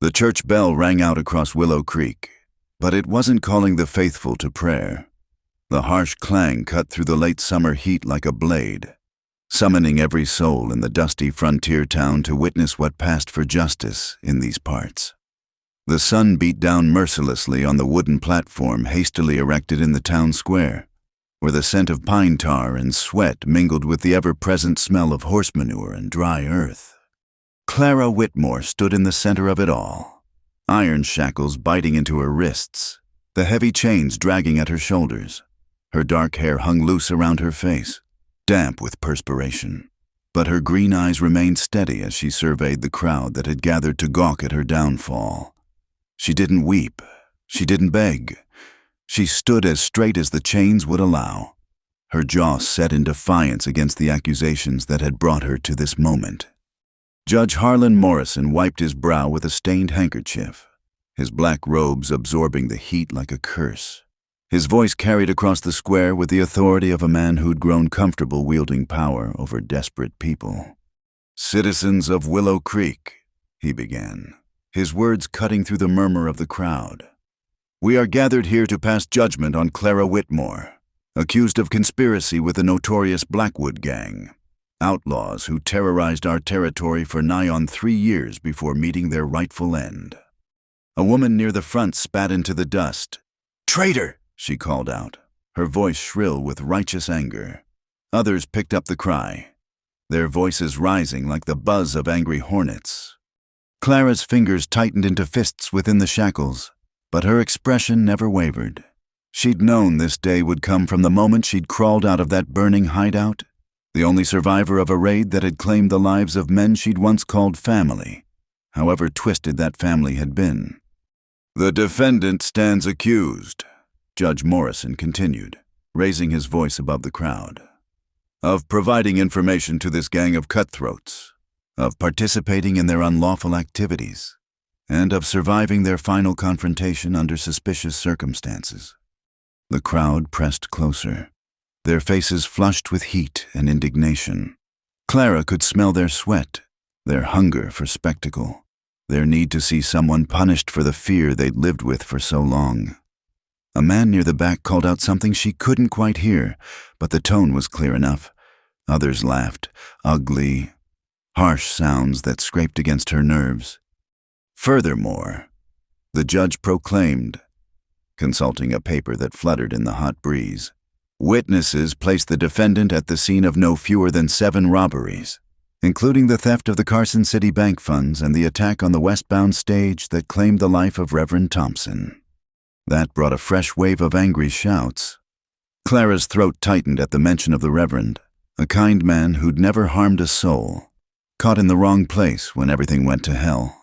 The church bell rang out across Willow Creek, but it wasn't calling the faithful to prayer. The harsh clang cut through the late summer heat like a blade, summoning every soul in the dusty frontier town to witness what passed for justice in these parts. The sun beat down mercilessly on the wooden platform hastily erected in the town square, where the scent of pine tar and sweat mingled with the ever-present smell of horse manure and dry earth. Clara Whitmore stood in the center of it all, iron shackles biting into her wrists, the heavy chains dragging at her shoulders. Her dark hair hung loose around her face, damp with perspiration, but her green eyes remained steady as she surveyed the crowd that had gathered to gawk at her downfall. She didn't weep, she didn't beg. She stood as straight as the chains would allow, her jaw set in defiance against the accusations that had brought her to this moment. Judge Harlan Morrison wiped his brow with a stained handkerchief, his black robes absorbing the heat like a curse. His voice carried across the square with the authority of a man who'd grown comfortable wielding power over desperate people. "Citizens of Willow Creek," he began, his words cutting through the murmur of the crowd. "We are gathered here to pass judgment on Clara Whitmore, accused of conspiracy with the notorious Blackwood Gang, outlaws who terrorized our territory for nigh on 3 years before meeting their rightful end." A woman near the front spat into the dust. "Traitor!" she called out, her voice shrill with righteous anger. Others picked up the cry, their voices rising like the buzz of angry hornets. Clara's fingers tightened into fists within the shackles, but her expression never wavered. She'd known this day would come from the moment she'd crawled out of that burning hideout, the only survivor of a raid that had claimed the lives of men she'd once called family, however twisted that family had been. "The defendant stands accused," Judge Morrison continued, raising his voice above the crowd, "of providing information to this gang of cutthroats, of participating in their unlawful activities, and of surviving their final confrontation under suspicious circumstances." The crowd pressed closer, their faces flushed with heat and indignation. Clara could smell their sweat, their hunger for spectacle, their need to see someone punished for the fear they'd lived with for so long. A man near the back called out something she couldn't quite hear, but the tone was clear enough. Others laughed, ugly, harsh sounds that scraped against her nerves. Furthermore, the judge proclaimed, consulting a paper that fluttered in the hot breeze, "Witnesses placed the defendant at the scene of no fewer than 7 robberies, including the theft of the Carson City Bank funds and the attack on the westbound stage that claimed the life of Reverend Thompson." That brought a fresh wave of angry shouts. Clara's throat tightened at the mention of the Reverend, a kind man who'd never harmed a soul, caught in the wrong place when everything went to hell.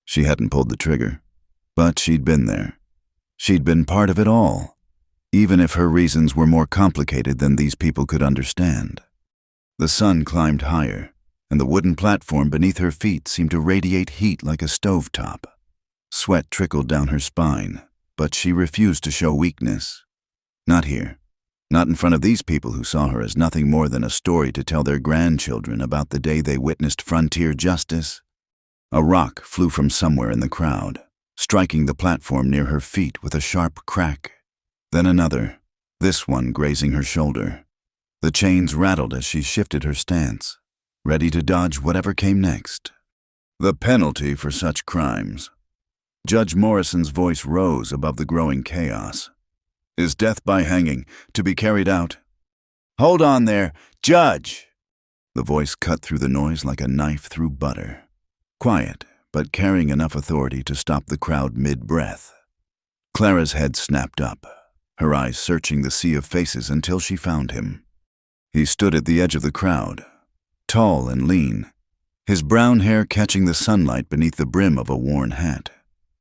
She hadn't pulled the trigger, but she'd been there. She'd been part of it all, even if her reasons were more complicated than these people could understand. The sun climbed higher, and the wooden platform beneath her feet seemed to radiate heat like a stovetop. Sweat trickled down her spine, but she refused to show weakness. Not here. Not in front of these people who saw her as nothing more than a story to tell their grandchildren about the day they witnessed frontier justice. A rock flew from somewhere in the crowd, striking the platform near her feet with a sharp crack. Then another, this one grazing her shoulder. The chains rattled as she shifted her stance, ready to dodge whatever came next. "The penalty for such crimes," Judge Morrison's voice rose above the growing chaos, "is death by hanging, to be carried out." "Hold on there, Judge!" The voice cut through the noise like a knife through butter. Quiet, but carrying enough authority to stop the crowd mid-breath. Clara's head snapped up, her eyes searching the sea of faces until she found him. He stood at the edge of the crowd, tall and lean, his brown hair catching the sunlight beneath the brim of a worn hat.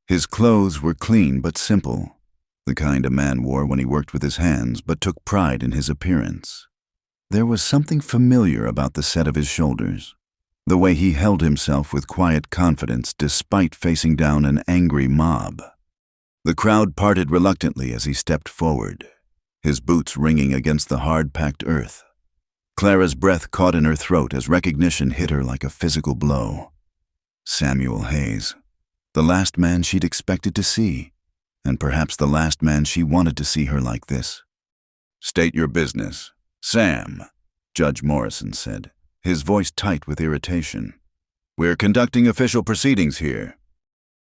His clothes were clean but simple, the kind a man wore when he worked with his hands but took pride in his appearance. There was something familiar about the set of his shoulders, the way he held himself with quiet confidence despite facing down an angry mob. The crowd parted reluctantly as he stepped forward, his boots ringing against the hard-packed earth. Clara's breath caught in her throat as recognition hit her like a physical blow. Samuel Hayes, The last man she'd expected to see, and perhaps the last man she wanted to see her like this. "State your business." "Sam," Judge Morrison said, his voice tight with irritation. "We're conducting official proceedings here."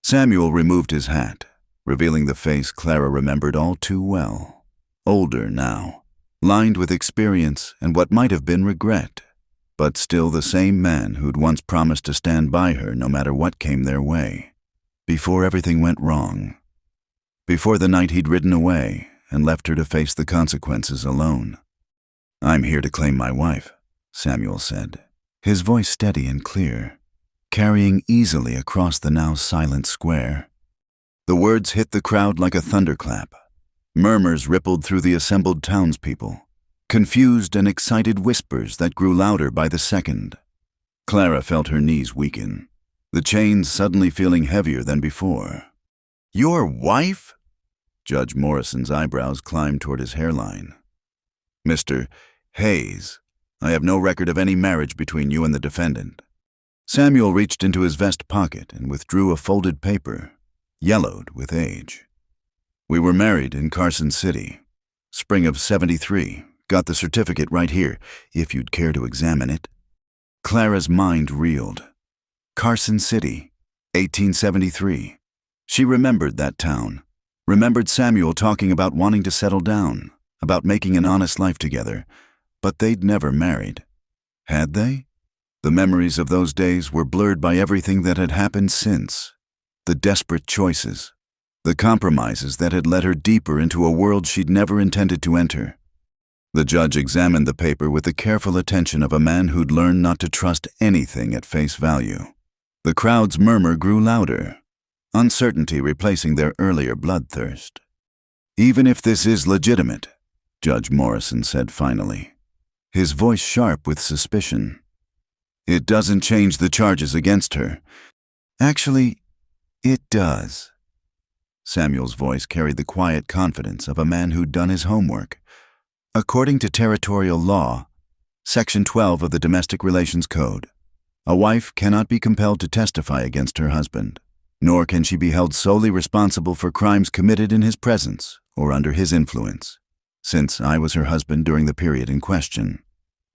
Samuel removed his hat, revealing the face Clara remembered all too well. Older now, lined with experience and what might have been regret, but still the same man who'd once promised to stand by her no matter what came their way. Before everything went wrong. Before the night he'd ridden away and left her to face the consequences alone. "I'm here to claim my wife," Samuel said, his voice steady and clear, carrying easily across the now silent square. The words hit the crowd like a thunderclap. Murmurs rippled through the assembled townspeople, confused and excited whispers that grew louder by the second. Clara felt her knees weaken, the chains suddenly feeling heavier than before. "Your wife?" Judge Morrison's eyebrows climbed toward his hairline. "Mr. Hayes, I have no record of any marriage between you and the defendant." Samuel reached into his vest pocket and withdrew a folded paper, yellowed with age. "We were married in Carson City, spring of '73. Got the certificate right here, if you'd care to examine it." Clara's mind reeled. Carson City, 1873. She remembered that town, remembered Samuel talking about wanting to settle down, about making an honest life together, but they'd never married. Had they? The memories of those days were blurred by everything that had happened since. The desperate choices, the compromises that had led her deeper into a world she'd never intended to enter. The judge examined the paper with the careful attention of a man who'd learned not to trust anything at face value. The crowd's murmur grew louder, uncertainty replacing their earlier bloodthirst. "Even if this is legitimate," Judge Morrison said finally, his voice sharp with suspicion, "it doesn't change the charges against her." "Actually, it does." Samuel's voice carried the quiet confidence of a man who'd done his homework. According to territorial law, Section 12 of the Domestic Relations Code, a wife cannot be compelled to testify against her husband, nor can she be held solely responsible for crimes committed in his presence or under his influence, since I was her husband during the period in question.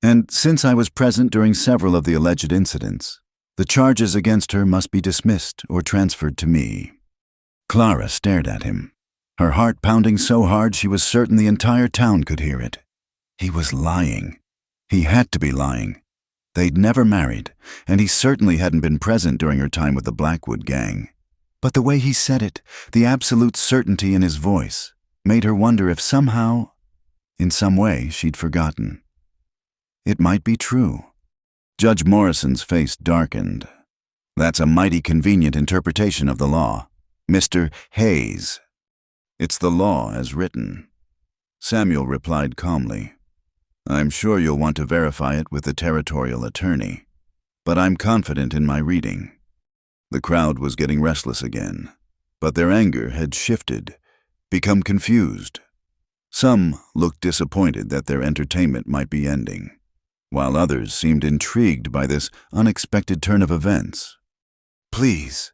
And since I was present during several of the alleged incidents, the charges against her must be dismissed or transferred to me. Clara stared at him, her heart pounding so hard she was certain the entire town could hear it. He was lying. He had to be lying. They'd never married, and he certainly hadn't been present during her time with the Blackwood gang. But the way he said it, the absolute certainty in his voice, made her wonder if somehow, in some way, she'd forgotten. It might be true. Judge Morrison's face darkened. "That's a mighty convenient interpretation of the law, Mr. Hayes." "It's the law as written." Samuel replied calmly, "I'm sure you'll want to verify it with the territorial attorney, but I'm confident in my reading." The crowd was getting restless again, but their anger had shifted, become confused. Some looked disappointed that their entertainment might be ending, while others seemed intrigued by this unexpected turn of events. "Please,"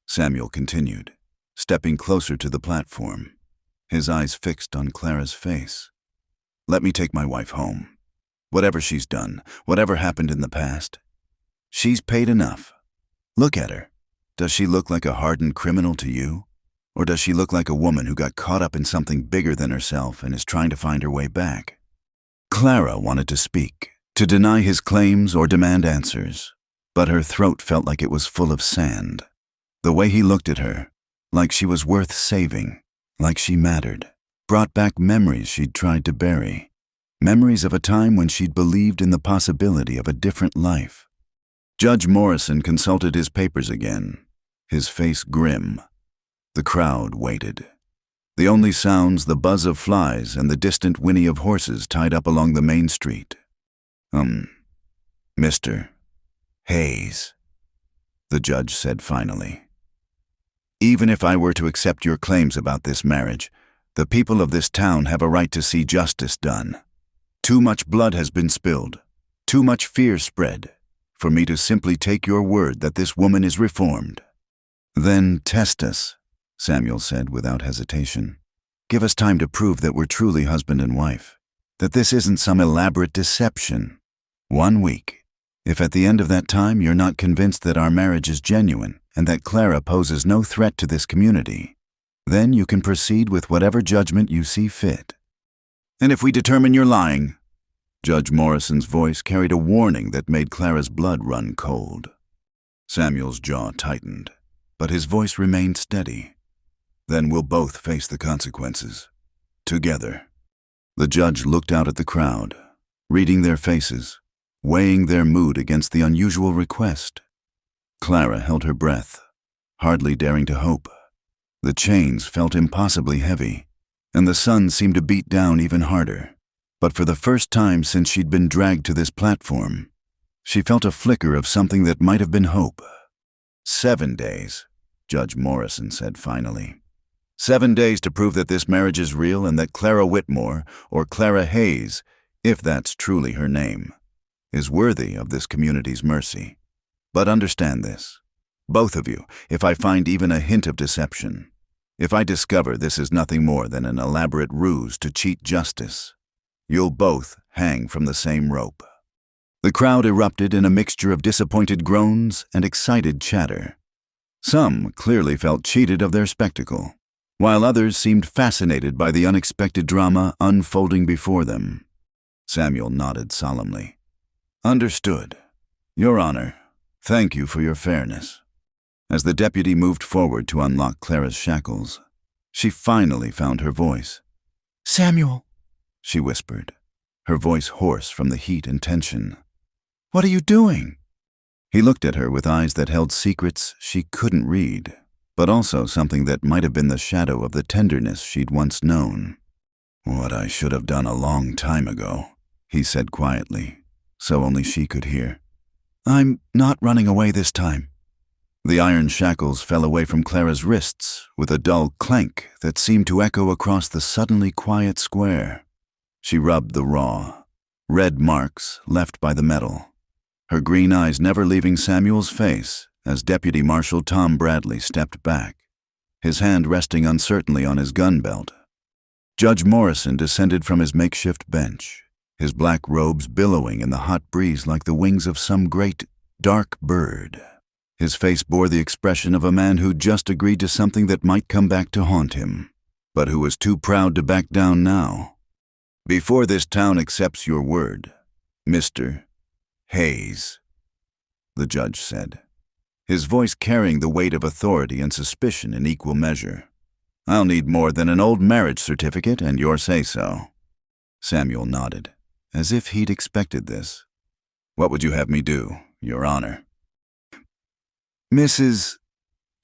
Samuel continued, stepping closer to the platform, his eyes fixed on Clara's face. "Let me take my wife home. Whatever she's done, whatever happened in the past, she's paid enough. Look at her. Does she look like a hardened criminal to you? Or does she look like a woman who got caught up in something bigger than herself and is trying to find her way back?" Clara wanted to speak, to deny his claims or demand answers, but her throat felt like it was full of sand. The way he looked at her, like she was worth saving, like she mattered, brought back memories she'd tried to bury, memories of a time when she'd believed in the possibility of a different life. Judge Morrison consulted his papers again, his face grim. The crowd waited. The only sounds the buzz of flies and the distant whinny of horses tied up along the main street. "Mr. Hayes," the judge said finally. "Even if I were to accept your claims about this marriage, the people of this town have a right to see justice done. Too much blood has been spilled, too much fear spread, for me to simply take your word that this woman is reformed. Then test us, Samuel said without hesitation. Give us time to prove that we're truly husband and wife, that this isn't some elaborate deception. 1 week. If at the end of that time you're not convinced that our marriage is genuine and that Clara poses no threat to this community, then you can proceed with whatever judgment you see fit. And if we determine you're lying, Judge Morrison's voice carried a warning that made Clara's blood run cold. Samuel's jaw tightened, but his voice remained steady. Then we'll both face the consequences. Together. The judge looked out at the crowd, reading their faces, weighing their mood against the unusual request. Clara held her breath, hardly daring to hope. The chains felt impossibly heavy, and the sun seemed to beat down even harder. But for the first time since she'd been dragged to this platform, she felt a flicker of something that might have been hope. 7 days, Judge Morrison said finally. 7 days to prove that this marriage is real and that Clara Whitmore, or Clara Hayes, if that's truly her name, is worthy of this community's mercy. But understand this, both of you, if I find even a hint of deception, if I discover this is nothing more than an elaborate ruse to cheat justice, you'll both hang from the same rope. The crowd erupted in a mixture of disappointed groans and excited chatter. Some clearly felt cheated of their spectacle, while others seemed fascinated by the unexpected drama unfolding before them. Samuel nodded solemnly. Understood. Your Honor, thank you for your fairness. As the deputy moved forward to unlock Clara's shackles, she finally found her voice. Samuel, she whispered, her voice hoarse from the heat and tension. What are you doing? He looked at her with eyes that held secrets she couldn't read, but also something that might have been the shadow of the tenderness she'd once known. What I should have done a long time ago, he said quietly, so only she could hear. I'm not running away this time. The iron shackles fell away from Clara's wrists with a dull clank that seemed to echo across the suddenly quiet square. She rubbed the raw, red marks left by the metal, her green eyes never leaving Samuel's face as Deputy Marshal Tom Bradley stepped back, his hand resting uncertainly on his gun belt. Judge Morrison descended from his makeshift bench, his black robes billowing in the hot breeze like the wings of some great, dark bird. His face bore the expression of a man who'd just agreed to something that might come back to haunt him, but who was too proud to back down now. Before this town accepts your word, Mr. Hayes, the judge said, his voice carrying the weight of authority and suspicion in equal measure. I'll need more than an old marriage certificate and your say-so. Samuel nodded, as if he'd expected this. What would you have me do, Your Honor? Mrs.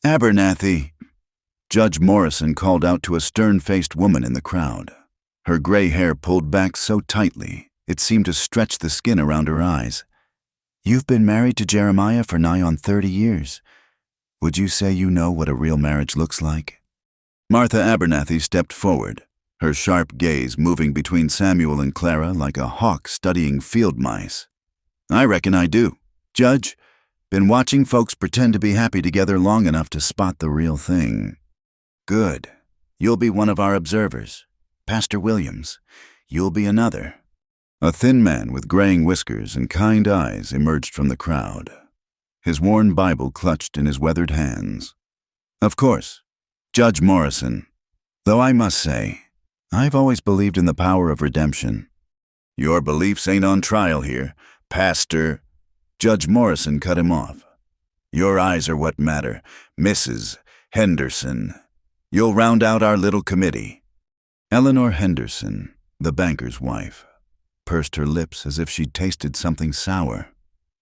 Abernathy, Judge Morrison called out to a stern-faced woman in the crowd. Her gray hair pulled back so tightly, it seemed to stretch the skin around her eyes. You've been married to Jeremiah for nigh on 30 years. Would you say you know what a real marriage looks like? Martha Abernathy stepped forward, her sharp gaze moving between Samuel and Clara like a hawk studying field mice. I reckon I do. Judge, been watching folks pretend to be happy together long enough to spot the real thing. Good. You'll be one of our observers. Pastor Williams, you'll be another. A thin man with graying whiskers and kind eyes emerged from the crowd, his worn Bible clutched in his weathered hands. Of course, Judge Morrison, though I must say, I've always believed in the power of redemption. Your beliefs ain't on trial here, Pastor. Judge Morrison cut him off. Your eyes are what matter, Mrs. Henderson. You'll round out our little committee. Eleanor Henderson, the banker's wife, pursed her lips as if she'd tasted something sour.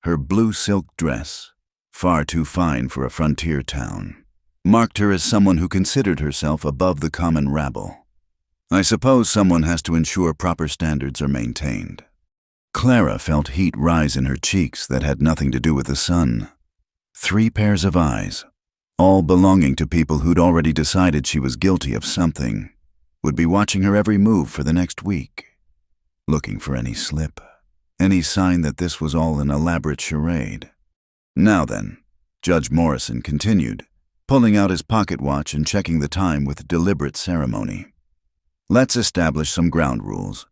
Her blue silk dress, far too fine for a frontier town, marked her as someone who considered herself above the common rabble. I suppose someone has to ensure proper standards are maintained. Clara felt heat rise in her cheeks that had nothing to do with the sun. 3 pairs of eyes, all belonging to people who'd already decided she was guilty of something, would be watching her every move for the next week, looking for any slip, any sign that this was all an elaborate charade. Now then, Judge Morrison continued, pulling out his pocket watch and checking the time with deliberate ceremony. "Let's establish some ground rules.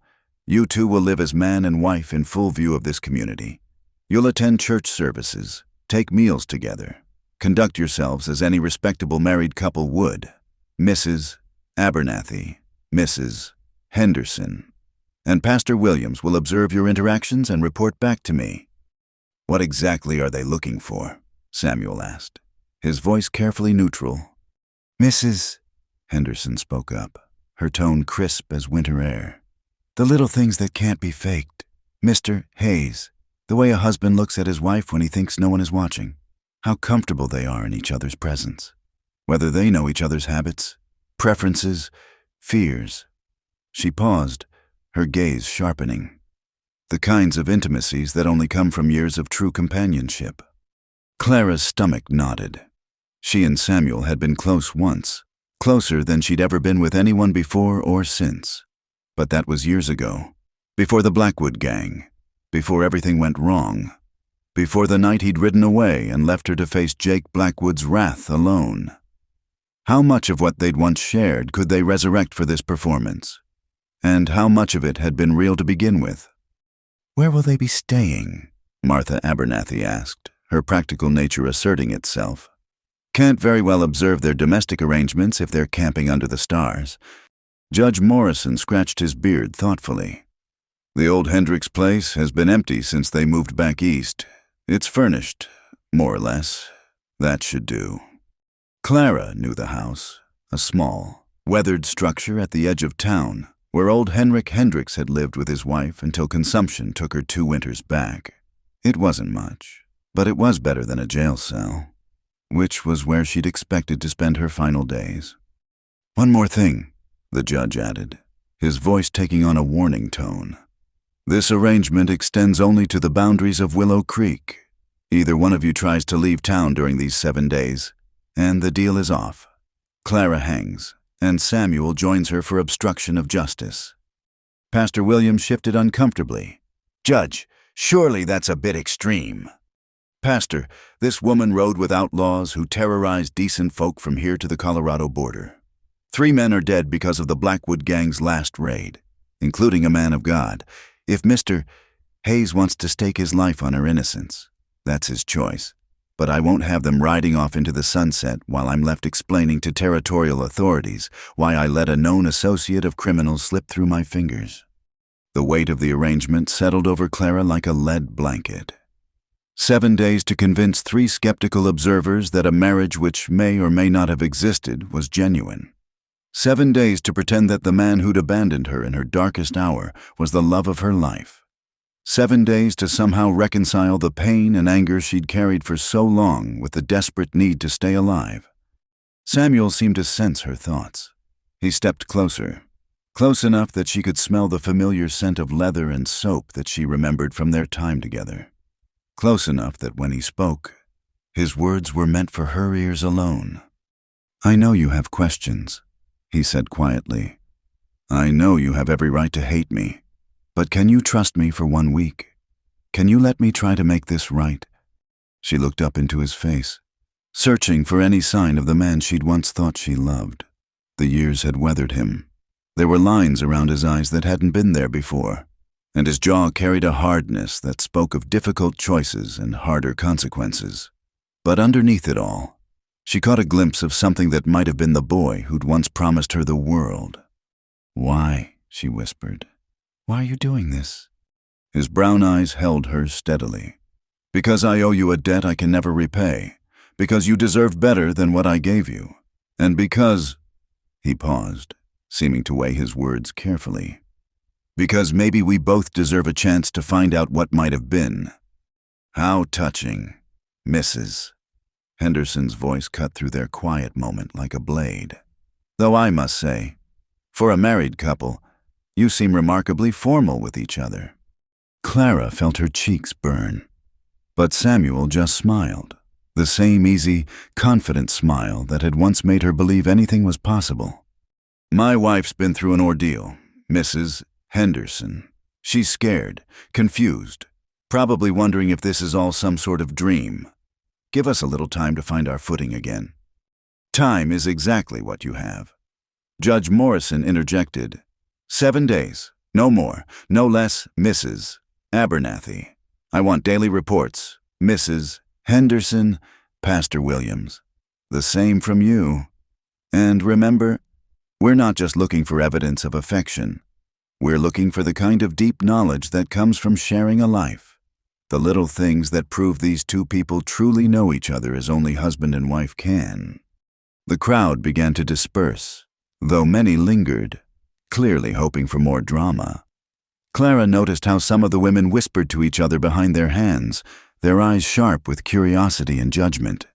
You two will live as man and wife in full view of this community. You'll attend church services, take meals together, conduct yourselves as any respectable married couple would. Mrs. Abernathy, Mrs. Henderson, and Pastor Williams will observe your interactions and report back to me." "What exactly are they looking for?" Samuel asked, his voice carefully neutral. "Mrs. Henderson spoke up, her tone crisp as winter air. "The little things that can't be faked. Mr. Hayes, the way a husband looks at his wife when he thinks no one is watching. How comfortable they are in each other's presence. Whether they know each other's habits, preferences, fears." She paused, her gaze sharpening. "The kinds of intimacies that only come from years of true companionship." Clara's stomach knotted. She and Samuel had been close once, closer than she'd ever been with anyone before or since. But that was years ago, before the Blackwood gang, before everything went wrong, before the night he'd ridden away and left her to face Jake Blackwood's wrath alone. How much of what they'd once shared could they resurrect for this performance? And how much of it had been real to begin with? "Where will they be staying?" Martha Abernathy asked, her practical nature asserting itself. "Can't very well observe their domestic arrangements if they're camping under the stars." Judge Morrison scratched his beard thoughtfully. "The old Hendricks place has been empty since they moved back east. It's furnished, more or less. That should do." Clara knew the house, a small, weathered structure at the edge of town, where old Henrik Hendricks had lived with his wife until consumption took her 2 winters back. It wasn't much, but it was better than a jail cell, which was where she'd expected to spend her final days. "One more thing," the judge added, his voice taking on a warning tone. "This arrangement extends only to the boundaries of Willow Creek. Either one of you tries to leave town during these 7 days, and the deal is off. Clara hangs, and Samuel joins her for obstruction of justice." Pastor Williams shifted uncomfortably. "Judge, surely that's a bit extreme." "Pastor, this woman rode with outlaws who terrorized decent folk from here to the Colorado border. 3 men are dead because of the Blackwood gang's last raid, including a man of God. If Mr. Hayes wants to stake his life on her innocence, that's his choice. But I won't have them riding off into the sunset while I'm left explaining to territorial authorities why I let a known associate of criminals slip through my fingers." The weight of the arrangement settled over Clara like a lead blanket. 7 days to convince 3 skeptical observers that a marriage which may or may not have existed was genuine. 7 days to pretend that the man who'd abandoned her in her darkest hour was the love of her life. 7 days to somehow reconcile the pain and anger she'd carried for so long with the desperate need to stay alive. Samuel seemed to sense her thoughts. He stepped closer, close enough that she could smell the familiar scent of leather and soap that she remembered from their time together. Close enough that when he spoke, his words were meant for her ears alone. "I know you have questions," he said quietly. "I know you have every right to hate me. But can you trust me for 1 week? Can you let me try to make this right?" She looked up into his face, searching for any sign of the man she'd once thought she loved. The years had weathered him. There were lines around his eyes that hadn't been there before, and his jaw carried a hardness that spoke of difficult choices and harder consequences. But underneath it all, she caught a glimpse of something that might have been the boy who'd once promised her the world. "Why?" she whispered. "Why are you doing this?" His brown eyes held hers steadily. "Because I owe you a debt I can never repay. Because you deserve better than what I gave you. And because—" He paused, seeming to weigh his words carefully. "Because maybe we both deserve a chance to find out what might have been." "How touching, Mrs." Henderson's voice cut through their quiet moment like a blade. "Though I must say, for a married couple, you seem remarkably formal with each other." Clara felt her cheeks burn. But Samuel just smiled, the same easy, confident smile that had once made her believe anything was possible. "My wife's been through an ordeal, Mrs. Henderson. She's scared, confused, probably wondering if this is all some sort of dream. Give us a little time to find our footing again." Time is exactly what you have. Judge Morrison interjected. 7 days. No more. No less. Mrs. Abernathy. I want daily reports. Mrs. Henderson. Pastor Williams. The same from you. And remember, we're not just looking for evidence of affection. We're looking for the kind of deep knowledge that comes from sharing a life. The little things that prove these two people truly know each other as only husband and wife can. The crowd began to disperse, though many lingered, clearly hoping for more drama. Clara noticed how some of the women whispered to each other behind their hands, their eyes sharp with curiosity and judgment.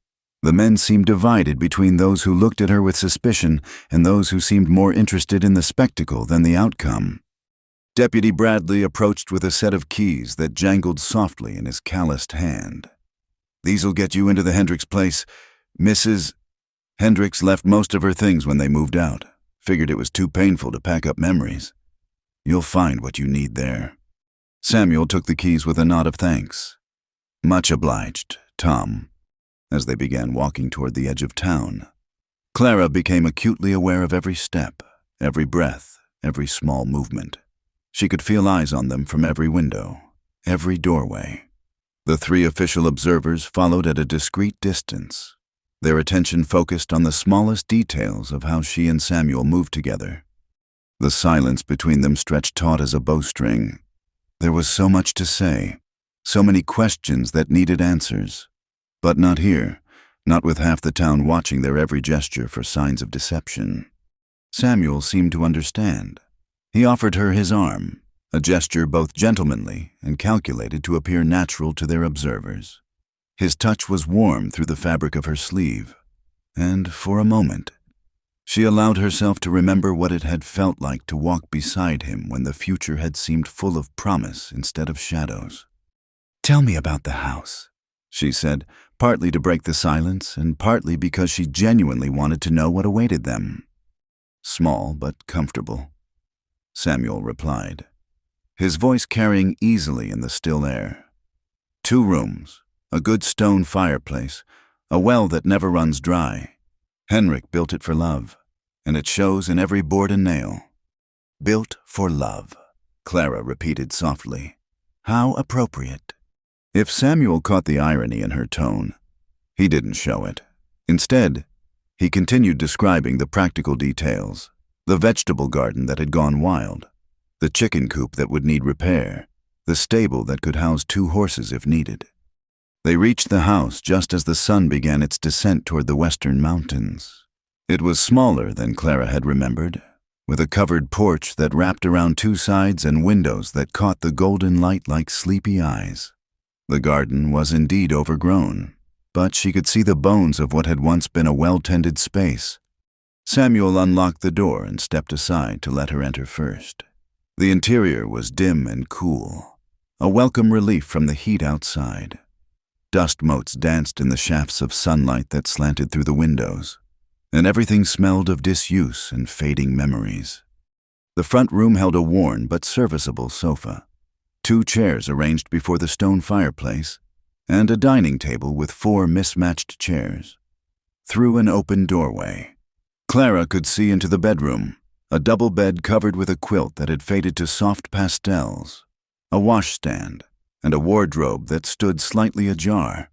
The men seemed divided between those who looked at her with suspicion and those who seemed more interested in the spectacle than the outcome. Deputy Bradley approached with a set of keys that jangled softly in his calloused hand. "These'll get you into the Hendricks place. Mrs. Hendricks left most of her things when they moved out. Figured it was too painful to pack up memories. You'll find what you need there." Samuel took the keys with a nod of thanks. "Much obliged, Tom." As they began walking toward the edge of town, Clara became acutely aware of every step, every breath, every small movement. She could feel eyes on them from every window, every doorway. The 3 official observers followed at a discreet distance, their attention focused on the smallest details of how she and Samuel moved together. The silence between them stretched taut as a bowstring. There was so much to say, so many questions that needed answers. But not here, not with half the town watching their every gesture for signs of deception. Samuel seemed to understand. He offered her his arm, a gesture both gentlemanly and calculated to appear natural to their observers. His touch was warm through the fabric of her sleeve, and for a moment, she allowed herself to remember what it had felt like to walk beside him when the future had seemed full of promise instead of shadows. "Tell me about the house," she said, partly to break the silence and partly because she genuinely wanted to know what awaited them. "Small but comfortable," Samuel replied, his voice carrying easily in the still air. 2 rooms, a good stone fireplace, a well that never runs dry. Henrik built it for love, and it shows in every board and nail. "Built for love," Clara repeated softly. How appropriate. If Samuel caught the irony in her tone, he didn't show it. Instead, he continued describing the practical details. The vegetable garden that had gone wild, the chicken coop that would need repair, the stable that could house 2 horses if needed. They reached the house just as the sun began its descent toward the western mountains. It was smaller than Clara had remembered, with a covered porch that wrapped around 2 sides and windows that caught the golden light like sleepy eyes. The garden was indeed overgrown, but she could see the bones of what had once been a well-tended space. Samuel unlocked the door and stepped aside to let her enter first. The interior was dim and cool, a welcome relief from the heat outside. Dust motes danced in the shafts of sunlight that slanted through the windows, and everything smelled of disuse and fading memories. The front room held a worn but serviceable sofa, 2 chairs arranged before the stone fireplace, and a dining table with 4 mismatched chairs. Through an open doorway, Clara could see into the bedroom, a double bed covered with a quilt that had faded to soft pastels, a washstand, and a wardrobe that stood slightly ajar.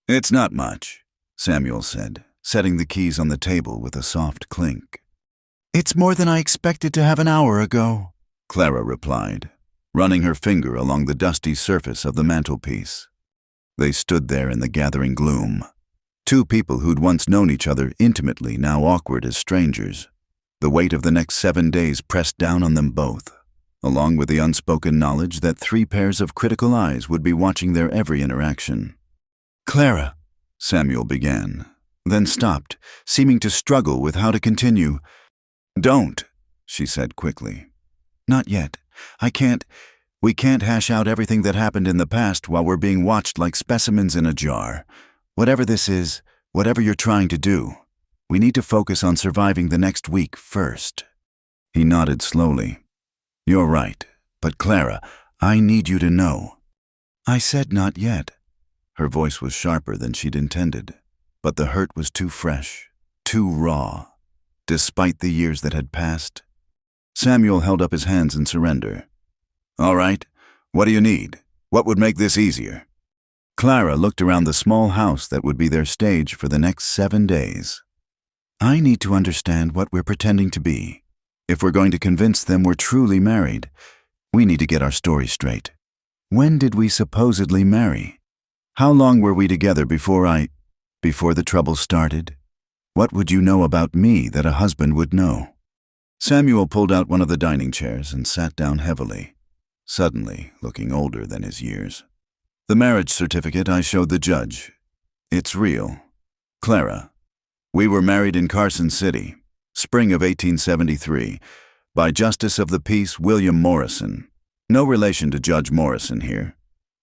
"It's not much," Samuel said, setting the keys on the table with a soft clink. "It's more than I expected to have an hour ago," Clara replied, running her finger along the dusty surface of the mantelpiece. They stood there in the gathering gloom. 2 people who'd once known each other intimately, now awkward as strangers. The weight of the next 7 days pressed down on them both, along with the unspoken knowledge that 3 pairs of critical eyes would be watching their every interaction. "Clara," Samuel began, then stopped, seeming to struggle with how to continue. "Don't," she said quickly. "Not yet. We can't hash out everything that happened in the past while we're being watched like specimens in a jar. Whatever this is, whatever you're trying to do, we need to focus on surviving the next week first." He nodded slowly. "You're right, but Clara, I need you to know." "I said not yet." Her voice was sharper than she'd intended, but the hurt was too fresh, too raw, despite the years that had passed. Samuel held up his hands in surrender. All right, what do you need? What would make this easier? Clara looked around the small house that would be their stage for the next 7 days. I need to understand what we're pretending to be. If we're going to convince them we're truly married, we need to get our story straight. When did we supposedly marry? How long were we together before the trouble started? What would you know about me that a husband would know? Samuel pulled out one of the dining chairs and sat down heavily, suddenly looking older than his years. The marriage certificate I showed the judge. It's real. Clara, we were married in Carson City, spring of 1873, by Justice of the Peace William Morrison. No relation to Judge Morrison here.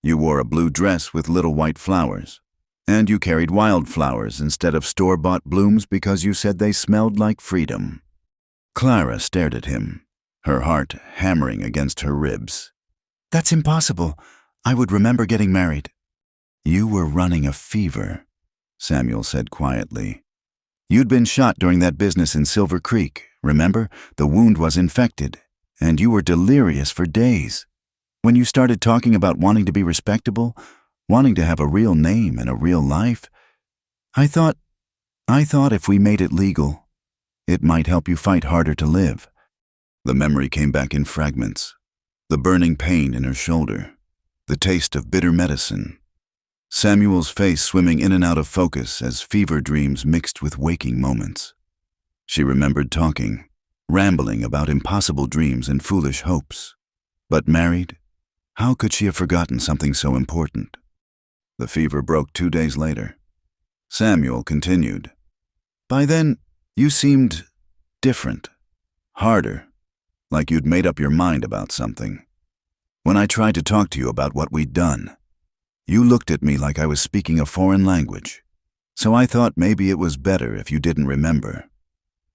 You wore a blue dress with little white flowers, and you carried wildflowers instead of store-bought blooms because you said they smelled like freedom. Clara stared at him, her heart hammering against her ribs. That's impossible. I would remember getting married. You were running a fever, Samuel said quietly. You'd been shot during that business in Silver Creek, remember? The wound was infected, and you were delirious for days. When you started talking about wanting to be respectable, wanting to have a real name and a real life, I thought if we made it legal, it might help you fight harder to live. The memory came back in fragments. The burning pain in her shoulder. The taste of bitter medicine. Samuel's face swimming in and out of focus as fever dreams mixed with waking moments. She remembered talking, rambling about impossible dreams and foolish hopes. But married? How could she have forgotten something so important? The fever broke 2 days later. Samuel continued. By then, you seemed different, harder, like you'd made up your mind about something. When I tried to talk to you about what we'd done, you looked at me like I was speaking a foreign language. So I thought maybe it was better if you didn't remember.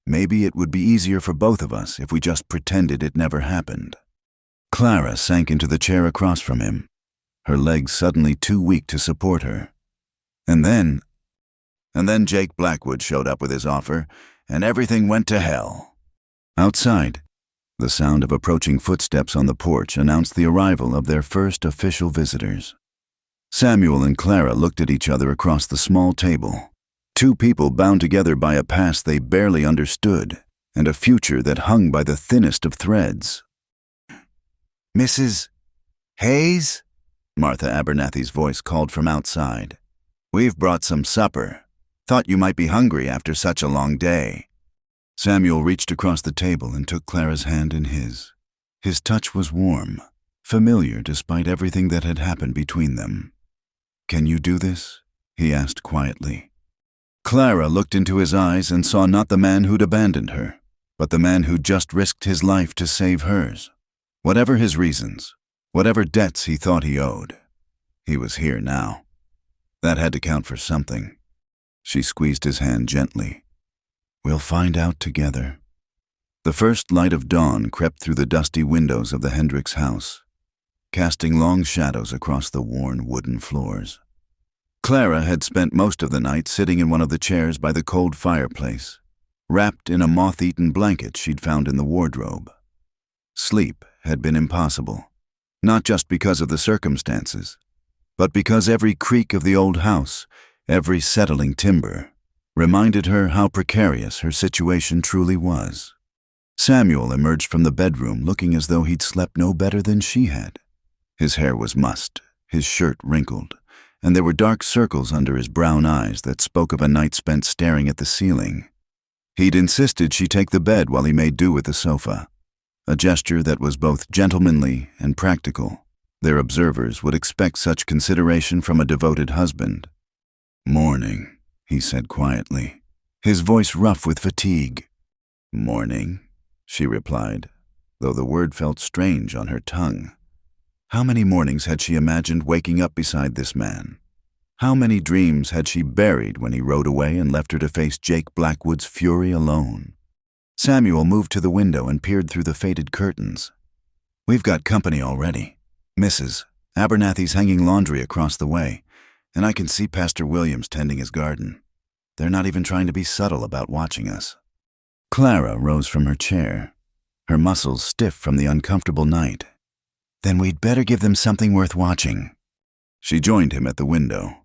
Maybe it would be easier for both of us if we just pretended it never happened. Clara sank into the chair across from him, her legs suddenly too weak to support her. And then Jake Blackwood showed up with his offer, and everything went to hell. Outside, the sound of approaching footsteps on the porch announced the arrival of their first official visitors. Samuel and Clara looked at each other across the small table. Two people bound together by a past they barely understood, and a future that hung by the thinnest of threads. Mrs. Hayes? Martha Abernathy's voice called from outside. We've brought some supper. Thought you might be hungry after such a long day. Samuel reached across the table and took Clara's hand in his. His touch was warm, familiar despite everything that had happened between them. Can you do this? He asked quietly. Clara looked into his eyes and saw not the man who'd abandoned her, but the man who'd just risked his life to save hers. Whatever his reasons, whatever debts he thought he owed, he was here now. That had to count for something. She squeezed his hand gently. We'll find out together. The first light of dawn crept through the dusty windows of the Hendricks house, casting long shadows across the worn wooden floors. Clara had spent most of the night sitting in one of the chairs by the cold fireplace, wrapped in a moth-eaten blanket she'd found in the wardrobe. Sleep had been impossible, not just because of the circumstances, but because every creak of the old house, every settling timber, reminded her how precarious her situation truly was. Samuel emerged from the bedroom looking as though he'd slept no better than she had. His hair was mussed, his shirt wrinkled, and there were dark circles under his brown eyes that spoke of a night spent staring at the ceiling. He'd insisted she take the bed while he made do with the sofa, a gesture that was both gentlemanly and practical. Their observers would expect such consideration from a devoted husband. Morning, he said quietly, his voice rough with fatigue. Morning, she replied, though the word felt strange on her tongue. How many mornings had she imagined waking up beside this man? How many dreams had she buried when he rode away and left her to face Jake Blackwood's fury alone? Samuel moved to the window and peered through the faded curtains. We've got company already. Mrs. Abernathy's hanging laundry across the way, and I can see Pastor Williams tending his garden. They're not even trying to be subtle about watching us. Clara rose from her chair, her muscles stiff from the uncomfortable night. Then we'd better give them something worth watching. She joined him at the window,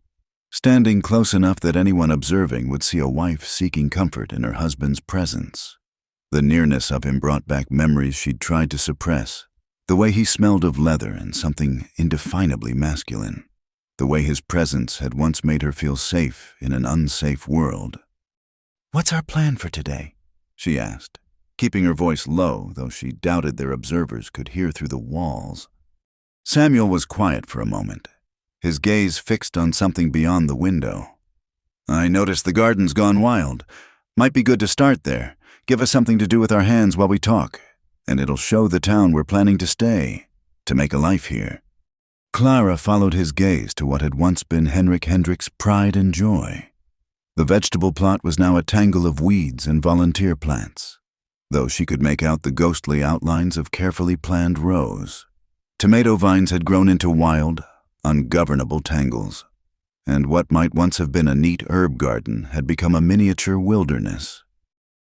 standing close enough that anyone observing would see a wife seeking comfort in her husband's presence. The nearness of him brought back memories she'd tried to suppress, the way he smelled of leather and something indefinably masculine, the way his presence had once made her feel safe in an unsafe world. "What's our plan for today?" she asked, keeping her voice low, though she doubted their observers could hear through the walls. Samuel was quiet for a moment, his gaze fixed on something beyond the window. "I noticed the garden's gone wild. Might be good to start there. Give us something to do with our hands while we talk, and it'll show the town we're planning to stay, to make a life here." Clara followed his gaze to what had once been Henrik Hendrick's pride and joy. The vegetable plot was now a tangle of weeds and volunteer plants, though she could make out the ghostly outlines of carefully planned rows. Tomato vines had grown into wild, ungovernable tangles, and what might once have been a neat herb garden had become a miniature wilderness.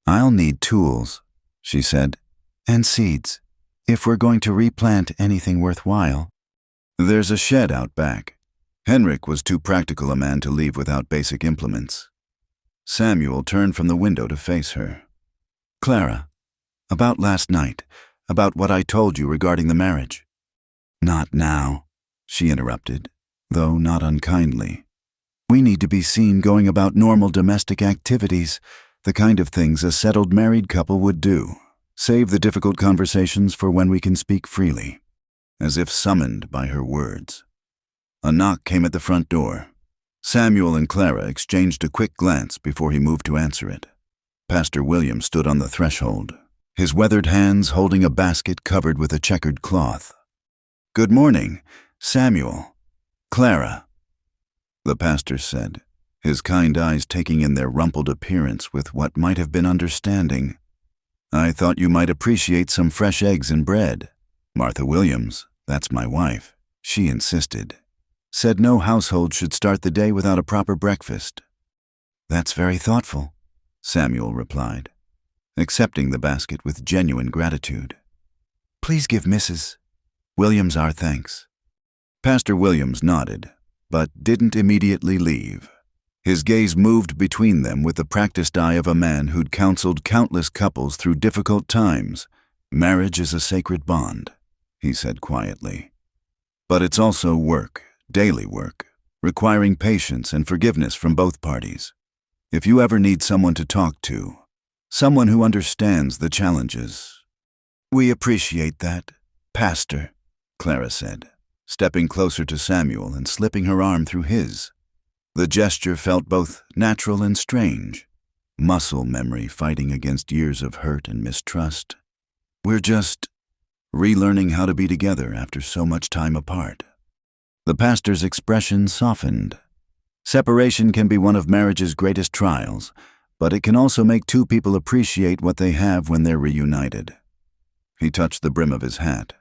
"I'll need tools," she said, "and seeds, if we're going to replant anything worthwhile." "There's a shed out back." Henrik was too practical a man to leave without basic implements. Samuel turned from the window to face her. "Clara, about last night, about what I told you regarding the marriage." "Not now," she interrupted, though not unkindly. "We need to be seen going about normal domestic activities, the kind of things a settled married couple would do. Save the difficult conversations for when we can speak freely." As if summoned by her words. A knock came at the front door. Samuel and Clara exchanged a quick glance before he moved to answer it. Pastor William stood on the threshold, his weathered hands holding a basket covered with a checkered cloth. "Good morning, Samuel. Clara," the pastor said, his kind eyes taking in their rumpled appearance with what might have been understanding. "I thought you might appreciate some fresh eggs and bread. Martha Williams, that's my wife, she insisted. Said no household should start the day without a proper breakfast." "That's very thoughtful," Samuel replied, accepting the basket with genuine gratitude. "Please give Mrs. Williams our thanks." Pastor Williams nodded, but didn't immediately leave. His gaze moved between them with the practiced eye of a man who'd counseled countless couples through difficult times. "Marriage is a sacred bond," he said quietly. "But it's also work, daily work, requiring patience and forgiveness from both parties. If you ever need someone to talk to, someone who understands the challenges." "We appreciate that, Pastor," Clara said, stepping closer to Samuel and slipping her arm through his. The gesture felt both natural and strange, muscle memory fighting against years of hurt and mistrust. "We're just relearning how to be together after so much time apart." The pastor's expression softened. Separation can be one of marriage's greatest trials, but it can also make two people appreciate what they have when they're reunited. He touched the brim of his hat.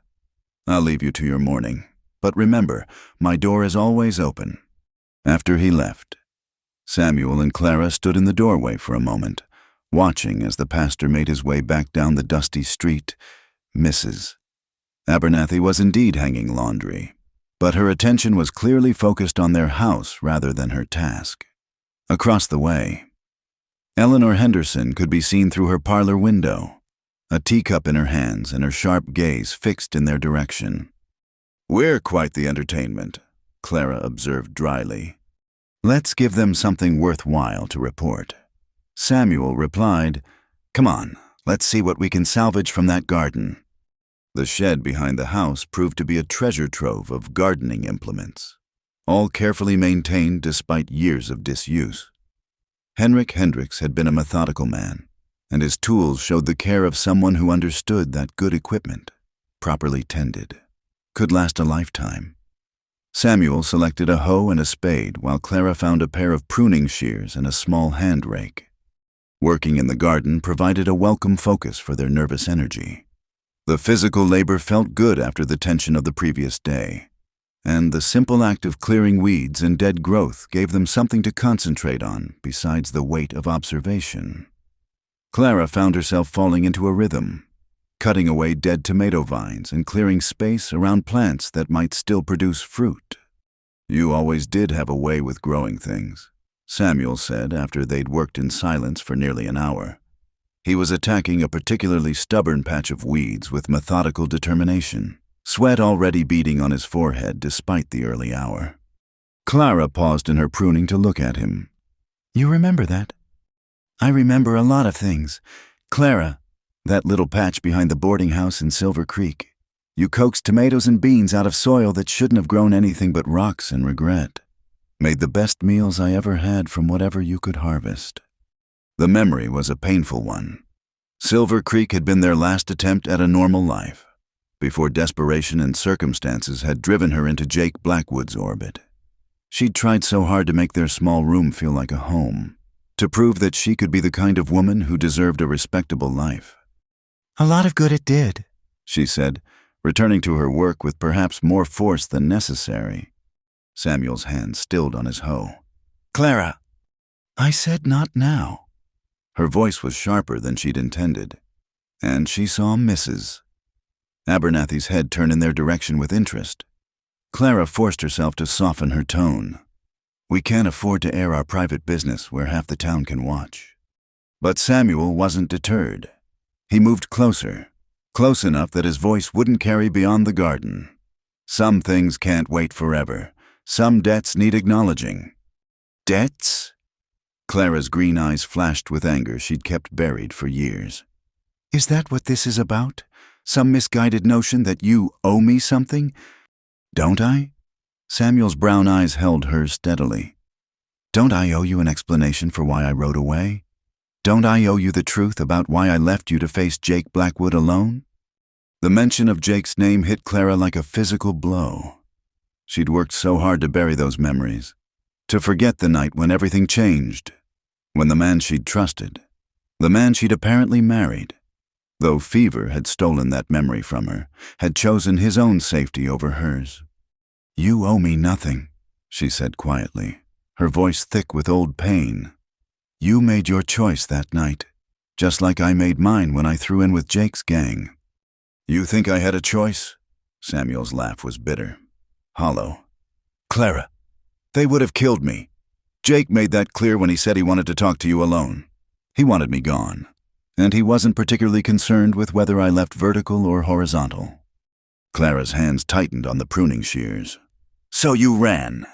"I'll leave you to your morning, but remember, my door is always open." After he left, Samuel and Clara stood in the doorway for a moment, watching as the pastor made his way back down the dusty street. Mrs. Abernathy was indeed hanging laundry, but her attention was clearly focused on their house rather than her task. Across the way, Eleanor Henderson could be seen through her parlor window, a teacup in her hands and her sharp gaze fixed in their direction. "We're quite the entertainment," Clara observed dryly. "Let's give them something worthwhile to report." Samuel replied, "Come on, let's see what we can salvage from that garden." The shed behind the house proved to be a treasure trove of gardening implements, all carefully maintained despite years of disuse. Henrik Hendricks had been a methodical man, and his tools showed the care of someone who understood that good equipment, properly tended, could last a lifetime. Samuel selected a hoe and a spade, while Clara found a pair of pruning shears and a small hand rake. Working in the garden provided a welcome focus for their nervous energy. The physical labor felt good after the tension of the previous day, and the simple act of clearing weeds and dead growth gave them something to concentrate on besides the weight of observation. Clara found herself falling into a rhythm, cutting away dead tomato vines and clearing space around plants that might still produce fruit. "You always did have a way with growing things," Samuel said after they'd worked in silence for nearly an hour. He was attacking a particularly stubborn patch of weeds with methodical determination, sweat already beading on his forehead despite the early hour. Clara paused in her pruning to look at him. "You remember that?" "I remember a lot of things. Clara, that little patch behind the boarding house in Silver Creek. You coaxed tomatoes and beans out of soil that shouldn't have grown anything but rocks and regret. Made the best meals I ever had from whatever you could harvest." The memory was a painful one. Silver Creek had been their last attempt at a normal life, before desperation and circumstances had driven her into Jake Blackwood's orbit. She'd tried so hard to make their small room feel like a home, to prove that she could be the kind of woman who deserved a respectable life. "A lot of good it did," she said, returning to her work with perhaps more force than necessary. Samuel's hand stilled on his hoe. "Clara, I said not now." Her voice was sharper than she'd intended, and she saw misses. Abernathy's head turned in their direction with interest. Clara forced herself to soften her tone. "We can't afford to air our private business where half the town can watch." But Samuel wasn't deterred. He moved closer, close enough that his voice wouldn't carry beyond the garden. "Some things can't wait forever. Some debts need acknowledging." "Debts?" Clara's green eyes flashed with anger she'd kept buried for years. "Is that what this is about? Some misguided notion that you owe me something? Don't I?" Samuel's brown eyes held hers steadily. "Don't I owe you an explanation for why I rode away? Don't I owe you the truth about why I left you to face Jake Blackwood alone?" The mention of Jake's name hit Clara like a physical blow. She'd worked so hard to bury those memories, to forget the night when everything changed, when the man she'd trusted, the man she'd apparently married, though fever had stolen that memory from her, had chosen his own safety over hers. "You owe me nothing," she said quietly, her voice thick with old pain. "You made your choice that night, just like I made mine when I threw in with Jake's gang." "You think I had a choice?" Samuel's laugh was bitter, hollow. "Clara, they would have killed me. Jake made that clear when he said he wanted to talk to you alone. He wanted me gone, and he wasn't particularly concerned with whether I left vertical or horizontal." Clara's hands tightened on the pruning shears. "So you ran?"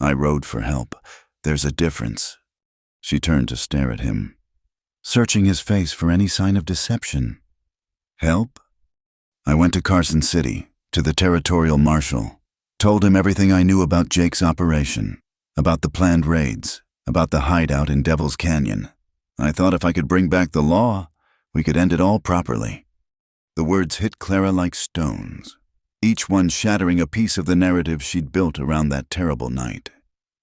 "I rode for help. There's a difference." She turned to stare at him, searching his face for any sign of deception. "Help?" "I went to Carson City, to the territorial marshal, told him everything I knew about Jake's operation, about the planned raids, about the hideout in Devil's Canyon. I thought if I could bring back the law, we could end it all properly." The words hit Clara like stones, each one shattering a piece of the narrative she'd built around that terrible night.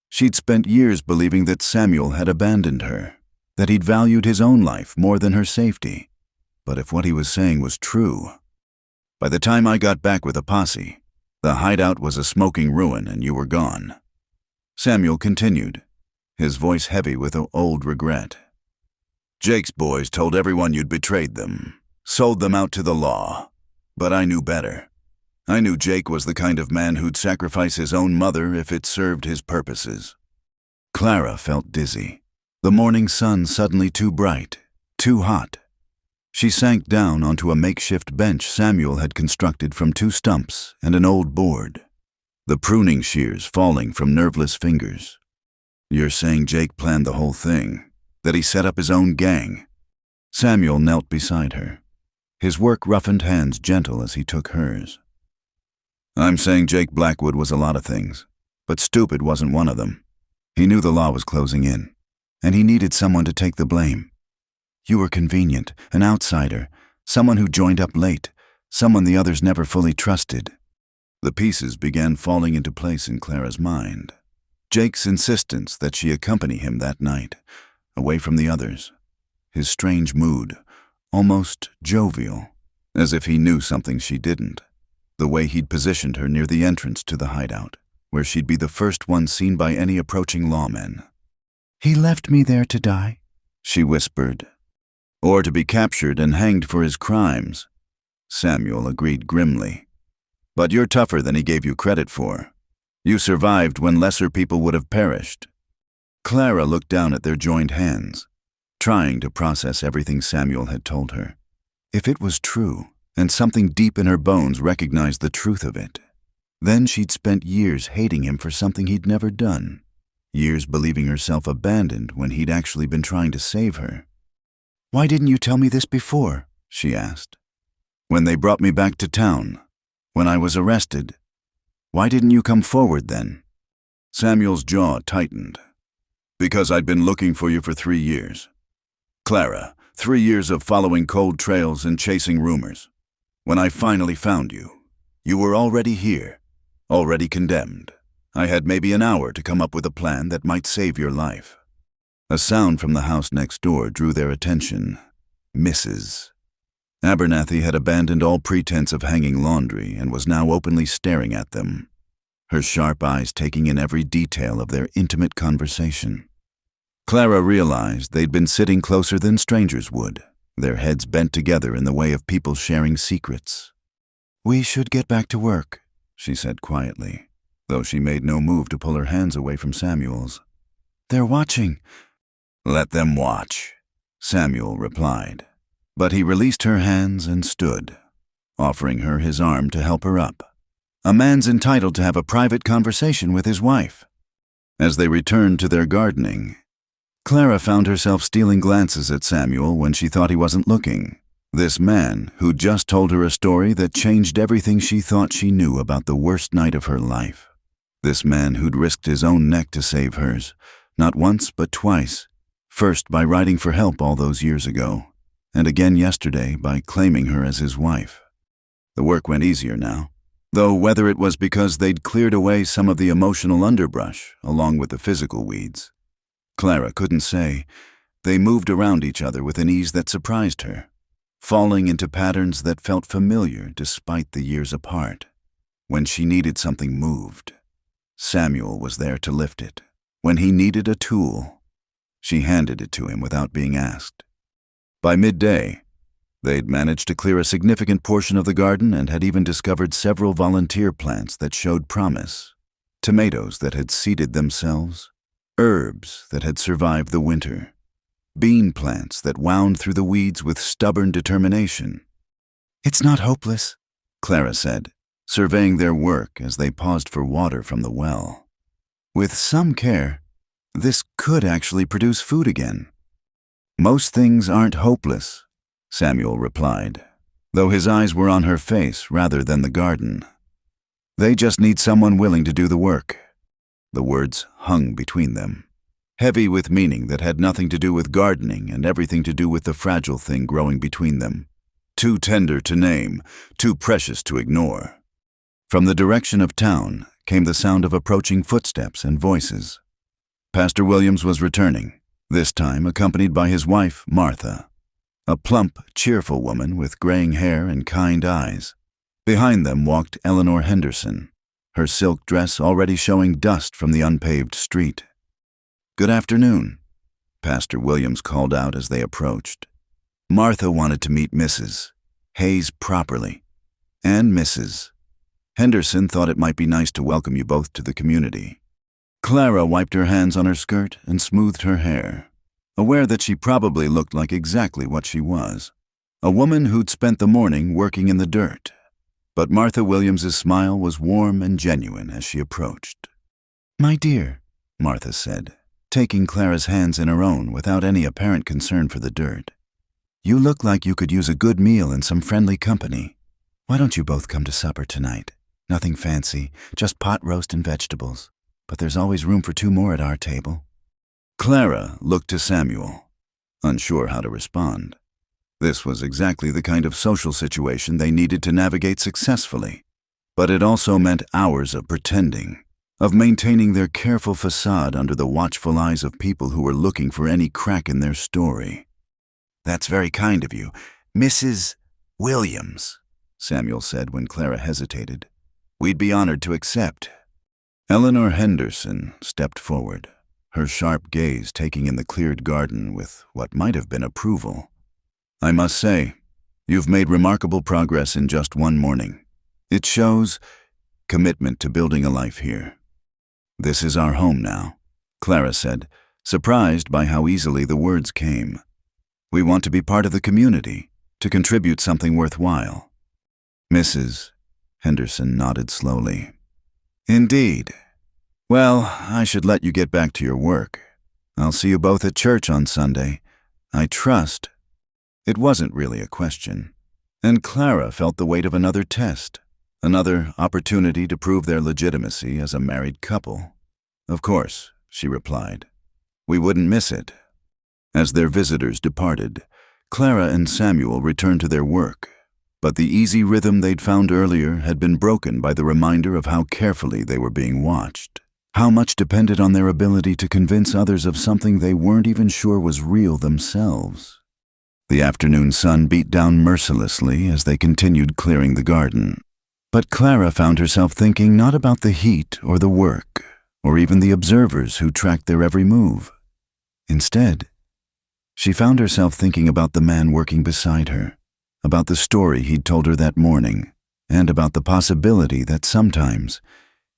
She'd spent years believing that Samuel had abandoned her, that he'd valued his own life more than her safety. But if what he was saying was true, by the time I got back with a posse, the hideout was a smoking ruin and you were gone. Samuel continued, his voice heavy with old regret. "Jake's boys told everyone you'd betrayed them, sold them out to the law. But I knew better. I knew Jake was the kind of man who'd sacrifice his own mother if it served his purposes." Clara felt dizzy. The morning sun suddenly too bright, too hot. She sank down onto a makeshift bench Samuel had constructed from 2 stumps and an old board, the pruning shears falling from nerveless fingers. "You're saying Jake planned the whole thing, that he set up his own gang?" Samuel knelt beside her, his work-roughened hands gentle as he took hers. "I'm saying Jake Blackwood was a lot of things, but stupid wasn't one of them. He knew the law was closing in, and he needed someone to take the blame. You were convenient, an outsider, someone who joined up late, someone the others never fully trusted." The pieces began falling into place in Clara's mind. Jake's insistence that she accompany him that night, away from the others. His strange mood, almost jovial, as if he knew something she didn't. The way he'd positioned her near the entrance to the hideout, where she'd be the first one seen by any approaching lawmen. "He left me there to die," she whispered. "Or to be captured and hanged for his crimes," Samuel agreed grimly. "But you're tougher than he gave you credit for. You survived when lesser people would have perished." Clara looked down at their joined hands, trying to process everything Samuel had told her. If it was true, and something deep in her bones recognized the truth of it, then she'd spent years hating him for something he'd never done, years believing herself abandoned when he'd actually been trying to save her. "Why didn't you tell me this before?" she asked. "When they brought me back to town, when I was arrested. Why didn't you come forward then?" Samuel's jaw tightened. "Because I'd been looking for you for 3 years. Clara, 3 years of following cold trails and chasing rumors. When I finally found you, you were already here, already condemned. I had maybe an hour to come up with a plan that might save your life." A sound from the house next door drew their attention. Mrs. Abernathy had abandoned all pretense of hanging laundry and was now openly staring at them, her sharp eyes taking in every detail of their intimate conversation. Clara realized they'd been sitting closer than strangers would, their heads bent together in the way of people sharing secrets. "We should get back to work," she said quietly, though she made no move to pull her hands away from Samuel's. "They're watching." "Let them watch," Samuel replied. But he released her hands and stood, offering her his arm to help her up. A man's entitled to have a private conversation with his wife. As they returned to their gardening, Clara found herself stealing glances at Samuel when she thought he wasn't looking. This man who'd just told her a story that changed everything she thought she knew about the worst night of her life. This man who'd risked his own neck to save hers, not once but twice, first by writing for help all those years ago, and again yesterday by claiming her as his wife. The work went easier now, though whether it was because they'd cleared away some of the emotional underbrush along with the physical weeds, Clara couldn't say. They moved around each other with an ease that surprised her, falling into patterns that felt familiar despite the years apart. When she needed something moved, Samuel was there to lift it. When he needed a tool, she handed it to him without being asked. By midday, they'd managed to clear a significant portion of the garden and had even discovered several volunteer plants that showed promise. Tomatoes that had seeded themselves, herbs that had survived the winter, bean plants that wound through the weeds with stubborn determination. "It's not hopeless," Clara said, surveying their work as they paused for water from the well. "With some care, this could actually produce food again." "Most things aren't hopeless," Samuel replied, though his eyes were on her face rather than the garden. "They just need someone willing to do the work." The words hung between them, heavy with meaning that had nothing to do with gardening and everything to do with the fragile thing growing between them. Too tender to name, too precious to ignore. From the direction of town came the sound of approaching footsteps and voices. Pastor Williams was returning, this time accompanied by his wife, Martha, a plump, cheerful woman with graying hair and kind eyes. Behind them walked Eleanor Henderson, her silk dress already showing dust from the unpaved street. "Good afternoon," Pastor Williams called out as they approached. Martha wanted to meet Mrs. Hayes properly, and Mrs. Henderson thought it might be nice to welcome you both to the community. Clara wiped her hands on her skirt and smoothed her hair, aware that she probably looked like exactly what she was, a woman who'd spent the morning working in the dirt. But Martha Williams's smile was warm and genuine as she approached. "My dear," Martha said, taking Clara's hands in her own without any apparent concern for the dirt. "You look like you could use a good meal and some friendly company. Why don't you both come to supper tonight? Nothing fancy, just pot roast and vegetables. But there's always room for 2 more at our table." Clara looked to Samuel, unsure how to respond. This was exactly the kind of social situation they needed to navigate successfully, but it also meant hours of pretending, of maintaining their careful facade under the watchful eyes of people who were looking for any crack in their story. "That's very kind of you, Mrs. Williams," Samuel said when Clara hesitated. "We'd be honored to accept." Eleanor Henderson stepped forward, her sharp gaze taking in the cleared garden with what might have been approval. "I must say, you've made remarkable progress in just one morning. It shows commitment to building a life here." "This is our home now," Clara said, surprised by how easily the words came. "We want to be part of the community, to contribute something worthwhile." Mrs. Henderson nodded slowly. "Indeed. Well, I should let you get back to your work. I'll see you both at church on Sunday. I trust." It wasn't really a question, and Clara felt the weight of another test, another opportunity to prove their legitimacy as a married couple. "Of course," she replied. "We wouldn't miss it." As their visitors departed, Clara and Samuel returned to their work, but the easy rhythm they'd found earlier had been broken by the reminder of how carefully they were being watched, how much depended on their ability to convince others of something they weren't even sure was real themselves. The afternoon sun beat down mercilessly as they continued clearing the garden, but Clara found herself thinking not about the heat or the work, or even the observers who tracked their every move. Instead, she found herself thinking about the man working beside her, about the story he'd told her that morning, and about the possibility that sometimes,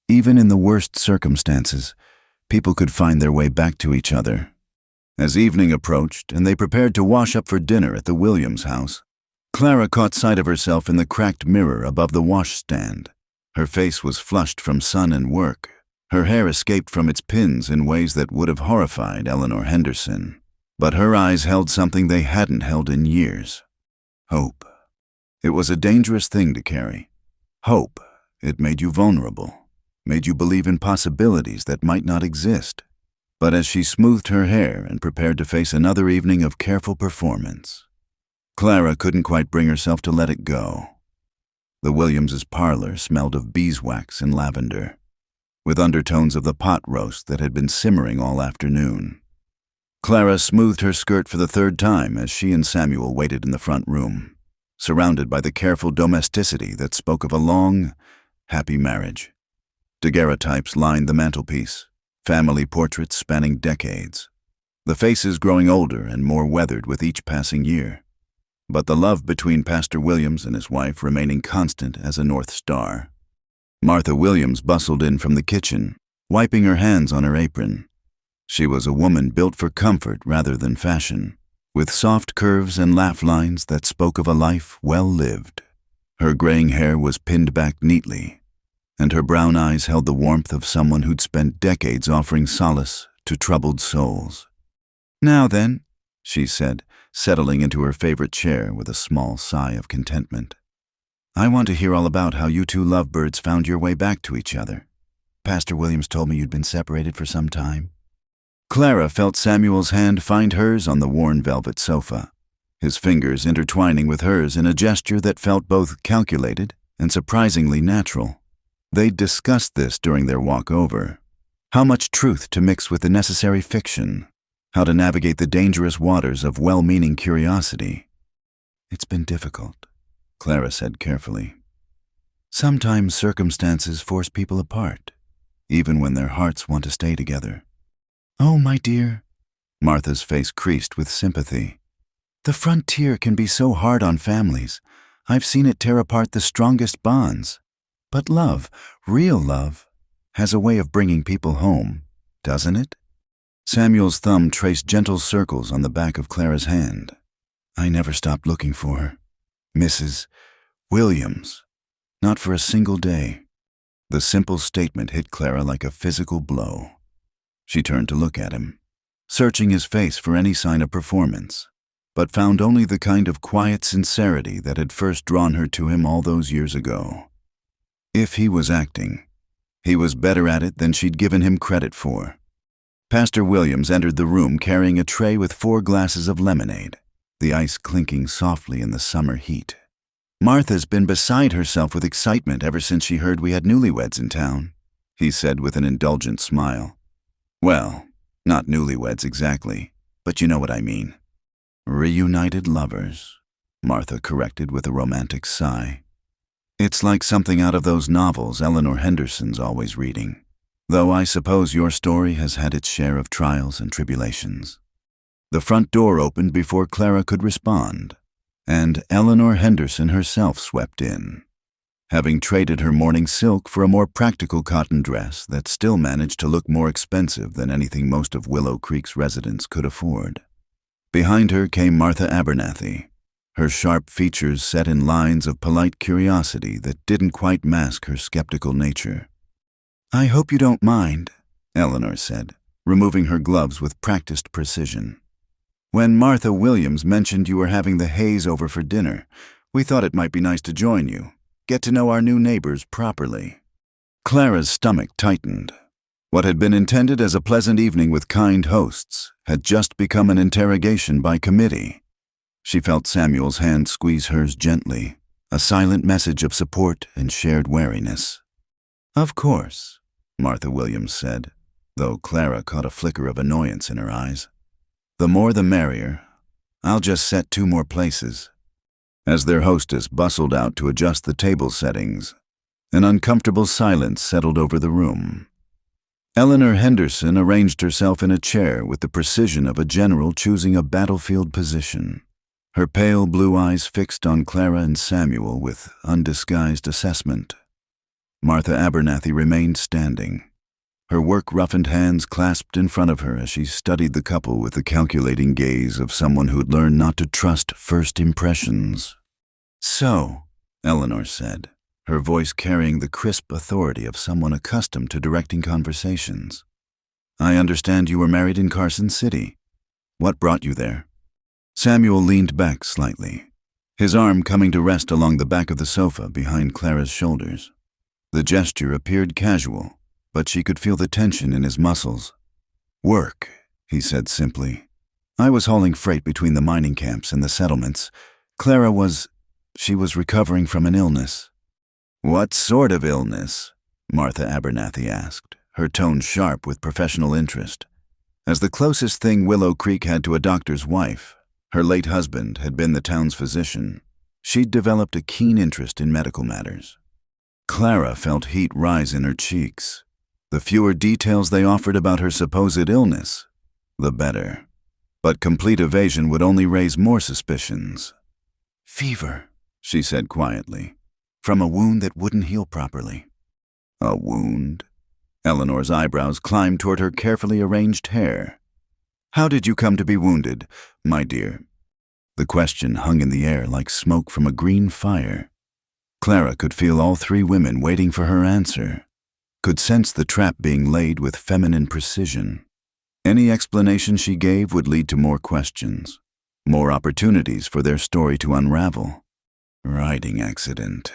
even in the worst circumstances, people could find their way back to each other. As evening approached and they prepared to wash up for dinner at the Williams house, Clara caught sight of herself in the cracked mirror above the washstand. Her face was flushed from sun and work. Her hair escaped from its pins in ways that would have horrified Eleanor Henderson. But her eyes held something they hadn't held in years. Hope. It was a dangerous thing to carry. Hope. It made you vulnerable, made you believe in possibilities that might not exist. But as she smoothed her hair and prepared to face another evening of careful performance, Clara couldn't quite bring herself to let it go. The Williams' parlor smelled of beeswax and lavender, with undertones of the pot roast that had been simmering all afternoon. Clara smoothed her skirt for the third time as she and Samuel waited in the front room, surrounded by the careful domesticity that spoke of a long, happy marriage. Daguerreotypes lined the mantelpiece, family portraits spanning decades, the faces growing older and more weathered with each passing year, but the love between Pastor Williams and his wife remaining constant as a North Star. Martha Williams bustled in from the kitchen, wiping her hands on her apron. She was a woman built for comfort rather than fashion, with soft curves and laugh lines that spoke of a life well lived. Her graying hair was pinned back neatly, and her brown eyes held the warmth of someone who'd spent decades offering solace to troubled souls. "Now then," she said, settling into her favorite chair with a small sigh of contentment. "I want to hear all about how you two lovebirds found your way back to each other. Pastor Williams told me you'd been separated for some time." Clara felt Samuel's hand find hers on the worn velvet sofa, his fingers intertwining with hers in a gesture that felt both calculated and surprisingly natural. They'd discussed this during their walk over. How much truth to mix with the necessary fiction, how to navigate the dangerous waters of well-meaning curiosity. "It's been difficult," Clara said carefully. "Sometimes circumstances force people apart, even when their hearts want to stay together." "Oh, my dear," Martha's face creased with sympathy. "The frontier can be so hard on families. I've seen it tear apart the strongest bonds. But love, real love, has a way of bringing people home, doesn't it?" Samuel's thumb traced gentle circles on the back of Clara's hand. "I never stopped looking for her. Mrs. Williams. Not for a single day." The simple statement hit Clara like a physical blow. She turned to look at him, searching his face for any sign of performance, but found only the kind of quiet sincerity that had first drawn her to him all those years ago. If he was acting, he was better at it than she'd given him credit for. Pastor Williams entered the room carrying a tray with 4 glasses of lemonade, the ice clinking softly in the summer heat. "Martha's been beside herself with excitement ever since she heard we had newlyweds in town," he said with an indulgent smile. "Well, not newlyweds exactly, but you know what I mean." "Reunited lovers," Martha corrected with a romantic sigh. It's like something out of those novels Eleanor Henderson's always reading, though I suppose your story has had its share of trials and tribulations. The front door opened before Clara could respond, and Eleanor Henderson herself swept in, having traded her morning silk for a more practical cotton dress that still managed to look more expensive than anything most of Willow Creek's residents could afford. Behind her came Martha Abernathy, her sharp features set in lines of polite curiosity that didn't quite mask her skeptical nature. "I hope you don't mind," Eleanor said, removing her gloves with practiced precision. "When Martha Williams mentioned you were having the Hayes over for dinner, we thought it might be nice to join you, get to know our new neighbors properly." Clara's stomach tightened. What had been intended as a pleasant evening with kind hosts had just become an interrogation by committee. She felt Samuel's hand squeeze hers gently, a silent message of support and shared wariness. "Of course," Martha Williams said, though Clara caught a flicker of annoyance in her eyes. "The more the merrier. I'll just set 2 more places." As their hostess bustled out to adjust the table settings, an uncomfortable silence settled over the room. Eleanor Henderson arranged herself in a chair with the precision of a general choosing a battlefield position, her pale blue eyes fixed on Clara and Samuel with undisguised assessment. Martha Abernathy remained standing, her work-roughened hands clasped in front of her as she studied the couple with the calculating gaze of someone who'd learned not to trust first impressions. "So," Eleanor said, her voice carrying the crisp authority of someone accustomed to directing conversations, "I understand you were married in Carson City. What brought you there?" Samuel leaned back slightly, his arm coming to rest along the back of the sofa behind Clara's shoulders. The gesture appeared casual, but she could feel the tension in his muscles. "Work," he said simply. "I was hauling freight between the mining camps and the settlements. Clara was recovering from an illness." "What sort of illness?" Martha Abernathy asked, her tone sharp with professional interest. As the closest thing Willow Creek had to a doctor's wife, her late husband had been the town's physician. She'd developed a keen interest in medical matters. Clara felt heat rise in her cheeks. The fewer details they offered about her supposed illness, the better. But complete evasion would only raise more suspicions. "Fever," she said quietly, "from a wound that wouldn't heal properly." "A wound?" Eleanor's eyebrows climbed toward her carefully arranged hair. "How did you come to be wounded, my dear?" The question hung in the air like smoke from a green fire. Clara could feel all 3 women waiting for her answer, could sense the trap being laid with feminine precision. Any explanation she gave would lead to more questions, more opportunities for their story to unravel. "Riding accident,"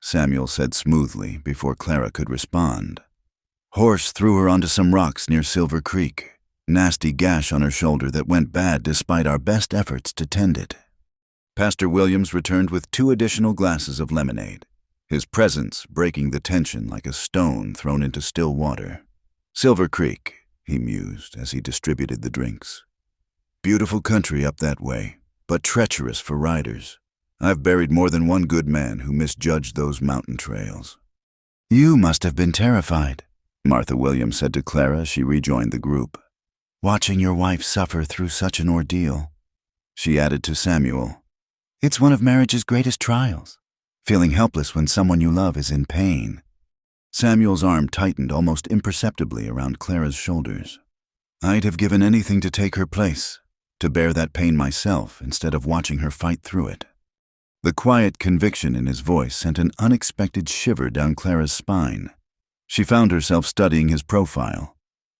Samuel said smoothly before Clara could respond. "Horse threw her onto some rocks near Silver Creek. Nasty gash on her shoulder that went bad despite our best efforts to tend it." Pastor Williams returned with 2 additional glasses of lemonade, his presence breaking the tension like a stone thrown into still water. "Silver Creek," he mused as he distributed the drinks. "Beautiful country up that way, but treacherous for riders. I've buried more than one good man who misjudged those mountain trails." "You must have been terrified," Martha Williams said to Clara as she rejoined the group, "watching your wife suffer through such an ordeal." She added to Samuel, "It's one of marriage's greatest trials, feeling helpless when someone you love is in pain." Samuel's arm tightened almost imperceptibly around Clara's shoulders. "I'd have given anything to take her place, to bear that pain myself instead of watching her fight through it." The quiet conviction in his voice sent an unexpected shiver down Clara's spine. She found herself studying his profile,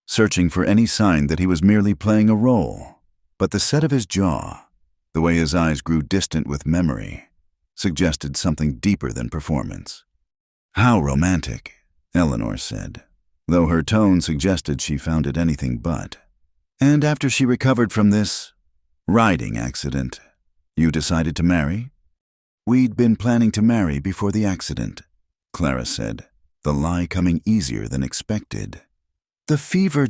searching for any sign that he was merely playing a role. But the set of his jaw, the way his eyes grew distant with memory, suggested something deeper than performance. "How romantic," Eleanor said, though her tone suggested she found it anything but. "And after she recovered from this riding accident, you decided to marry?" "We'd been planning to marry before the accident," Clara said, the lie coming easier than expected. "The fever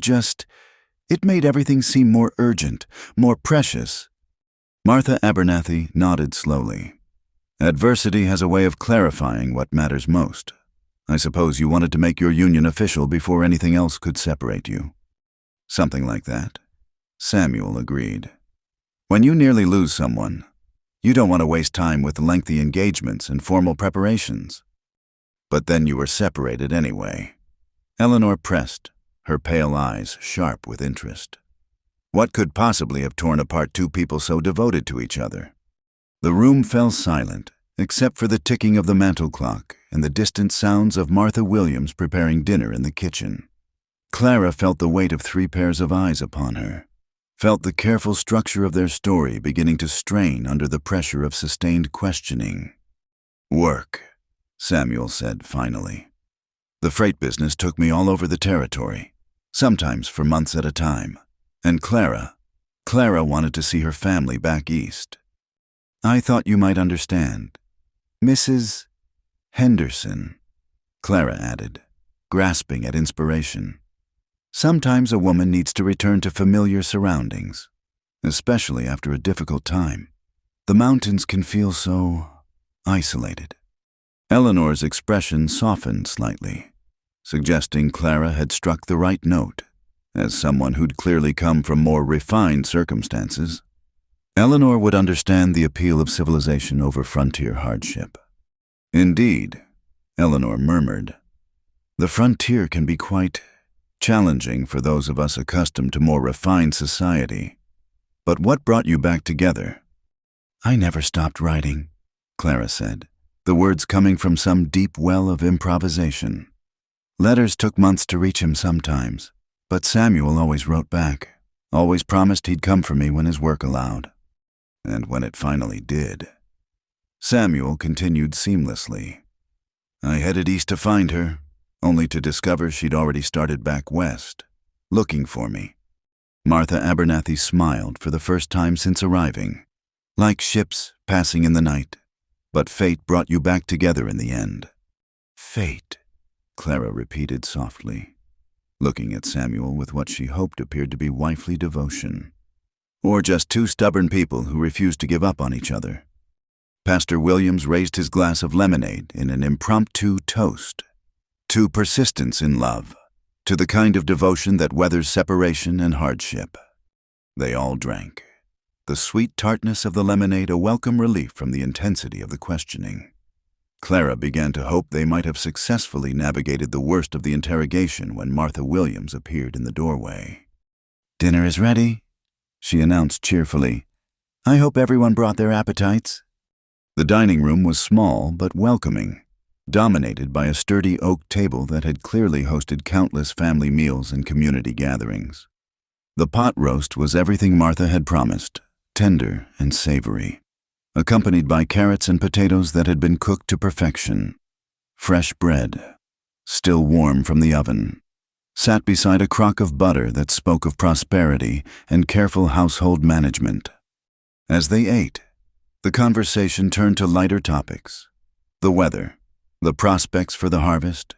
it made everything seem more urgent, more precious." Martha Abernathy nodded slowly. Adversity has a way of clarifying what matters most. I suppose you wanted to make your union official before anything else could separate you. Something like that. Samuel agreed. When you nearly lose someone, you don't want to waste time with lengthy engagements and formal preparations. But then you were separated anyway. Eleanor pressed, her pale eyes sharp with interest. What could possibly have torn apart two people so devoted to each other? The room fell silent, except for the ticking of the mantel clock and the distant sounds of Martha Williams preparing dinner in the kitchen. Clara felt the weight of 3 pairs of eyes upon her, felt the careful structure of their story beginning to strain under the pressure of sustained questioning. "Work," Samuel said finally. "The freight business took me all over the territory, sometimes for months at a time. And Clara wanted to see her family back east. I thought you might understand. Mrs. Henderson," Clara added, grasping at inspiration. "Sometimes a woman needs to return to familiar surroundings, especially after a difficult time. The mountains can feel so isolated." Eleanor's expression softened slightly, suggesting Clara had struck the right note, as someone who'd clearly come from more refined circumstances. Eleanor would understand the appeal of civilization over frontier hardship. "Indeed," Eleanor murmured. "The frontier can be quite challenging for those of us accustomed to more refined society. But what brought you back together?" "I never stopped writing," Clara said, the words coming from some deep well of improvisation. "Letters took months to reach him sometimes, but Samuel always wrote back, always promised he'd come for me when his work allowed. And when it finally did." Samuel continued seamlessly. "I headed east to find her, only to discover she'd already started back west, looking for me." Martha Abernathy smiled for the first time since arriving. "Like ships passing in the night, but fate brought you back together in the end." "Fate," Clara repeated softly, looking at Samuel with what she hoped appeared to be wifely devotion. "Or just 2 stubborn people who refused to give up on each other." Pastor Williams raised his glass of lemonade in an impromptu toast to persistence in love, to the kind of devotion that weathers separation and hardship. They all drank, the sweet tartness of the lemonade a welcome relief from the intensity of the questioning. Clara began to hope they might have successfully navigated the worst of the interrogation when Martha Williams appeared in the doorway. "Dinner is ready," she announced cheerfully. "I hope everyone brought their appetites." The dining room was small but welcoming, dominated by a sturdy oak table that had clearly hosted countless family meals and community gatherings. The pot roast was everything Martha had promised, tender and savory, accompanied by carrots and potatoes that had been cooked to perfection. Fresh bread, still warm from the oven, sat beside a crock of butter that spoke of prosperity and careful household management. As they ate, the conversation turned to lighter topics: the weather, the prospects for the harvest,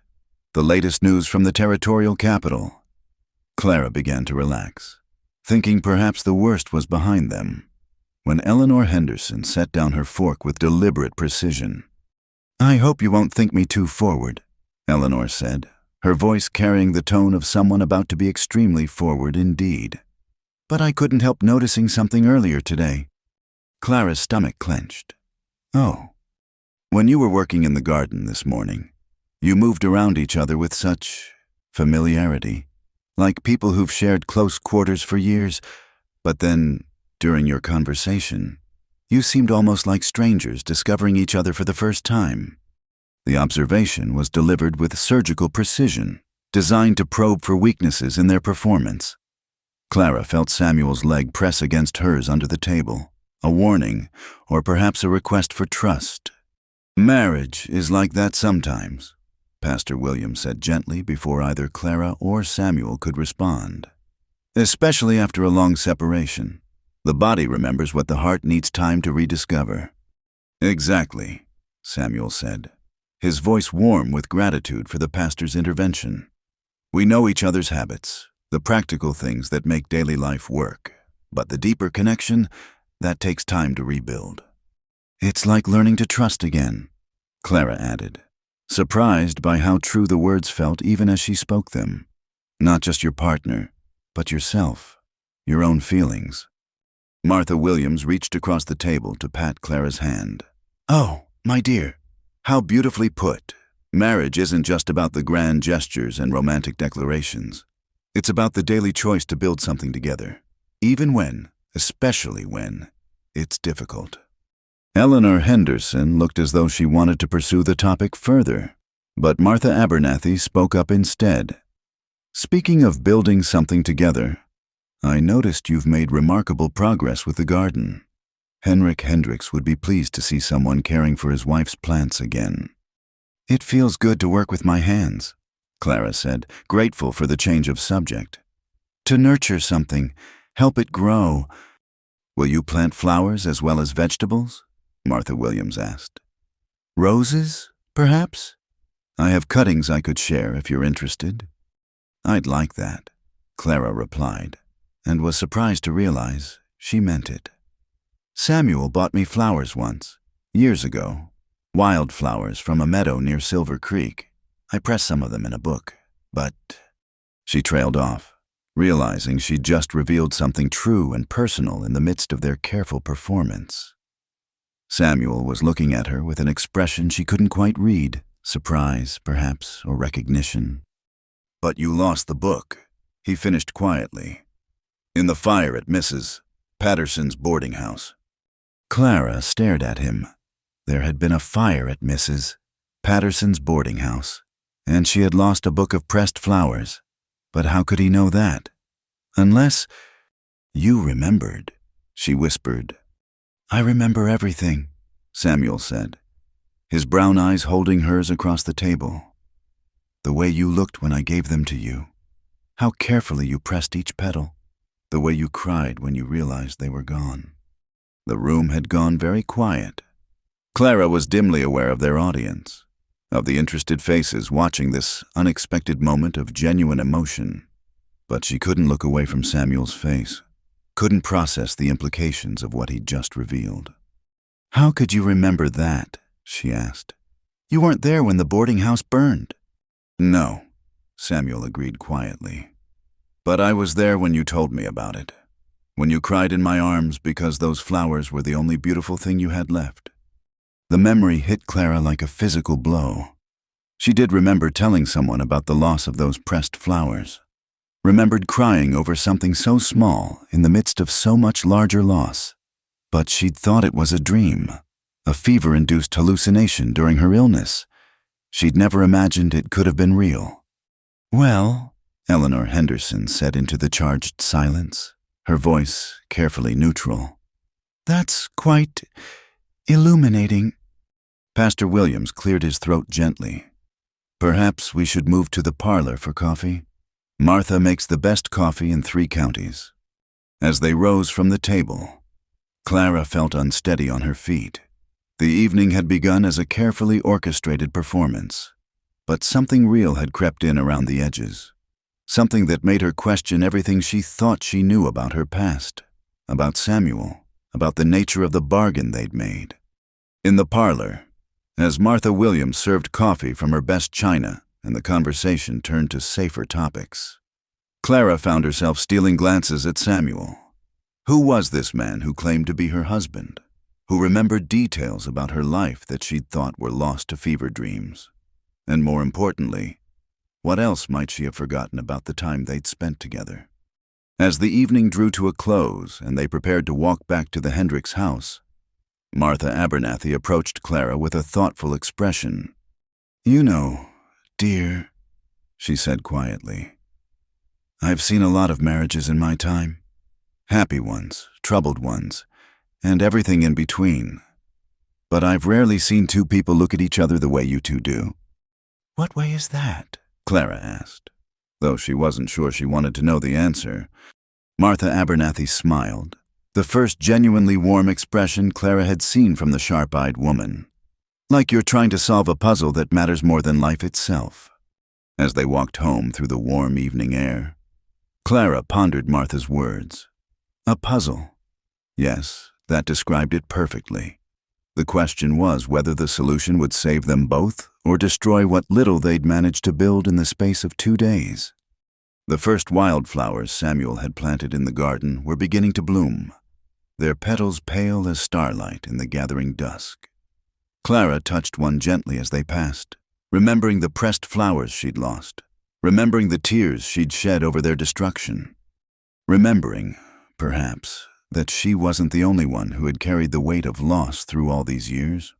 the latest news from the territorial capital. Clara began to relax, thinking perhaps the worst was behind them, when Eleanor Henderson set down her fork with deliberate precision. "I hope you won't think me too forward," Eleanor said, her voice carrying the tone of someone about to be extremely forward indeed. "But I couldn't help noticing something earlier today." Clara's stomach clenched. "Oh. When you were working in the garden this morning, you moved around each other with such familiarity, like people who've shared close quarters for years, but then, during your conversation, you seemed almost like strangers discovering each other for the first time." The observation was delivered with surgical precision, designed to probe for weaknesses in their performance. Clara felt Samuel's leg press against hers under the table, a warning, or perhaps a request for trust. "Marriage is like that sometimes," Pastor Williams said gently before either Clara or Samuel could respond. "Especially after a long separation. The body remembers what the heart needs time to rediscover." "Exactly," Samuel said, his voice warm with gratitude for the pastor's intervention. "We know each other's habits, the practical things that make daily life work, but the deeper connection, that takes time to rebuild." It's like learning to trust again, Clara added, surprised by how true the words felt even as she spoke them. Not just your partner, but yourself, your own feelings. Martha Williams reached across the table to pat Clara's hand. Oh, my dear, how beautifully put. Marriage isn't just about the grand gestures and romantic declarations. It's about the daily choice to build something together, even when, especially when, it's difficult. Eleanor Henderson looked as though she wanted to pursue the topic further, but Martha Abernathy spoke up instead. Speaking of building something together, I noticed you've made remarkable progress with the garden. Henrik Hendricks would be pleased to see someone caring for his wife's plants again. It feels good to work with my hands, Clara said, grateful for the change of subject. To nurture something, help it grow. Will you plant flowers as well as vegetables? Martha Williams asked. Roses, perhaps? I have cuttings I could share if you're interested. I'd like that, Clara replied, and was surprised to realize she meant it. Samuel bought me flowers once, years ago, wildflowers from a meadow near Silver Creek. I pressed some of them in a book, but... She trailed off, realizing she'd just revealed something true and personal in the midst of their careful performance. Samuel was looking at her with an expression she couldn't quite read, surprise, perhaps, or recognition. But you lost the book, he finished quietly. In the fire at Mrs. Patterson's boarding house. Clara stared at him. There had been a fire at Mrs. Patterson's boarding house, and she had lost a book of pressed flowers. But how could he know that? Unless... You remembered, she whispered. I remember everything, Samuel said, his brown eyes holding hers across the table. The way you looked when I gave them to you. How carefully you pressed each petal. The way you cried when you realized they were gone. The room had gone very quiet. Clara was dimly aware of their audience, of the interested faces watching this unexpected moment of genuine emotion. But she couldn't look away from Samuel's face, couldn't process the implications of what he'd just revealed. How could you remember that? She asked. You weren't there when the boarding house burned. No, Samuel agreed quietly. But I was there when you told me about it, when you cried in my arms because those flowers were the only beautiful thing you had left. The memory hit Clara like a physical blow. She did remember telling someone about the loss of those pressed flowers, remembered crying over something so small in the midst of so much larger loss. But she'd thought it was a dream, a fever-induced hallucination during her illness. She'd never imagined it could have been real. Well, Eleanor Henderson said into the charged silence, her voice carefully neutral. That's quite illuminating. Pastor Williams cleared his throat gently. Perhaps we should move to the parlor for coffee. Martha makes the best coffee in 3 counties. As they rose from the table, Clara felt unsteady on her feet. The evening had begun as a carefully orchestrated performance, but something real had crept in around the edges, something that made her question everything she thought she knew about her past, about Samuel, about the nature of the bargain they'd made. In the parlor, as Martha Williams served coffee from her best china and the conversation turned to safer topics, Clara found herself stealing glances at Samuel. Who was this man who claimed to be her husband, who remembered details about her life that she'd thought were lost to fever dreams? And more importantly, what else might she have forgotten about the time they'd spent together? As the evening drew to a close and they prepared to walk back to the Hendricks house, Martha Abernathy approached Clara with a thoughtful expression. You know, dear, she said quietly, I've seen a lot of marriages in my time. Happy ones, troubled ones, and everything in between. But I've rarely seen 2 people look at each other the way you 2 do. What way is that? Clara asked. Though she wasn't sure she wanted to know the answer, Martha Abernathy smiled, the first genuinely warm expression Clara had seen from the sharp-eyed woman. Like you're trying to solve a puzzle that matters more than life itself. As they walked home through the warm evening air, Clara pondered Martha's words. A puzzle. Yes, that described it perfectly. The question was whether the solution would save them both or destroy what little they'd managed to build in the space of 2 days. The first wildflowers Samuel had planted in the garden were beginning to bloom, their petals pale as starlight in the gathering dusk. Clara touched one gently as they passed, remembering the pressed flowers she'd lost, remembering the tears she'd shed over their destruction, remembering, perhaps, that she wasn't the only one who had carried the weight of loss through all these years.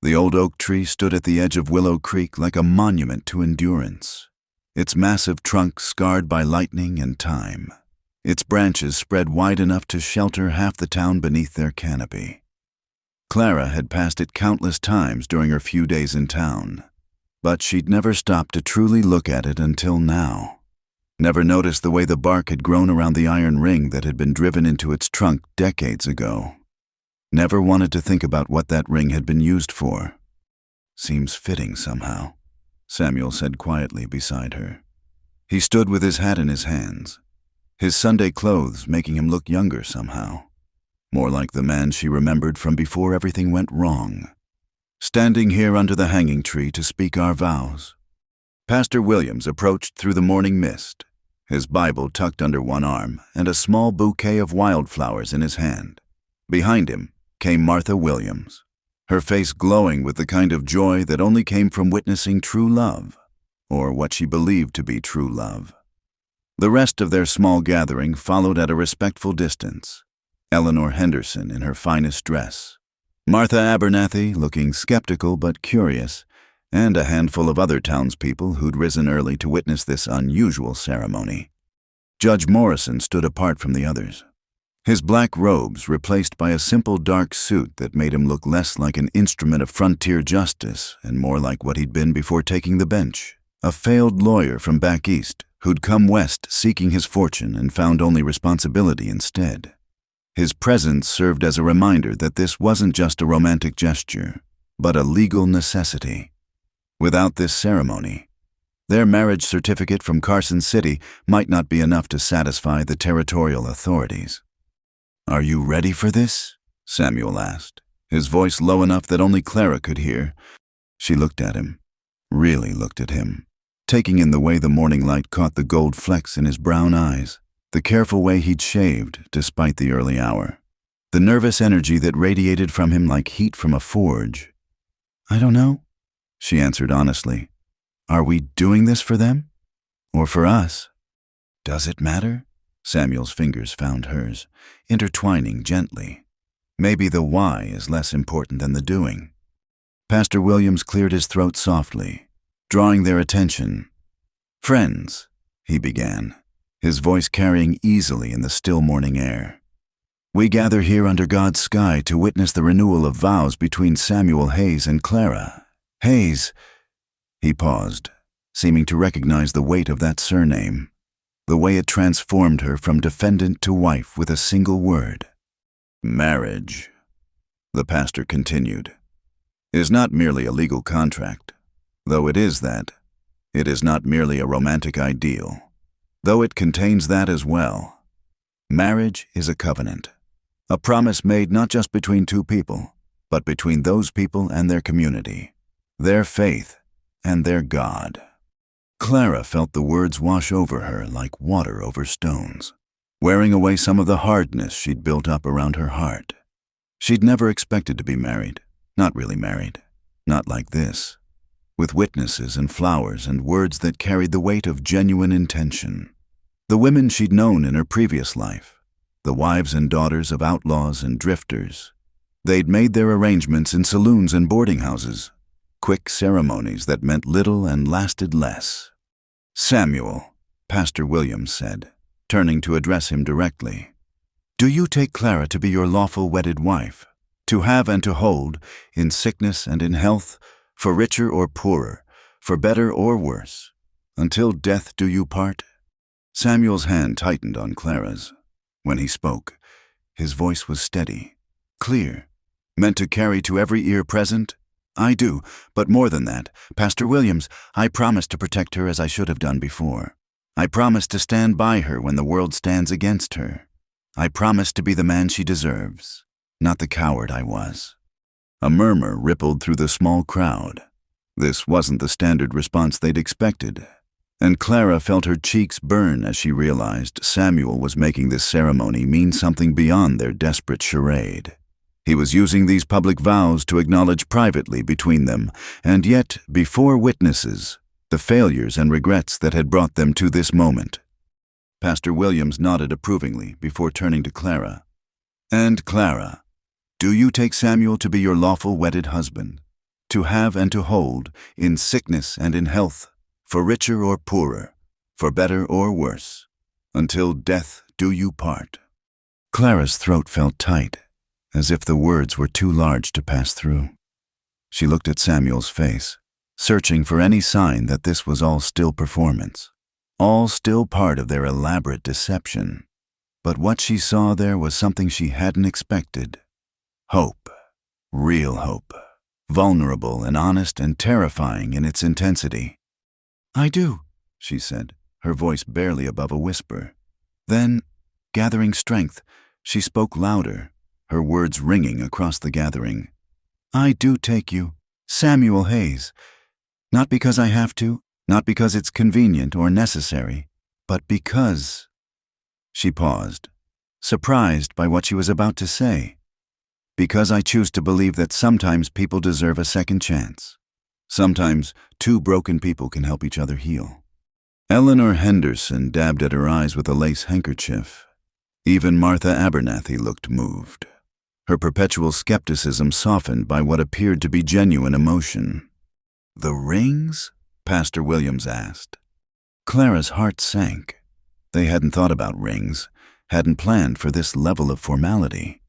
The old oak tree stood at the edge of Willow Creek like a monument to endurance, its massive trunk scarred by lightning and time, its branches spread wide enough to shelter half the town beneath their canopy. Clara had passed it countless times during her few days in town, but she'd never stopped to truly look at it until now. Never noticed the way the bark had grown around the iron ring that had been driven into its trunk decades ago. Never wanted to think about what that ring had been used for. Seems fitting somehow, Samuel said quietly beside her. He stood with his hat in his hands, his Sunday clothes making him look younger somehow, more like the man she remembered from before everything went wrong. Standing here under the hanging tree to speak our vows. Pastor Williams approached through the morning mist, his Bible tucked under one arm and a small bouquet of wildflowers in his hand. Behind him came Martha Williams, her face glowing with the kind of joy that only came from witnessing true love, or what she believed to be true love. The rest of their small gathering followed at a respectful distance. Eleanor Henderson in her finest dress, Martha Abernathy looking skeptical but curious, and a handful of other townspeople who'd risen early to witness this unusual ceremony. Judge Morrison stood apart from the others, his black robes replaced by a simple dark suit that made him look less like an instrument of frontier justice and more like what he'd been before taking the bench, a failed lawyer from back east who'd come west seeking his fortune and found only responsibility instead. His presence served as a reminder that this wasn't just a romantic gesture, but a legal necessity. Without this ceremony, their marriage certificate from Carson City might not be enough to satisfy the territorial authorities. "Are you ready for this?" Samuel asked, his voice low enough that only Clara could hear. She looked at him, really looked at him, taking in the way the morning light caught the gold flecks in his brown eyes, the careful way he'd shaved despite the early hour, the nervous energy that radiated from him like heat from a forge. "I don't know," she answered honestly. "Are we doing this for them? Or for us?" "Does it matter?" Samuel's fingers found hers, intertwining gently. Maybe the why is less important than the doing. Pastor Williams cleared his throat softly, drawing their attention. "Friends," he began, his voice carrying easily in the still morning air. "We gather here under God's sky to witness the renewal of vows between Samuel Hayes and Clara. Hayes," he paused, seeming to recognize the weight of that surname, the way it transformed her from defendant to wife with a single word. "Marriage," the pastor continued, "is not merely a legal contract. Though it is that, it is not merely a romantic ideal, though it contains that as well. Marriage is a covenant, a promise made not just between two people, but between those people and their community, their faith, and their God." Clara felt the words wash over her like water over stones, wearing away some of the hardness she'd built up around her heart. She'd never expected to be married, not really married, not like this, with witnesses and flowers and words that carried the weight of genuine intention. The women she'd known in her previous life, the wives and daughters of outlaws and drifters, they'd made their arrangements in saloons and boarding houses, quick ceremonies that meant little and lasted less. "Samuel," Pastor Williams said, turning to address him directly, "do you take Clara to be your lawful wedded wife, to have and to hold, in sickness and in health, for richer or poorer, for better or worse, until death do you part?" Samuel's hand tightened on Clara's. When he spoke, his voice was steady, clear, meant to carry to every ear present. "I do, but more than that, Pastor Williams, I promise to protect her as I should have done before. I promise to stand by her when the world stands against her. I promise to be the man she deserves, not the coward I was." A murmur rippled through the small crowd. This wasn't the standard response they'd expected, and Clara felt her cheeks burn as she realized Samuel was making this ceremony mean something beyond their desperate charade. He was using these public vows to acknowledge privately between them, and yet, before witnesses, the failures and regrets that had brought them to this moment. Pastor Williams nodded approvingly before turning to Clara. "And Clara, do you take Samuel to be your lawful wedded husband, to have and to hold, in sickness and in health, for richer or poorer, for better or worse, until death do you part?" Clara's throat felt tight, as if the words were too large to pass through. She looked at Samuel's face, searching for any sign that this was all still performance, all still part of their elaborate deception. But what she saw there was something she hadn't expected. Hope. Real hope. Vulnerable and honest and terrifying in its intensity. "I do," she said, her voice barely above a whisper. Then, gathering strength, she spoke louder, her words ringing across the gathering. "I do take you, Samuel Hayes. Not because I have to, not because it's convenient or necessary, but because—" She paused, surprised by what she was about to say. "Because I choose to believe that sometimes people deserve a second chance. Sometimes two broken people can help each other heal." Eleanor Henderson dabbed at her eyes with a lace handkerchief. Even Martha Abernathy looked moved, her perpetual skepticism softened by what appeared to be genuine emotion. "The rings?" Pastor Williams asked. Clara's heart sank. They hadn't thought about rings, hadn't planned for this level of formality.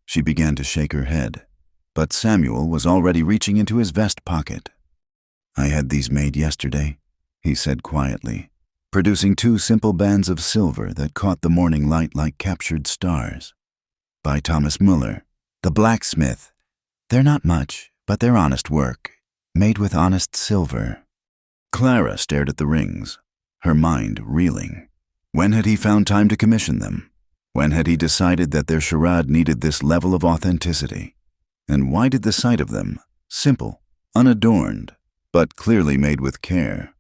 She began to shake her head, but Samuel was already reaching into his vest pocket. "I had these made yesterday," he said quietly, producing two simple bands of silver that caught the morning light like captured stars. "By Thomas Muller, the blacksmith. They're not much, but they're honest work, made with honest silver." Clara stared at the rings, her mind reeling. When had he found time to commission them? When had he decided that their charade needed this level of authenticity? And why did the sight of them, simple, unadorned, but clearly made with care,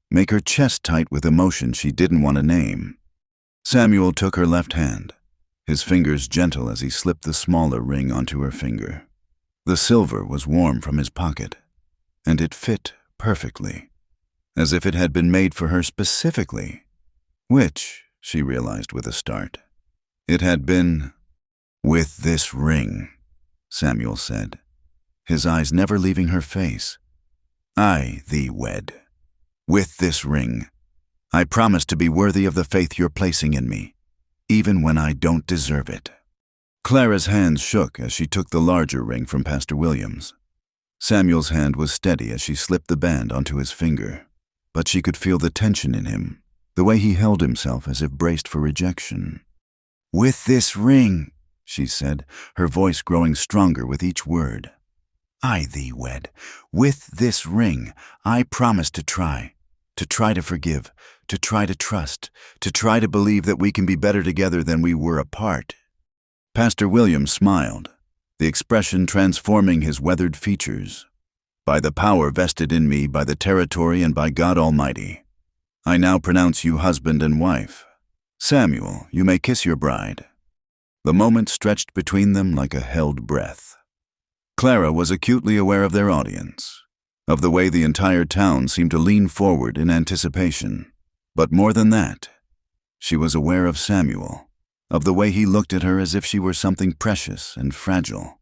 make her chest tight with emotion she didn't want to name? Samuel took her left hand, his fingers gentle as he slipped the smaller ring onto her finger. The silver was warm from his pocket, and it fit perfectly, as if it had been made for her specifically, which, she realized with a start, it had been. "With this ring," Samuel said, his eyes never leaving her face, "I thee wed. With this ring, I promise to be worthy of the faith you're placing in me, even when I don't deserve it." Clara's hands shook as she took the larger ring from Pastor Williams. Samuel's hand was steady as she slipped the band onto his finger, but she could feel the tension in him, the way he held himself as if braced for rejection. "With this ring," she said, her voice growing stronger with each word. "I thee wed. With this ring, I promise to try to forgive, to try to trust, to try to believe that we can be better together than we were apart." Pastor Williams smiled, the expression transforming his weathered features. "By the power vested in me by the territory and by God Almighty, I now pronounce you husband and wife. Samuel, you may kiss your bride." The moment stretched between them like a held breath. Clara was acutely aware of their audience, of the way the entire town seemed to lean forward in anticipation. But more than that, she was aware of Samuel, of the way he looked at her as if she were something precious and fragile,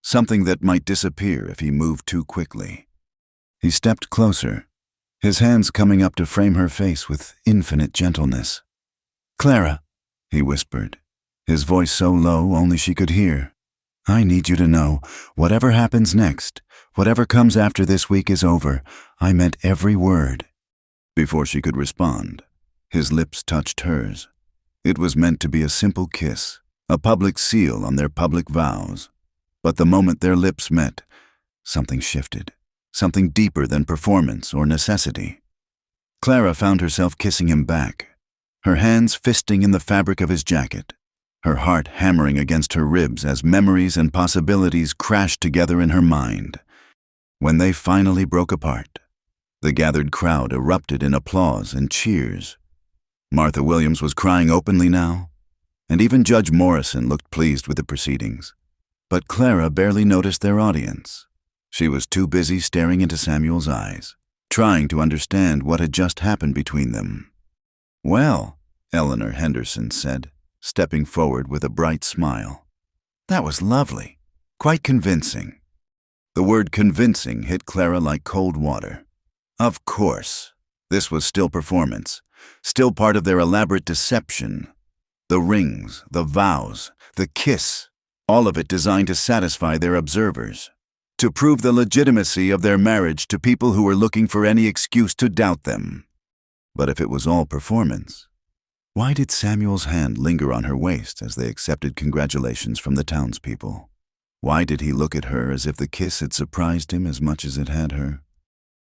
something that might disappear if he moved too quickly. He stepped closer, his hands coming up to frame her face with infinite gentleness. "Clara," he whispered, his voice so low only she could hear, "I need you to know, whatever happens next, whatever comes after this week is over, I meant every word." Before she could respond, his lips touched hers. It was meant to be a simple kiss, a public seal on their public vows. But the moment their lips met, something shifted, something deeper than performance or necessity. Clara found herself kissing him back, her hands fisting in the fabric of his jacket, her heart hammering against her ribs as memories and possibilities crashed together in her mind. When they finally broke apart, the gathered crowd erupted in applause and cheers. Martha Williams was crying openly now, and even Judge Morrison looked pleased with the proceedings. But Clara barely noticed their audience. She was too busy staring into Samuel's eyes, trying to understand what had just happened between them. "Well," Eleanor Henderson said, stepping forward with a bright smile. "That was lovely. Quite convincing." The word convincing hit Clara like cold water. Of course, this was still performance, still part of their elaborate deception. The rings, the vows, the kiss, all of it designed to satisfy their observers, to prove the legitimacy of their marriage to people who were looking for any excuse to doubt them. But if it was all performance, why did Samuel's hand linger on her waist as they accepted congratulations from the townspeople? Why did he look at her as if the kiss had surprised him as much as it had her?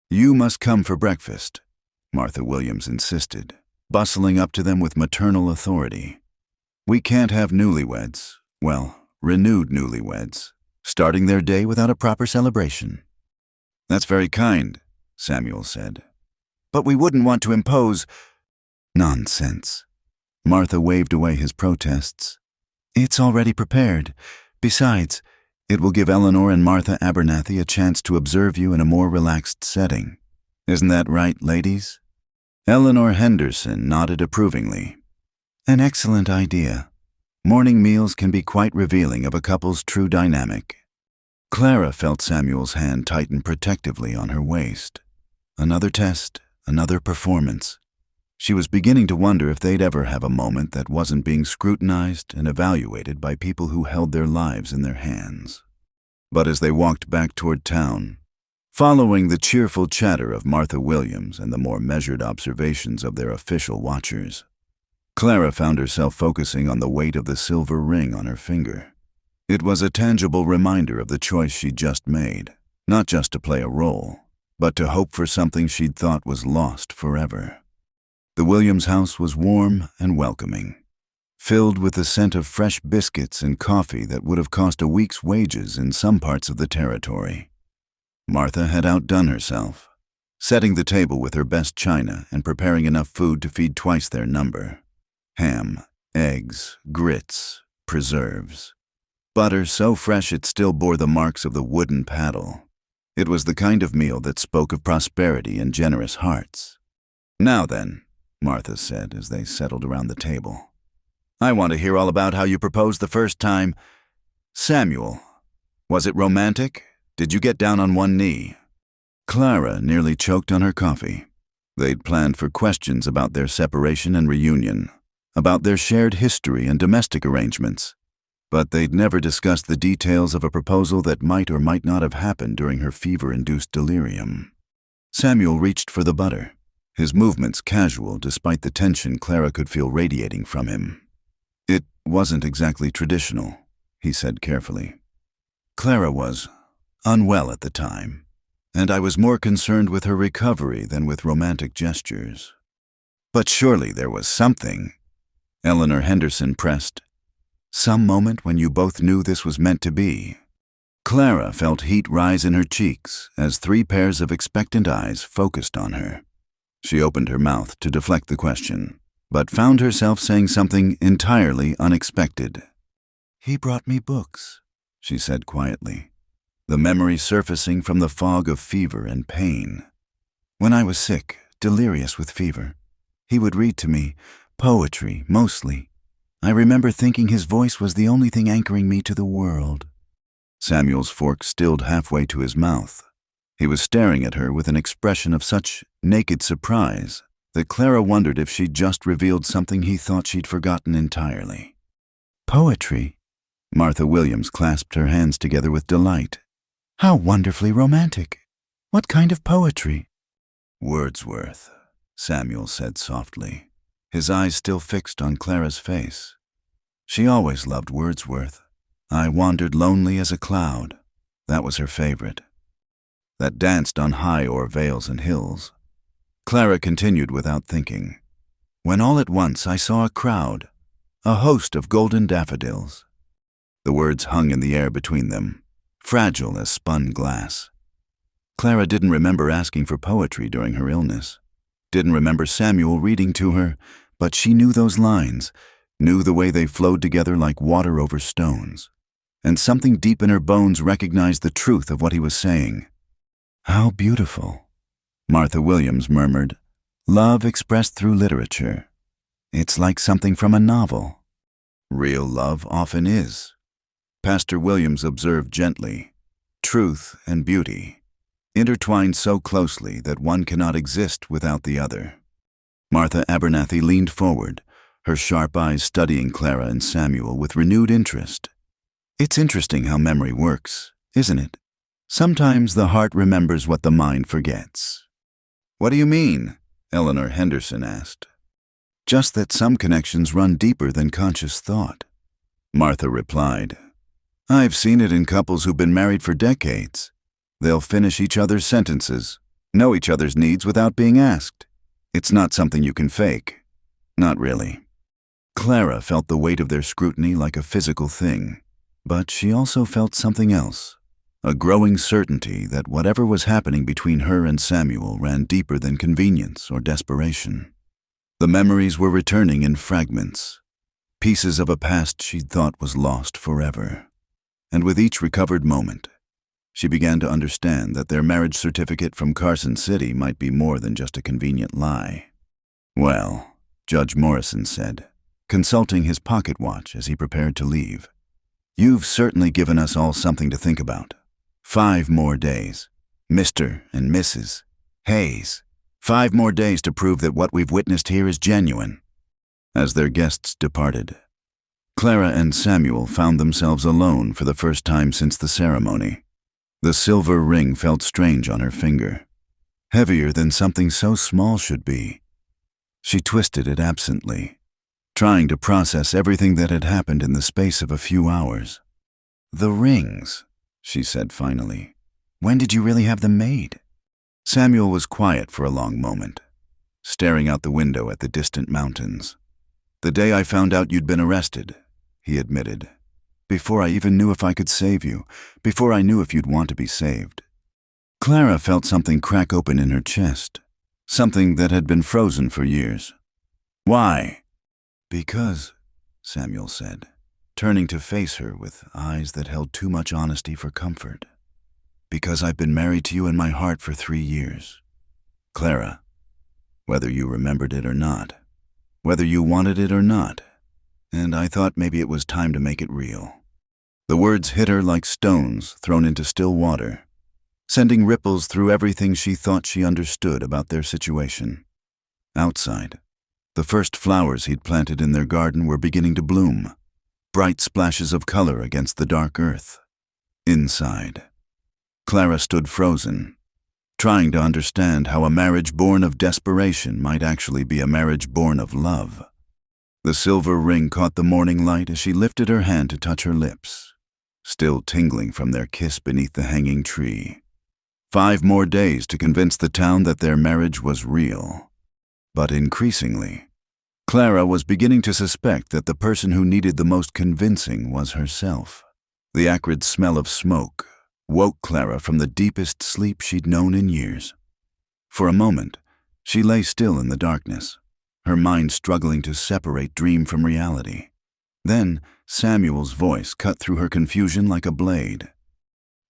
"You must come for breakfast," Martha Williams insisted, bustling up to them with maternal authority. "We can't have newlyweds, well, renewed newlyweds, starting their day without a proper celebration." "That's very kind," Samuel said. "But we wouldn't want to impose—" "Nonsense." Martha waved away his protests. "It's already prepared. Besides, it will give Eleanor and Martha Abernathy a chance to observe you in a more relaxed setting. Isn't that right, ladies?" Eleanor Henderson nodded approvingly. "An excellent idea. Morning meals can be quite revealing of a couple's true dynamic." Clara felt Samuel's hand tighten protectively on her waist. Another test, another performance. She was beginning to wonder if they'd ever have a moment that wasn't being scrutinized and evaluated by people who held their lives in their hands. But as they walked back toward town, following the cheerful chatter of Martha Williams and the more measured observations of their official watchers, Clara found herself focusing on the weight of the silver ring on her finger. It was a tangible reminder of the choice she'd just made, not just to play a role, but to hope for something she'd thought was lost forever. The Williams house was warm and welcoming, filled with the scent of fresh biscuits and coffee that would have cost a week's wages in some parts of the territory. Martha had outdone herself, setting the table with her best china and preparing enough food to feed twice their number. Ham, eggs, grits, preserves. Butter so fresh it still bore the marks of the wooden paddle. It was the kind of meal that spoke of prosperity and generous hearts. "Now then," Martha said as they settled around the table, "I want to hear all about how you proposed the first time. Samuel, was it romantic? Did you get down on one knee?" Clara nearly choked on her coffee. They'd planned for questions about their separation and reunion, about their shared history and domestic arrangements, but they'd never discussed the details of a proposal that might or might not have happened during her fever-induced delirium. Samuel reached for the butter, his movements casual despite the tension Clara could feel radiating from him. "It wasn't exactly traditional," he said carefully. "Clara was unwell at the time, and I was more concerned with her recovery than with romantic gestures." "But surely there was something," Eleanor Henderson pressed. "Some moment when you both knew this was meant to be." Clara felt heat rise in her cheeks as 3 pairs of expectant eyes focused on her. She opened her mouth to deflect the question, but found herself saying something entirely unexpected. "He brought me books," she said quietly, the memory surfacing from the fog of fever and pain. "When I was sick, delirious with fever, he would read to me, poetry mostly. I remember thinking his voice was the only thing anchoring me to the world." Samuel's fork stilled halfway to his mouth. He was staring at her with an expression of such naked surprise that Clara wondered if she'd just revealed something he thought she'd forgotten entirely. "Poetry?" Martha Williams clasped her hands together with delight. "How wonderfully romantic. What kind of poetry?" "Wordsworth," Samuel said softly, his eyes still fixed on Clara's face. She always loved Wordsworth. "I wandered lonely as a cloud." That was her favorite. "That danced on high o'er vales and hills." Clara continued without thinking. "When all at once I saw a crowd, a host of golden daffodils. The words hung in the air between them, fragile as spun glass. Clara didn't remember asking for poetry during her illness, didn't remember Samuel reading to her, but she knew those lines, knew the way they flowed together like water over stones. And something deep in her bones recognized the truth of what he was saying. "How beautiful," Martha Williams murmured. "Love expressed through literature. It's like something from a novel." "Real love often is," Pastor Williams observed gently. "Truth and beauty, intertwined so closely that one cannot exist without the other." Martha Abernathy leaned forward, her sharp eyes studying Clara and Samuel with renewed interest. "It's interesting how memory works, isn't it? Sometimes the heart remembers what the mind forgets." "What do you mean?" Eleanor Henderson asked. "Just that some connections run deeper than conscious thought," Martha replied. "I've seen it in couples who've been married for decades. They'll finish each other's sentences, know each other's needs without being asked. It's not something you can fake. Not really." Clara felt the weight of their scrutiny like a physical thing, but she also felt something else, a growing certainty that whatever was happening between her and Samuel ran deeper than convenience or desperation. The memories were returning in fragments, pieces of a past she'd thought was lost forever. And with each recovered moment, she began to understand that their marriage certificate from Carson City might be more than just a convenient lie. "Well," Judge Morrison said, consulting his pocket watch as he prepared to leave, "you've certainly given us all something to think about. 5 more days. Mr. and Mrs. Hayes. 5 more days to prove that what we've witnessed here is genuine." As their guests departed, Clara and Samuel found themselves alone for the first time since the ceremony. The silver ring felt strange on her finger, heavier than something so small should be. She twisted it absently, trying to process everything that had happened in the space of a few hours. "The rings," she said finally. "When did you really have them made?" Samuel was quiet for a long moment, staring out the window at the distant mountains. "The day I found out you'd been arrested," he admitted. "Before I even knew if I could save you, before I knew if you'd want to be saved." Clara felt something crack open in her chest, something that had been frozen for years. "Why?" "Because," Samuel said, turning to face her with eyes that held too much honesty for comfort. "Because I've been married to you in my heart for 3 years. Clara, whether you remembered it or not, whether you wanted it or not, and I thought maybe it was time to make it real." The words hit her like stones thrown into still water, sending ripples through everything she thought she understood about their situation. Outside, the first flowers he'd planted in their garden were beginning to bloom, bright splashes of color against the dark earth. Inside, Clara stood frozen, trying to understand how a marriage born of desperation might actually be a marriage born of love. The silver ring caught the morning light as she lifted her hand to touch her lips, still tingling from their kiss beneath the hanging tree. 5 more days to convince the town that their marriage was real. But increasingly, Clara was beginning to suspect that the person who needed the most convincing was herself. The acrid smell of smoke woke Clara from the deepest sleep she'd known in years. For a moment, she lay still in the darkness, her mind struggling to separate dream from reality. Then Samuel's voice cut through her confusion like a blade.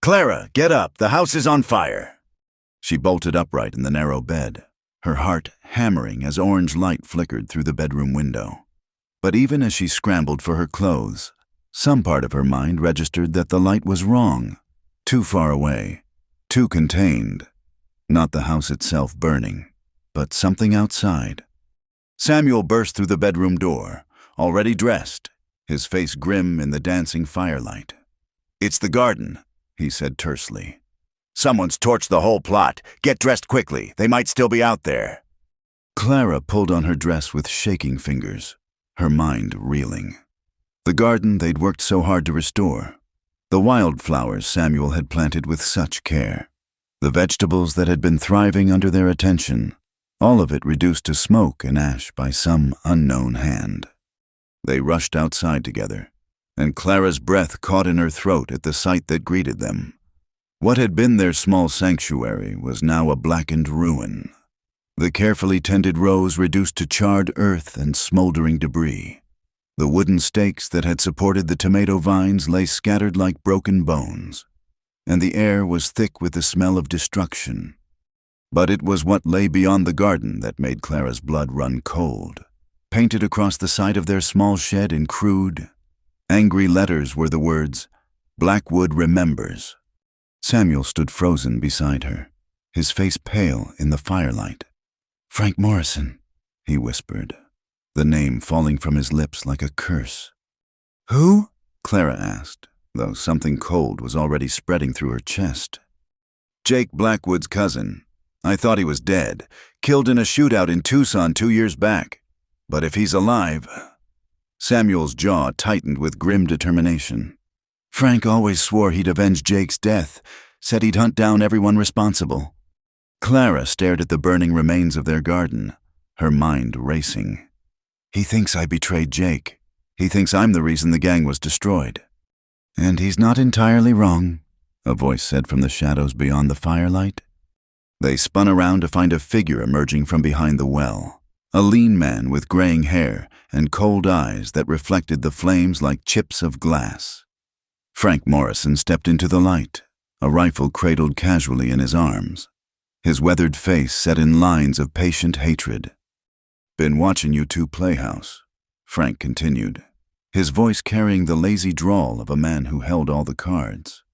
"Clara, get up! The house is on fire!" She bolted upright in the narrow bed, her heart hammering as orange light flickered through the bedroom window. But even as she scrambled for her clothes, some part of her mind registered that the light was wrong, too far away, too contained. Not the house itself burning, but something outside. Samuel burst through the bedroom door, already dressed, his face grim in the dancing firelight. "It's the garden," he said tersely. "Someone's torched the whole plot. Get dressed quickly. They might still be out there." Clara pulled on her dress with shaking fingers, her mind reeling. The garden they'd worked so hard to restore. The wildflowers Samuel had planted with such care. The vegetables that had been thriving under their attention. All of it reduced to smoke and ash by some unknown hand. They rushed outside together, and Clara's breath caught in her throat at the sight that greeted them. What had been their small sanctuary was now a blackened ruin. The carefully tended rows reduced to charred earth and smoldering debris. The wooden stakes that had supported the tomato vines lay scattered like broken bones, and the air was thick with the smell of destruction. But it was what lay beyond the garden that made Clara's blood run cold. Painted across the side of their small shed in crude, angry letters were the words, "Blackwood remembers." Samuel stood frozen beside her, his face pale in the firelight. "Frank Morrison," he whispered, the name falling from his lips like a curse. "Who?" Clara asked, though something cold was already spreading through her chest. "Jake Blackwood's cousin. I thought he was dead, killed in a shootout in Tucson 2 years back. But if he's alive..." Samuel's jaw tightened with grim determination. "Frank always swore he'd avenge Jake's death, said he'd hunt down everyone responsible." Clara stared at the burning remains of their garden, her mind racing. "He thinks I betrayed Jake. He thinks I'm the reason the gang was destroyed." "And he's not entirely wrong," a voice said from the shadows beyond the firelight. They spun around to find a figure emerging from behind the well, a lean man with graying hair and cold eyes that reflected the flames like chips of glass. Frank Morrison stepped into the light, a rifle cradled casually in his arms, his weathered face set in lines of patient hatred. "Been watching you two play house," Frank continued, his voice carrying the lazy drawl of a man who held all the cards.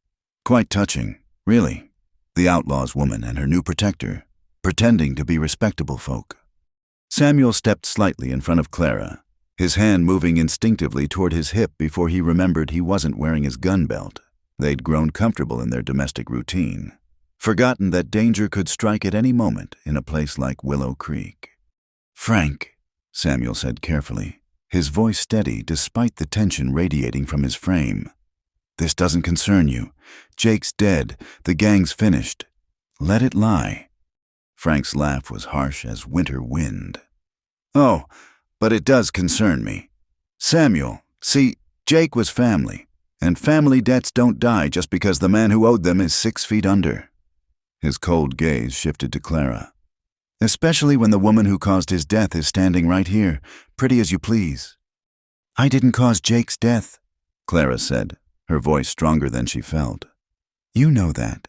"Quite touching, really. The outlaw's woman and her new protector, pretending to be respectable folk." Samuel stepped slightly in front of Clara, his hand moving instinctively toward his hip before he remembered he wasn't wearing his gun belt. They'd grown comfortable in their domestic routine, forgotten that danger could strike at any moment in a place like Willow Creek. "Frank," Samuel said carefully, his voice steady despite the tension radiating from his frame. "this doesn't concern you. Jake's dead. The gang's finished. Let it lie." Frank's laugh was harsh as winter wind. "Oh, but it does concern me. Samuel, see, Jake was family, and family debts don't die just because the man who owed them is 6 feet under." His cold gaze shifted to Clara. "Especially when the woman who caused his death is standing right here, pretty as you please." "I didn't cause Jake's death," Clara said, her voice stronger than she felt. "You know that.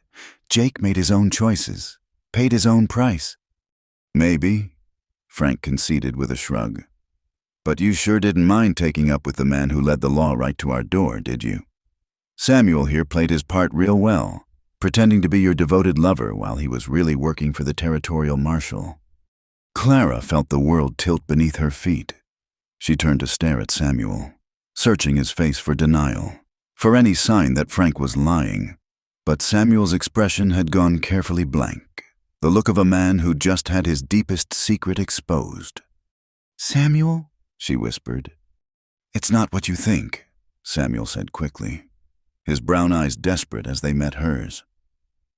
Jake made his own choices, paid his own price." "Maybe," Frank conceded with a shrug. "But you sure didn't mind taking up with the man who led the law right to our door, did you? Samuel here played his part real well, pretending to be your devoted lover while he was really working for the territorial marshal." Clara felt the world tilt beneath her feet. She turned to stare at Samuel, searching his face for denial, for any sign that Frank was lying. But Samuel's expression had gone carefully blank, the look of a man who just had his deepest secret exposed. "Samuel?" she whispered. "It's not what you think," Samuel said quickly, his brown eyes desperate as they met hers.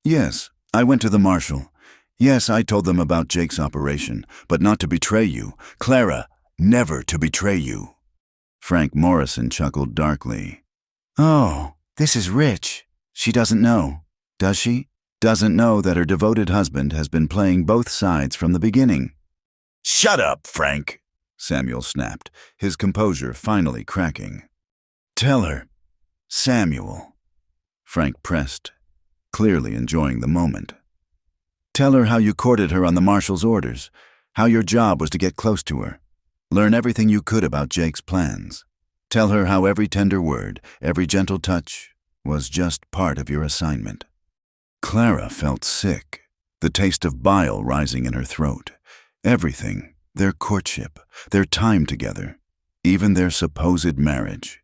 "Yes, I went to the marshal. Yes, I told them about Jake's operation, but not to betray you. Clara, never to betray you." Frank Morrison chuckled darkly. "Oh, this is rich. She doesn't know, does she? Doesn't know that her devoted husband has been playing both sides from the beginning." "Shut up, Frank," Samuel snapped, his composure finally cracking. "Tell her, Samuel," Frank pressed, clearly enjoying the moment. "Tell her how you courted her on the marshal's orders, how your job was to get close to her, learn everything you could about Jake's plans. Tell her how every tender word, every gentle touch, was just part of your assignment." Clara felt sick, the taste of bile rising in her throat. Everything, their courtship, their time together, even their supposed marriage.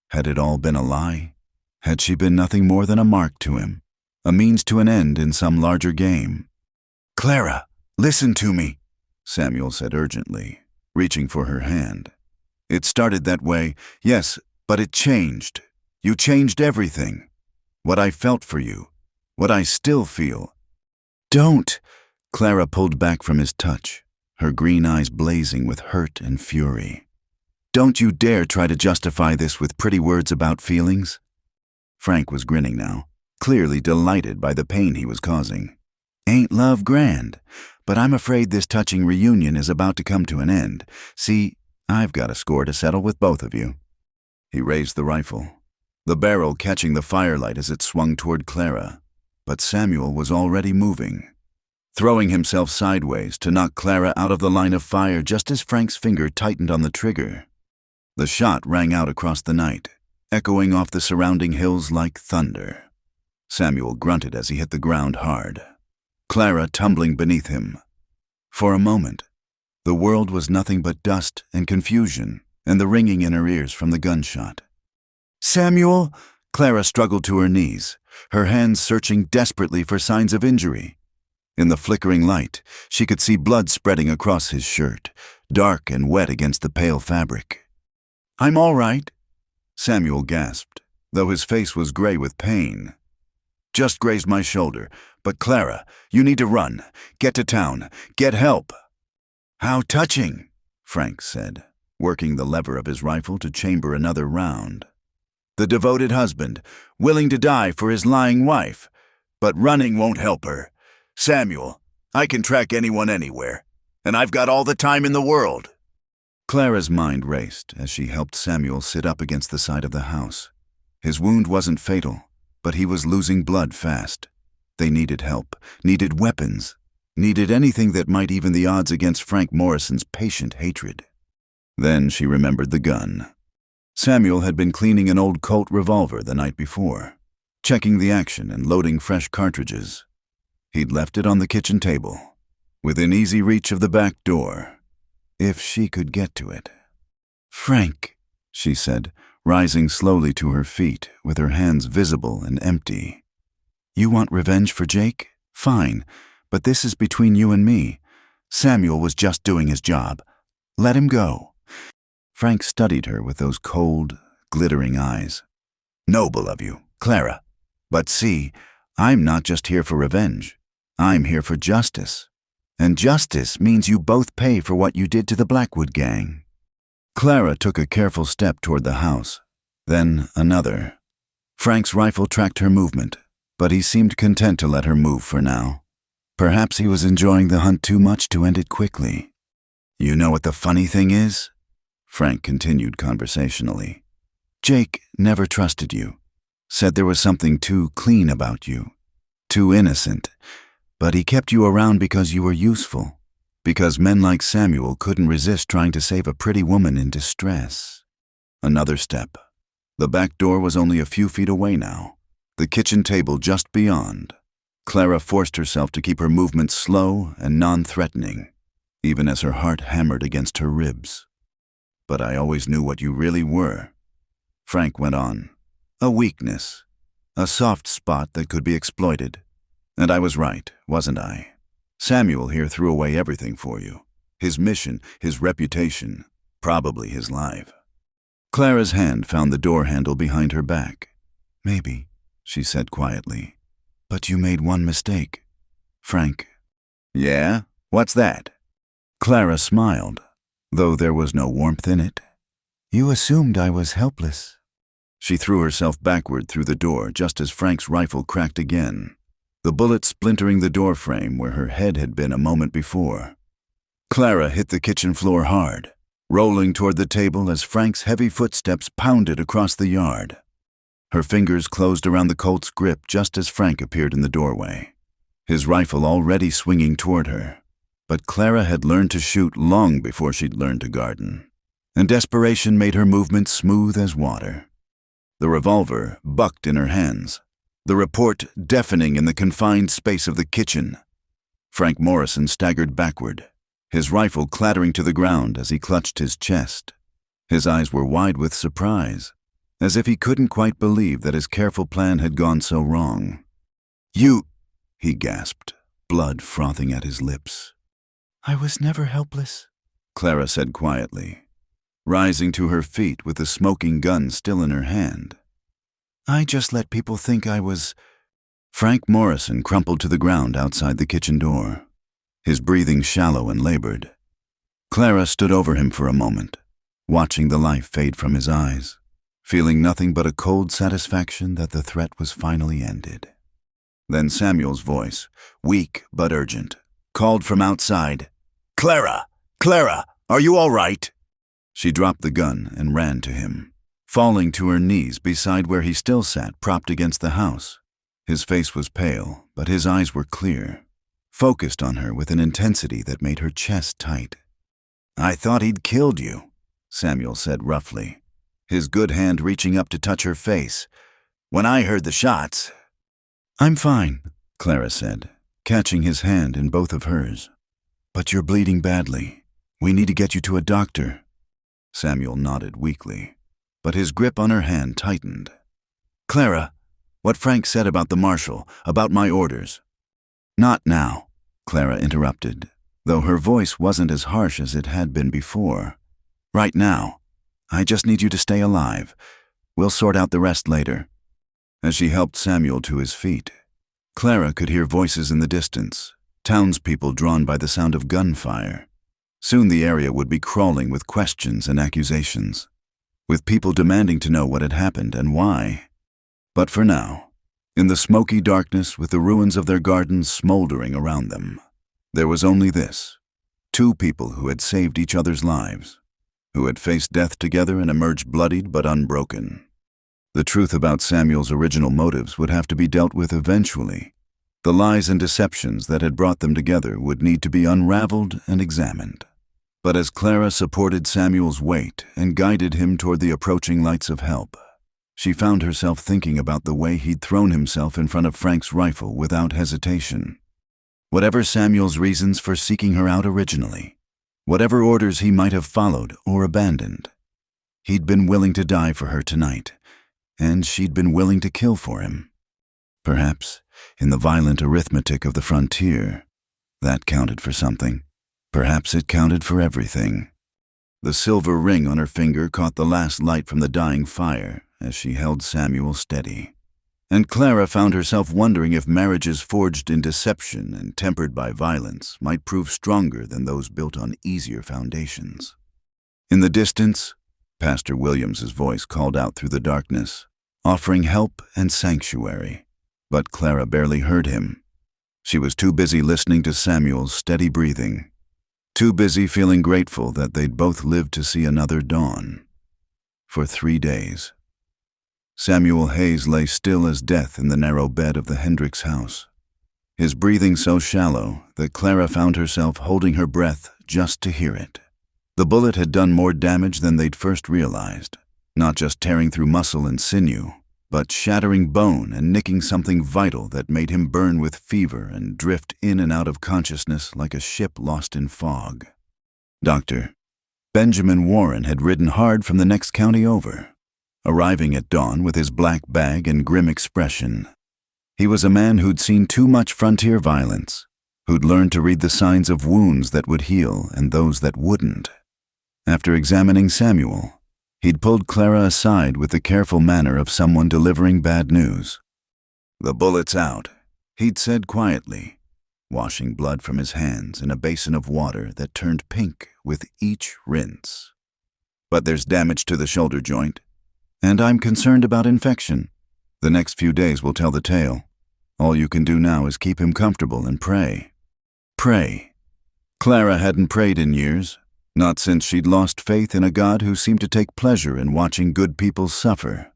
Had it all been a lie? Had she been nothing more than a mark to him, a means to an end in some larger game? "Clara, listen to me," Samuel said urgently, reaching for her hand. "It started that way, yes, but it changed. You changed everything. What I felt for you, what I still feel." "Don't!" Clara pulled back from his touch, her green eyes blazing with hurt and fury. Don't you dare try to justify this with pretty words about feelings." Frank was grinning now, clearly delighted by the pain he was causing. "Ain't love grand? But I'm afraid this touching reunion is about to come to an end. See, I've got a score to settle with both of you." He raised the rifle, the barrel catching the firelight as it swung toward Clara. But Samuel was already moving, throwing himself sideways to knock Clara out of the line of fire just as Frank's finger tightened on the trigger. The shot rang out across the night, echoing off the surrounding hills like thunder. Samuel grunted as he hit the ground hard, Clara tumbling beneath him. For a moment, the world was nothing but dust and confusion and the ringing in her ears from the gunshot. "Samuel!" Clara struggled to her knees, her hands searching desperately for signs of injury. In the flickering light, she could see blood spreading across his shirt, dark and wet against the pale fabric. "I'm all right," Samuel gasped, though his face was gray with pain. "Just grazed my shoulder, but Clara, you need to run. Get to town. Get help." "How touching," Frank said, working the lever of his rifle to chamber another round. "The devoted husband, willing to die for his lying wife. But running won't help her. Samuel, I can track anyone anywhere, and I've got all the time in the world." Clara's mind raced as she helped Samuel sit up against the side of the house. His wound wasn't fatal, but he was losing blood fast. They needed help, needed weapons, needed anything that might even the odds against Frank Morrison's patient hatred. Then she remembered the gun. Samuel had been cleaning an old Colt revolver the night before, checking the action and loading fresh cartridges. He'd left it on the kitchen table, within easy reach of the back door, if she could get to it. "Frank," she said, rising slowly to her feet with her hands visible and empty. "You want revenge for Jake? Fine, but this is between you and me. Samuel was just doing his job. Let him go." Frank studied her with those cold, glittering eyes. "Noble of you, Clara. But see, I'm not just here for revenge. I'm here for justice. And justice means you both pay for what you did to the Blackwood gang." Clara took a careful step toward the house, then another. Frank's rifle tracked her movement, but he seemed content to let her move for now. Perhaps he was enjoying the hunt too much to end it quickly. "You know what the funny thing is?" Frank continued conversationally. "Jake never trusted you. Said there was something too clean about you, too innocent. But he kept you around because you were useful, because men like Samuel couldn't resist trying to save a pretty woman in distress." Another step. The back door was only a few feet away now, the kitchen table just beyond. Clara forced herself to keep her movements slow and non-threatening, even as her heart hammered against her ribs. "But I always knew what you really were," Frank went on. "A weakness, a soft spot that could be exploited. And I was right, wasn't I? Samuel here threw away everything for you. His mission, his reputation, probably his life." Clara's hand found the door handle behind her back. "Maybe," she said quietly. "But you made one mistake, Frank." "Yeah? What's that?" Clara smiled, though there was no warmth in it. "You assumed I was helpless." She threw herself backward through the door just as Frank's rifle cracked again, the bullet splintering the door frame where her head had been a moment before. Clara hit the kitchen floor hard, rolling toward the table as Frank's heavy footsteps pounded across the yard. Her fingers closed around the Colt's grip just as Frank appeared in the doorway, his rifle already swinging toward her. But Clara had learned to shoot long before she'd learned to garden, and desperation made her movements smooth as water. The revolver bucked in her hands, the report deafening in the confined space of the kitchen. Frank Morrison staggered backward, his rifle clattering to the ground as he clutched his chest. His eyes were wide with surprise, as if he couldn't quite believe that his careful plan had gone so wrong. "You," he gasped, blood frothing at his lips. "I was never helpless," Clara said quietly, rising to her feet with the smoking gun still in her hand. "I just let people think I was—" Frank Morrison crumpled to the ground outside the kitchen door, his breathing shallow and labored. Clara stood over him for a moment, watching the life fade from his eyes, feeling nothing but a cold satisfaction that the threat was finally ended. Then Samuel's voice, weak but urgent, called from outside, "Clara! Clara! Are you all right?" She dropped the gun and ran to him, falling to her knees beside where he still sat propped against the house. His face was pale, but his eyes were clear, focused on her with an intensity that made her chest tight. "I thought he'd killed you," Samuel said roughly, his good hand reaching up to touch her face. "When I heard the shots—" "I'm fine," Clara said, catching his hand in both of hers. "But you're bleeding badly. We need to get you to a doctor." Samuel nodded weakly, but his grip on her hand tightened. "Clara, what Frank said about the marshal, about my orders—" "Not now," Clara interrupted, though her voice wasn't as harsh as it had been before. "Right now. I just need you to stay alive. We'll sort out the rest later." As she helped Samuel to his feet, Clara could hear voices in the distance, townspeople drawn by the sound of gunfire. Soon the area would be crawling with questions and accusations, with people demanding to know what had happened and why. But for now, in the smoky darkness with the ruins of their gardens smoldering around them, there was only this: two people who had saved each other's lives, who had faced death together and emerged bloodied but unbroken. The truth about Samuel's original motives would have to be dealt with eventually. The lies and deceptions that had brought them together would need to be unraveled and examined. But as Clara supported Samuel's weight and guided him toward the approaching lights of help, she found herself thinking about the way he'd thrown himself in front of Frank's rifle without hesitation. Whatever Samuel's reasons for seeking her out originally, whatever orders he might have followed or abandoned, he'd been willing to die for her tonight, and she'd been willing to kill for him. Perhaps, in the violent arithmetic of the frontier, that counted for something. Perhaps it counted for everything. The silver ring on her finger caught the last light from the dying fire as she held Samuel steady. And Clara found herself wondering if marriages forged in deception and tempered by violence might prove stronger than those built on easier foundations. In the distance, Pastor Williams's voice called out through the darkness, offering help and sanctuary, but Clara barely heard him. She was too busy listening to Samuel's steady breathing, too busy feeling grateful that they'd both lived to see another dawn. For 3 days, Samuel Hayes lay still as death in the narrow bed of the Hendricks house, his breathing so shallow that Clara found herself holding her breath just to hear it. The bullet had done more damage than they'd first realized, not just tearing through muscle and sinew, but shattering bone and nicking something vital that made him burn with fever and drift in and out of consciousness like a ship lost in fog. Dr. Benjamin Warren had ridden hard from the next county over, arriving at dawn with his black bag and grim expression. He was a man who'd seen too much frontier violence, who'd learned to read the signs of wounds that would heal and those that wouldn't. After examining Samuel, he'd pulled Clara aside with the careful manner of someone delivering bad news. "The bullet's out," he'd said quietly, washing blood from his hands in a basin of water that turned pink with each rinse. "But there's damage to the shoulder joint, and I'm concerned about infection. The next few days will tell the tale. All you can do now is keep him comfortable and pray." Pray. Clara hadn't prayed in years, not since she'd lost faith in a God who seemed to take pleasure in watching good people suffer.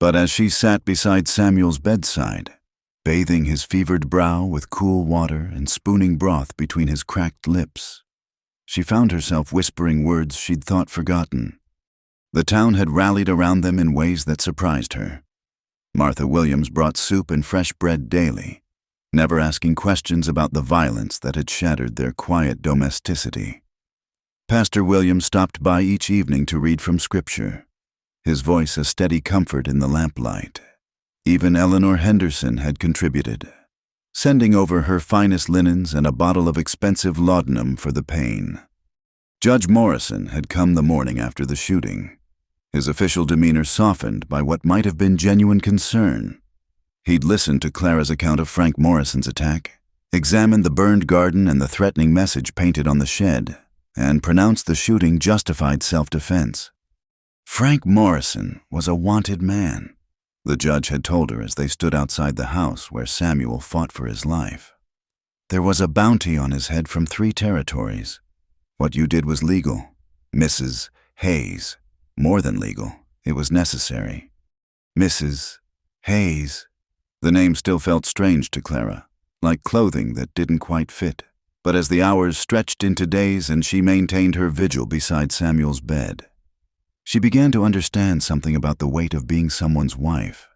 But as she sat beside Samuel's bedside, bathing his fevered brow with cool water and spooning broth between his cracked lips, she found herself whispering words she'd thought forgotten. The town had rallied around them in ways that surprised her. Martha Williams brought soup and fresh bread daily, never asking questions about the violence that had shattered their quiet domesticity. Pastor Williams stopped by each evening to read from Scripture, his voice a steady comfort in the lamplight. Even Eleanor Henderson had contributed, sending over her finest linens and a bottle of expensive laudanum for the pain. Judge Morrison had come the morning after the shooting, his official demeanor softened by what might have been genuine concern. He'd listened to Clara's account of Frank Morrison's attack, examined the burned garden and the threatening message painted on the shed, and pronounced the shooting justified self-defense. Frank Morrison was a wanted man, the judge had told her as they stood outside the house where Samuel fought for his life. There was a bounty on his head from 3 territories. What you did was legal, Mrs. Hayes. More than legal, it was necessary. Mrs. Hayes. The name still felt strange to Clara, like clothing that didn't quite fit. But as the hours stretched into days and she maintained her vigil beside Samuel's bed, she began to understand something about the weight of being someone's wife.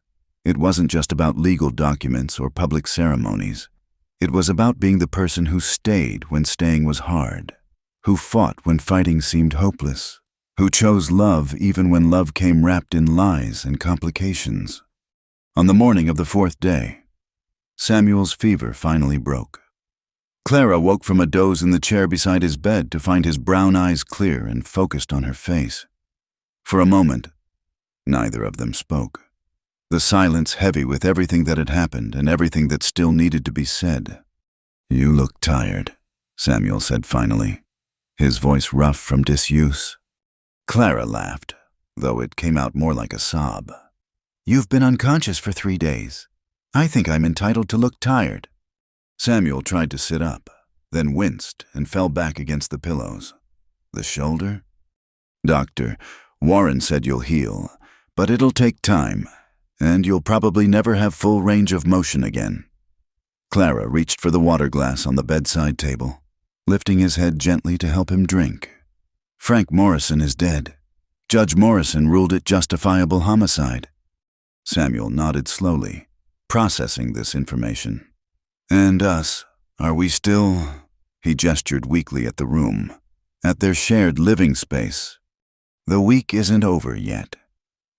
It wasn't just about legal documents or public ceremonies. It was about being the person who stayed when staying was hard, who fought when fighting seemed hopeless, who chose love even when love came wrapped in lies and complications. On the morning of the 4th day, Samuel's fever finally broke. Clara woke from a doze in the chair beside his bed to find his brown eyes clear and focused on her face. For a moment, neither of them spoke, the silence heavy with everything that had happened and everything that still needed to be said. "You look tired," Samuel said finally, his voice rough from disuse. Clara laughed, though it came out more like a sob. "You've been unconscious for 3 days. I think I'm entitled to look tired." Samuel tried to sit up, then winced and fell back against the pillows. "The shoulder?" "Doctor, Warren said you'll heal, but it'll take time, and you'll probably never have full range of motion again." Clara reached for the water glass on the bedside table, lifting his head gently to help him drink. "Frank Morrison is dead. Judge Morrison ruled it justifiable homicide." Samuel nodded slowly, processing this information. "And us, are we still—" He gestured weakly at the room, at their shared living space. "The week isn't over yet,"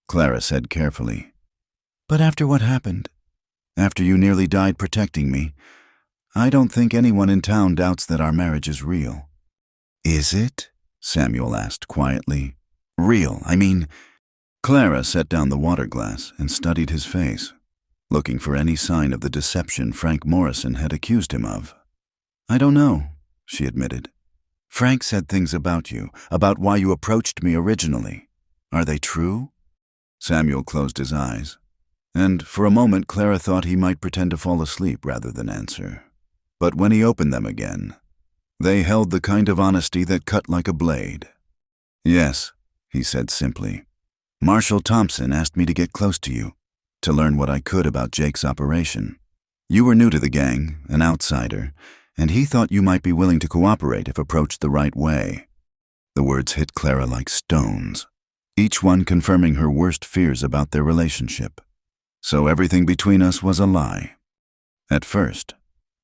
Clara said carefully. "But after what happened, after you nearly died protecting me, I don't think anyone in town doubts that our marriage is real." "Is it?" Samuel asked quietly. "Real, I mean—" Clara set down the water glass and studied his face, looking for any sign of the deception Frank Morrison had accused him of. "I don't know," she admitted. "Frank said things about you, about why you approached me originally. Are they true?" Samuel closed his eyes, and for a moment Clara thought he might pretend to fall asleep rather than answer. But when he opened them again, they held the kind of honesty that cut like a blade. "Yes," he said simply. "Marshall Thompson asked me to get close to you, to learn what I could about Jake's operation. You were new to the gang, an outsider, and he thought you might be willing to cooperate if approached the right way." The words hit Clara like stones, each one confirming her worst fears about their relationship. "So everything between us was a lie." "At first,"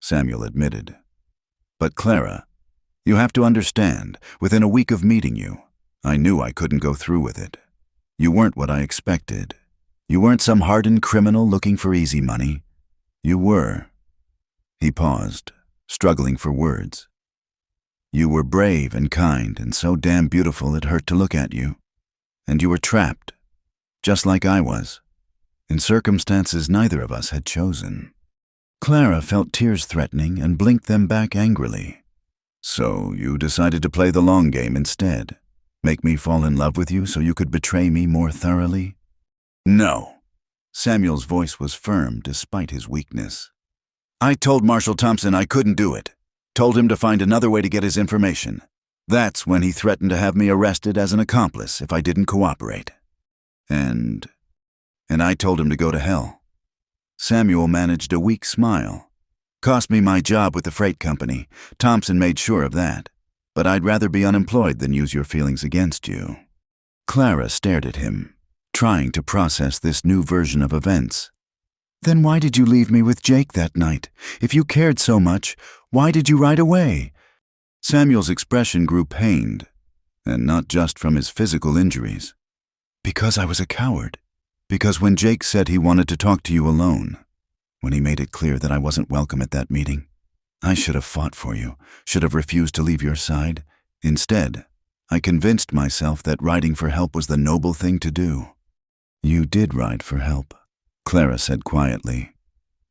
Samuel admitted. "But Clara, you have to understand, within a week of meeting you, I knew I couldn't go through with it. You weren't what I expected. You weren't some hardened criminal looking for easy money. You were—" He paused, struggling for words. "You were brave and kind and so damn beautiful it hurt to look at you. And you were trapped, just like I was, in circumstances neither of us had chosen." Clara felt tears threatening and blinked them back angrily. "So you decided to play the long game instead? Make me fall in love with you so you could betray me more thoroughly?" "No." Samuel's voice was firm despite his weakness. "I told Marshall Thompson I couldn't do it. Told him to find another way to get his information. That's when he threatened to have me arrested as an accomplice if I didn't cooperate. And I told him to go to hell." Samuel managed a weak smile. "Cost me my job with the freight company. Thompson made sure of that. But I'd rather be unemployed than use your feelings against you." Clara stared at him, trying to process this new version of events. "Then why did you leave me with Jake that night? If you cared so much, why did you ride away?" Samuel's expression grew pained, and not just from his physical injuries. "Because I was a coward. Because when Jake said he wanted to talk to you alone, when he made it clear that I wasn't welcome at that meeting, I should have fought for you, should have refused to leave your side. Instead, I convinced myself that riding for help was the noble thing to do." "You did ride for help," Clara said quietly.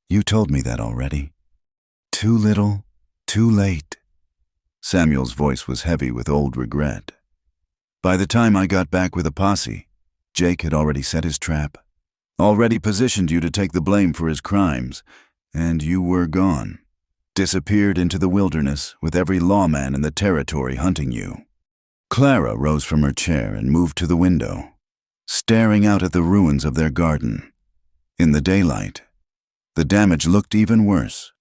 "You told me that already. Too little, too late." Samuel's voice was heavy with old regret. By the time I got back with a posse, Jake had already set his trap, already positioned you to take the blame for his crimes, and you were gone, disappeared into the wilderness with every lawman in the territory hunting you. Clara rose from her chair and moved to the window, staring out at the ruins of their garden. In the daylight, the damage looked even worse.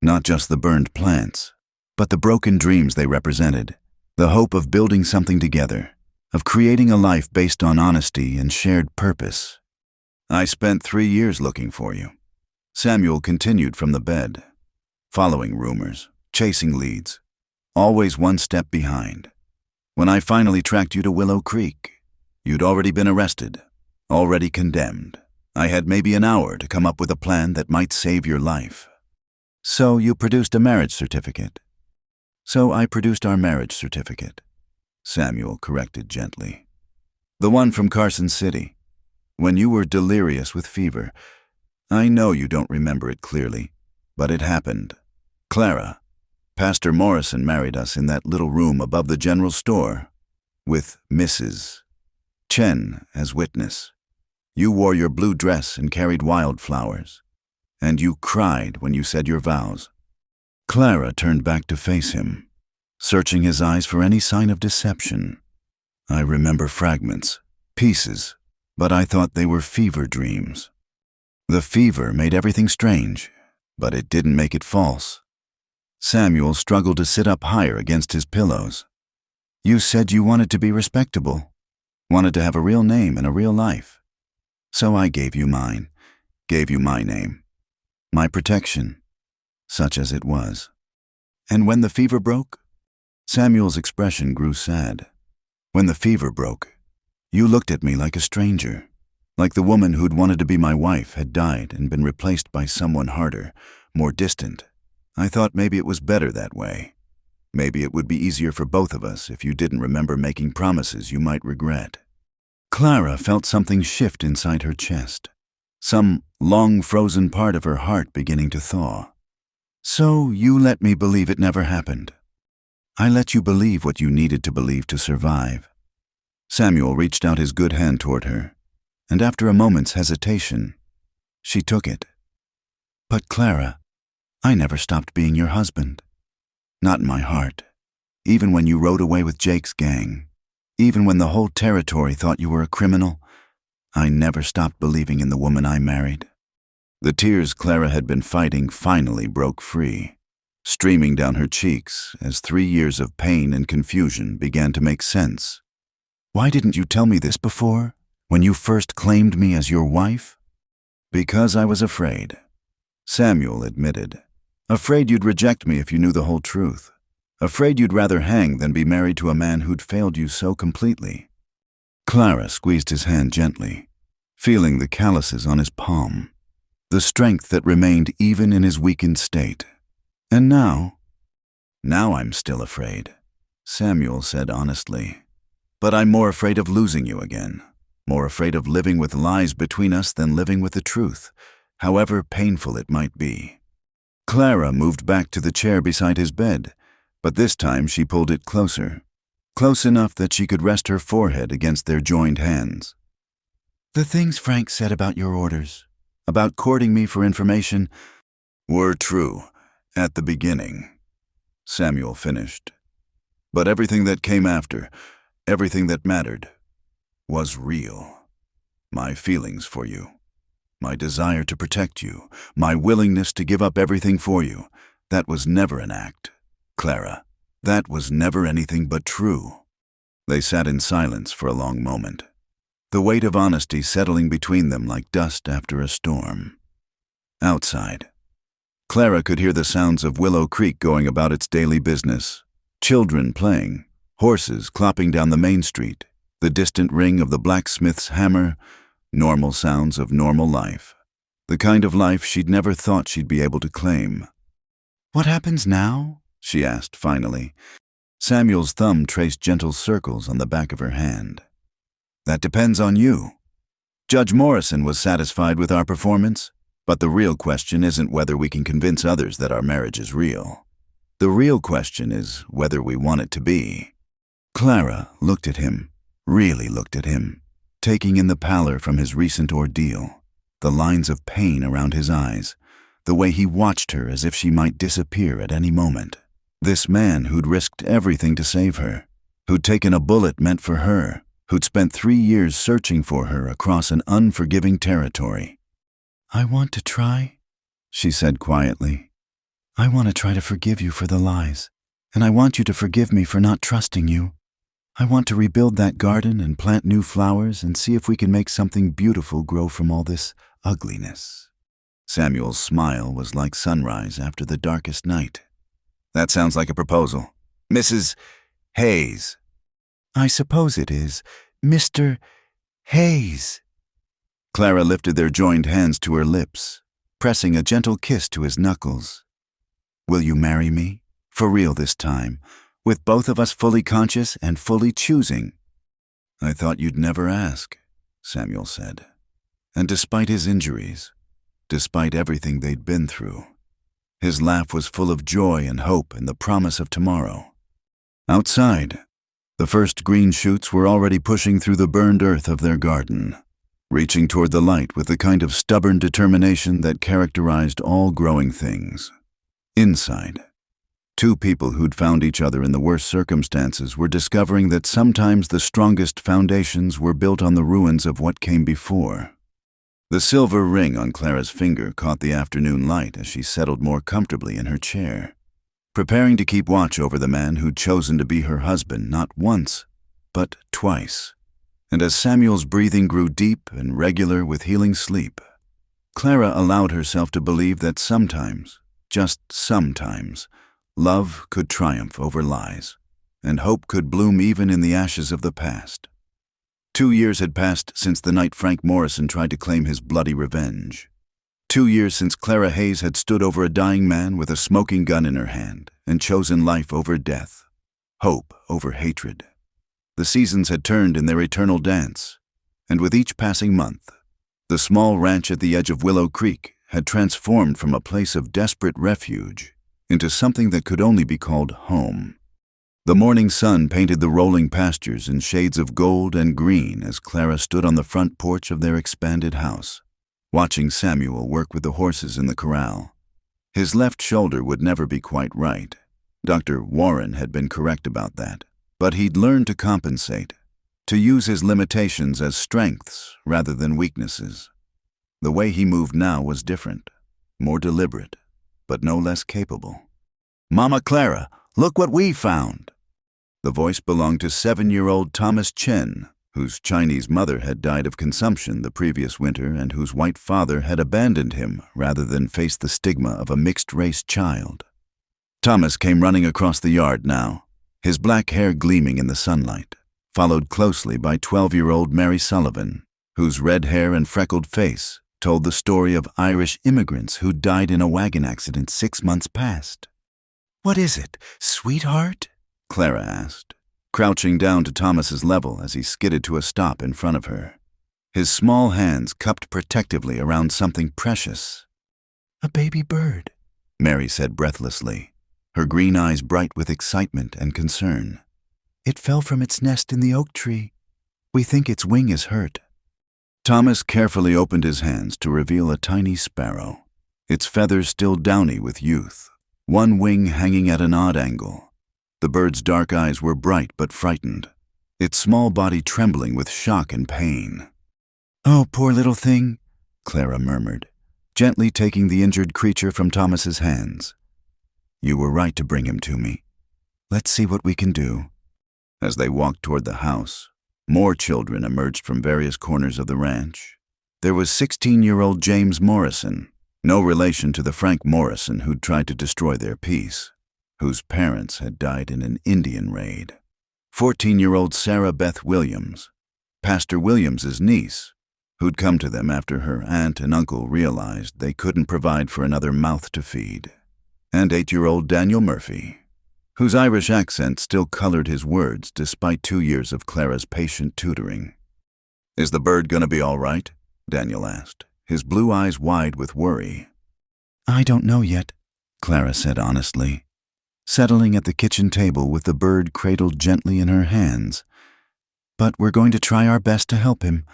Not just the burned plants, but the broken dreams they represented, the hope of building something together, of creating a life based on honesty and shared purpose. I spent 3 years looking for you. Samuel continued from the bed, following rumors, chasing leads, always one step behind. When I finally tracked you to Willow Creek, you'd already been arrested, already condemned. I had maybe an hour to come up with a plan that might save your life. So you produced a marriage certificate. So I produced our marriage certificate, Samuel corrected gently. The one from Carson City, when you were delirious with fever. I know you don't remember it clearly, but it happened. Clara, Pastor Morrison married us in that little room above the general store, with Mrs. Chen as witness. You wore your blue dress and carried wildflowers, and you cried when you said your vows. Clara turned back to face him, searching his eyes for any sign of deception. I remember fragments, pieces, but I thought they were fever dreams. The fever made everything strange, but it didn't make it false. Samuel struggled to sit up higher against his pillows. You said you wanted to be respectable, wanted to have a real name and a real life. So I gave you mine, gave you my name, my protection, such as it was. And when the fever broke, Samuel's expression grew sad. When the fever broke, you looked at me like a stranger, like the woman who'd wanted to be my wife had died and been replaced by someone harder, more distant. I thought maybe it was better that way. Maybe it would be easier for both of us if you didn't remember making promises you might regret. Clara felt something shift inside her chest, some long-frozen part of her heart beginning to thaw. So you let me believe it never happened. I let you believe what you needed to believe to survive. Samuel reached out his good hand toward her, and after a moment's hesitation, she took it. But Clara, I never stopped being your husband. Not in my heart. Even when you rode away with Jake's gang, even when the whole territory thought you were a criminal, I never stopped believing in the woman I married. The tears Clara had been fighting finally broke free, streaming down her cheeks as 3 years of pain and confusion began to make sense. Why didn't you tell me this before, when you first claimed me as your wife? Because I was afraid, Samuel admitted. Afraid you'd reject me if you knew the whole truth. Afraid you'd rather hang than be married to a man who'd failed you so completely. Clara squeezed his hand gently, feeling the calluses on his palm, the strength that remained even in his weakened state. And now I'm still afraid, Samuel said honestly. But I'm more afraid of losing you again, more afraid of living with lies between us than living with the truth, however painful it might be. Clara moved back to the chair beside his bed, but this time she pulled it closer, close enough that she could rest her forehead against their joined hands. The things Frank said about your orders, about courting me for information, were true at the beginning, Samuel finished. But everything that came after, everything that mattered, was real. My feelings for you, my desire to protect you, my willingness to give up everything for you, that was never an act, Clara. That was never anything but true. They sat in silence for a long moment, the weight of honesty settling between them like dust after a storm. Outside, Clara could hear the sounds of Willow Creek going about its daily business, children playing, horses clopping down the main street, the distant ring of the blacksmith's hammer, normal sounds of normal life, the kind of life she'd never thought she'd be able to claim. What happens now? She asked finally. Samuel's thumb traced gentle circles on the back of her hand. That depends on you. Judge Morrison was satisfied with our performance, but the real question isn't whether we can convince others that our marriage is real. The real question is whether we want it to be. Clara looked at him, really looked at him, taking in the pallor from his recent ordeal, the lines of pain around his eyes, the way he watched her as if she might disappear at any moment. This man who'd risked everything to save her, who'd taken a bullet meant for her, who'd spent 3 years searching for her across an unforgiving territory. I want to try, she said quietly. I want to try to forgive you for the lies, and I want you to forgive me for not trusting you. I want to rebuild that garden and plant new flowers and see if we can make something beautiful grow from all this ugliness. Samuel's smile was like sunrise after the darkest night. That sounds like a proposal. Mrs. Hayes. I suppose it is. Mr. Hayes. Clara lifted their joined hands to her lips, pressing a gentle kiss to his knuckles. Will you marry me? For real this time, with both of us fully conscious and fully choosing. I thought you'd never ask, Samuel said. And despite his injuries, despite everything they'd been through, his laugh was full of joy and hope and the promise of tomorrow. Outside, the first green shoots were already pushing through the burned earth of their garden, reaching toward the light with the kind of stubborn determination that characterized all growing things. Inside, two people who'd found each other in the worst circumstances were discovering that sometimes the strongest foundations were built on the ruins of what came before. The silver ring on Clara's finger caught the afternoon light as she settled more comfortably in her chair, preparing to keep watch over the man who'd chosen to be her husband not once, but twice. And as Samuel's breathing grew deep and regular with healing sleep, Clara allowed herself to believe that sometimes, just sometimes, love could triumph over lies, and hope could bloom even in the ashes of the past. 2 years had passed since the night Frank Morrison tried to claim his bloody revenge. 2 years since Clara Hayes had stood over a dying man with a smoking gun in her hand and chosen life over death, hope over hatred. The seasons had turned in their eternal dance, and with each passing month, the small ranch at the edge of Willow Creek had transformed from a place of desperate refuge into something that could only be called home. The morning sun painted the rolling pastures in shades of gold and green as Clara stood on the front porch of their expanded house, watching Samuel work with the horses in the corral. His left shoulder would never be quite right. Dr. Warren had been correct about that, but he'd learned to compensate, to use his limitations as strengths rather than weaknesses. The way he moved now was different, more deliberate, but no less capable. "Mama Clara, look what we found!" The voice belonged to 7-year-old Thomas Chen, whose Chinese mother had died of consumption the previous winter and whose white father had abandoned him rather than face the stigma of a mixed-race child. Thomas came running across the yard now, his black hair gleaming in the sunlight, followed closely by 12-year-old Mary Sullivan, whose red hair and freckled face told the story of Irish immigrants who died in a wagon accident 6 months past. "What is it, sweetheart?" Clara asked, crouching down to Thomas's level as he skidded to a stop in front of her, his small hands cupped protectively around something precious. "A baby bird," Mary said breathlessly, her green eyes bright with excitement and concern. "It fell from its nest in the oak tree. We think its wing is hurt." Thomas carefully opened his hands to reveal a tiny sparrow, its feathers still downy with youth, one wing hanging at an odd angle. The bird's dark eyes were bright but frightened, its small body trembling with shock and pain. "Oh, poor little thing," Clara murmured, gently taking the injured creature from Thomas's hands. "You were right to bring him to me. Let's see what we can do." As they walked toward the house, more children emerged from various corners of the ranch. There was 16-year-old James Morrison, no relation to the Frank Morrison who'd tried to destroy their peace, whose parents had died in an Indian raid. 14-year-old Sarah Beth Williams, Pastor Williams's niece, who'd come to them after her aunt and uncle realized they couldn't provide for another mouth to feed. And 8-year-old Daniel Murphy, whose Irish accent still colored his words despite 2 years of Clara's patient tutoring. "Is the bird gonna be all right?" Daniel asked, his blue eyes wide with worry. "I don't know yet," Clara said honestly. settling at the kitchen table with the bird cradled gently in her hands. But we're going to try our best to help him.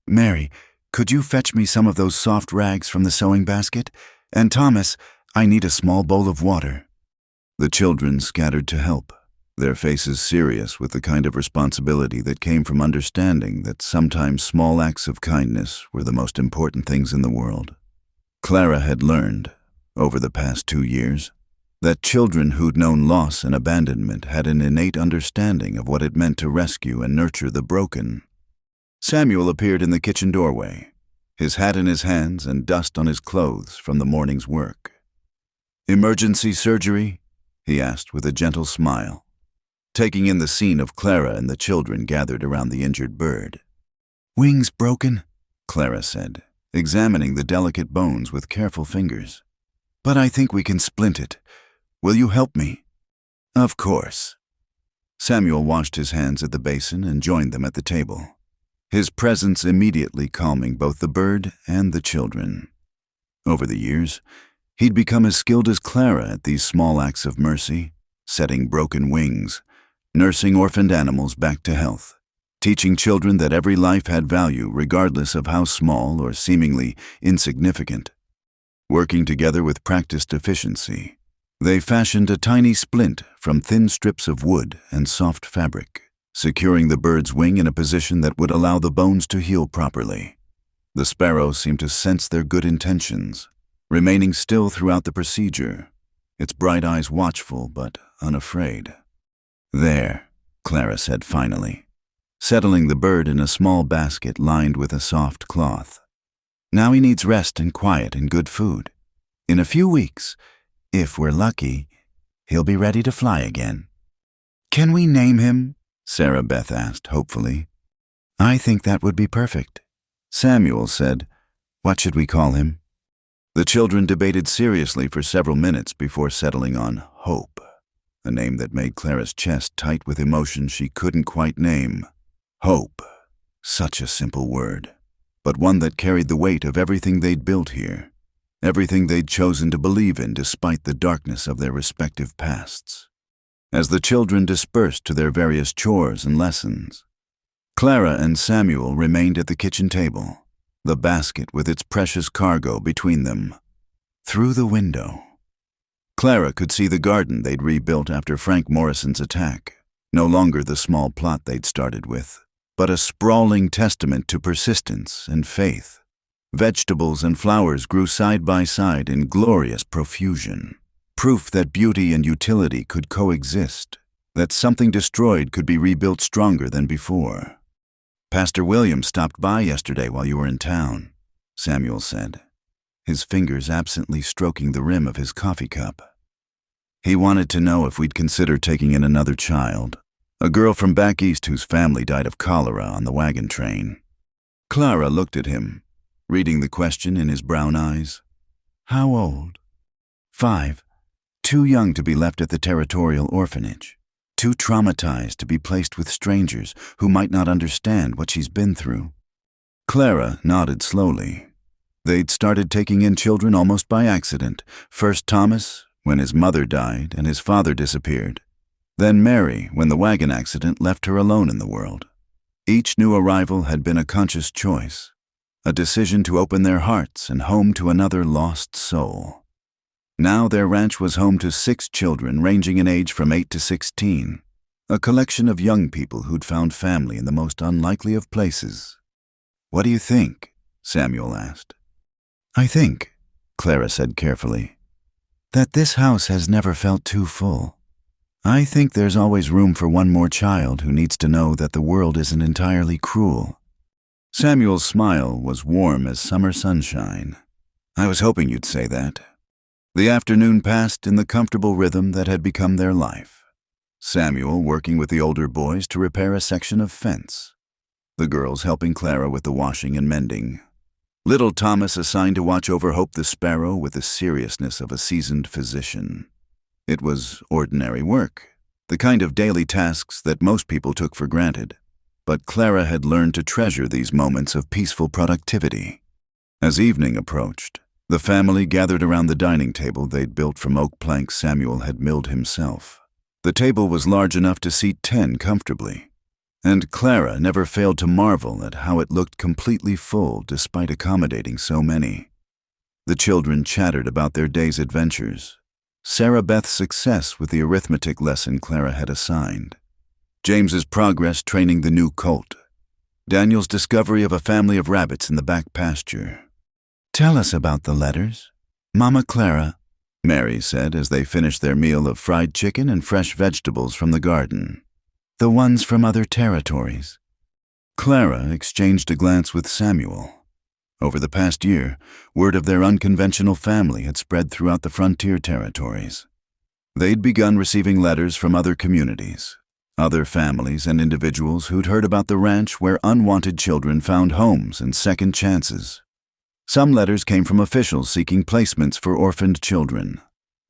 Mary, could you fetch me some of those soft rags from the sewing basket? And Thomas, I need a small bowl of water. The children scattered to help, their faces serious with the kind of responsibility that came from understanding that sometimes small acts of kindness were the most important things in the world. Clara had learned, over the past 2 years, that children who'd known loss and abandonment had an innate understanding of what it meant to rescue and nurture the broken. Samuel appeared in the kitchen doorway, his hat in his hands and dust on his clothes from the morning's work. "Emergency surgery?" he asked with a gentle smile, taking in the scene of Clara and the children gathered around the injured bird. "Wings broken," Clara said, examining the delicate bones with careful fingers. "But I think we can splint it. Will you help me?" "Of course." Samuel washed his hands at the basin and joined them at the table, his presence immediately calming both the bird and the children. Over the years, he'd become as skilled as Clara at these small acts of mercy, setting broken wings, nursing orphaned animals back to health, teaching children that every life had value regardless of how small or seemingly insignificant. Working together with practiced efficiency, they fashioned a tiny splint from thin strips of wood and soft fabric, securing the bird's wing in a position that would allow the bones to heal properly. The sparrow seemed to sense their good intentions, remaining still throughout the procedure, its bright eyes watchful but unafraid. "There," Clara said finally, settling the bird in a small basket lined with a soft cloth. "Now he needs rest and quiet and good food. In a few weeks, if we're lucky, he'll be ready to fly again." "Can we name him?" Sarah Beth asked hopefully. "I think that would be perfect." Samuel said, "What should we call him?" The children debated seriously for several minutes before settling on Hope, a name that made Clara's chest tight with emotion she couldn't quite name. Hope, such a simple word, but one that carried the weight of everything they'd built here, everything they'd chosen to believe in despite the darkness of their respective pasts. As the children dispersed to their various chores and lessons, Clara and Samuel remained at the kitchen table, the basket with its precious cargo between them. Through the window, Clara could see the garden they'd rebuilt after Frank Morrison's attack, no longer the small plot they'd started with, but a sprawling testament to persistence and faith. Vegetables and flowers grew side by side in glorious profusion, proof that beauty and utility could coexist, that something destroyed could be rebuilt stronger than before. "Pastor William stopped by yesterday while you were in town," Samuel said, his fingers absently stroking the rim of his coffee cup. "He wanted to know if we'd consider taking in another child, a girl from back east whose family died of cholera on the wagon train." Clara looked at him, reading the question in his brown eyes. "How old?" 5, too young to be left at the territorial orphanage. Too traumatized to be placed with strangers who might not understand what she's been through. Clara nodded slowly. They'd started taking in children almost by accident. First Thomas, when his mother died and his father disappeared. Then Mary, when the wagon accident left her alone in the world. Each new arrival had been a conscious choice, a decision to open their hearts and home to another lost soul. Now their ranch was home to 6 children ranging in age from 8 to 16, a collection of young people who'd found family in the most unlikely of places. "What do you think?" Samuel asked. "I think," Clara said carefully, "that this house has never felt too full. I think there's always room for one more child who needs to know that the world isn't entirely cruel." Samuel's smile was warm as summer sunshine. "I was hoping you'd say that." The afternoon passed in the comfortable rhythm that had become their life. Samuel working with the older boys to repair a section of fence, the girls helping Clara with the washing and mending. Little Thomas assigned to watch over Hope the sparrow with the seriousness of a seasoned physician. It was ordinary work, the kind of daily tasks that most people took for granted, but Clara had learned to treasure these moments of peaceful productivity. As evening approached, The family gathered around the dining table they'd built from oak planks Samuel had milled himself. The table was large enough to seat 10 comfortably, and Clara never failed to marvel at how it looked completely full despite accommodating so many. The children chattered about their day's adventures, Sarah Beth's success with the arithmetic lesson Clara had assigned, James's progress training the new colt, Daniel's discovery of a family of rabbits in the back pasture. "Tell us about the letters, Mama Clara," Mary said as they finished their meal of fried chicken and fresh vegetables from the garden. "The ones from other territories." Clara exchanged a glance with Samuel. Over the past year, word of their unconventional family had spread throughout the frontier territories. They'd begun receiving letters from other communities, other families and individuals who'd heard about the ranch where unwanted children found homes and second chances. Some letters came from officials seeking placements for orphaned children.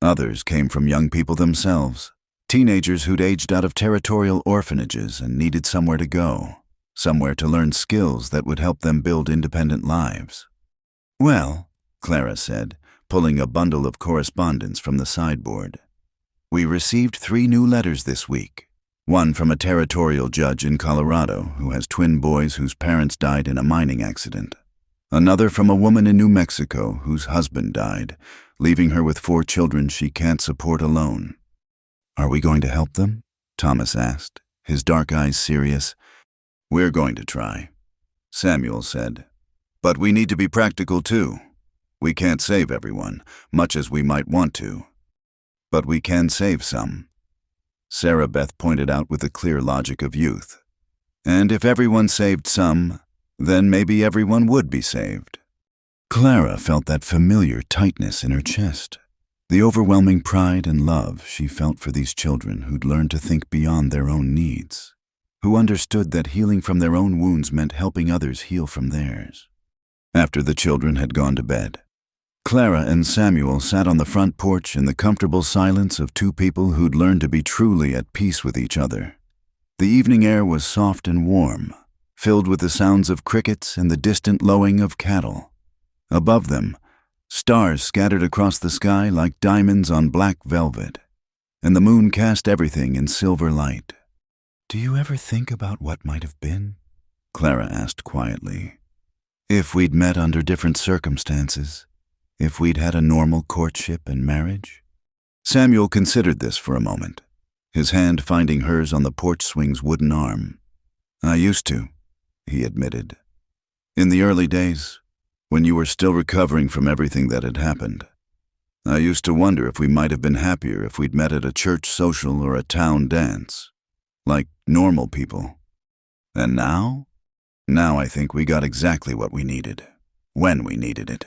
Others came from young people themselves, teenagers who'd aged out of territorial orphanages and needed somewhere to go, somewhere to learn skills that would help them build independent lives. "Well," Clara said, pulling a bundle of correspondence from the sideboard, "we received 3 new letters this week. One from a territorial judge in Colorado who has twin boys whose parents died in a mining accident. Another from a woman in New Mexico whose husband died, leaving her with 4 children she can't support alone." "Are we going to help them?" Thomas asked, his dark eyes serious. "We're going to try," Samuel said. "But we need to be practical too. We can't save everyone, much as we might want to. But we can save some," Sarah Beth pointed out with the clear logic of youth. "And if everyone saved some, then maybe everyone would be saved." Clara felt that familiar tightness in her chest, the overwhelming pride and love she felt for these children who'd learned to think beyond their own needs, who understood that healing from their own wounds meant helping others heal from theirs. After the children had gone to bed, Clara and Samuel sat on the front porch in the comfortable silence of 2 people who'd learned to be truly at peace with each other. The evening air was soft and warm, filled with the sounds of crickets and the distant lowing of cattle. Above them, stars scattered across the sky like diamonds on black velvet, and the moon cast everything in silver light. "Do you ever think about what might have been?" Clara asked quietly. "If we'd met under different circumstances, if we'd had a normal courtship and marriage?" Samuel considered this for a moment, his hand finding hers on the porch swing's wooden arm. "I used to," he admitted. "In the early days, when you were still recovering from everything that had happened. I used to wonder if we might have been happier if we'd met at a church social or a town dance, like normal people. And now? Now I think we got exactly what we needed, when we needed it."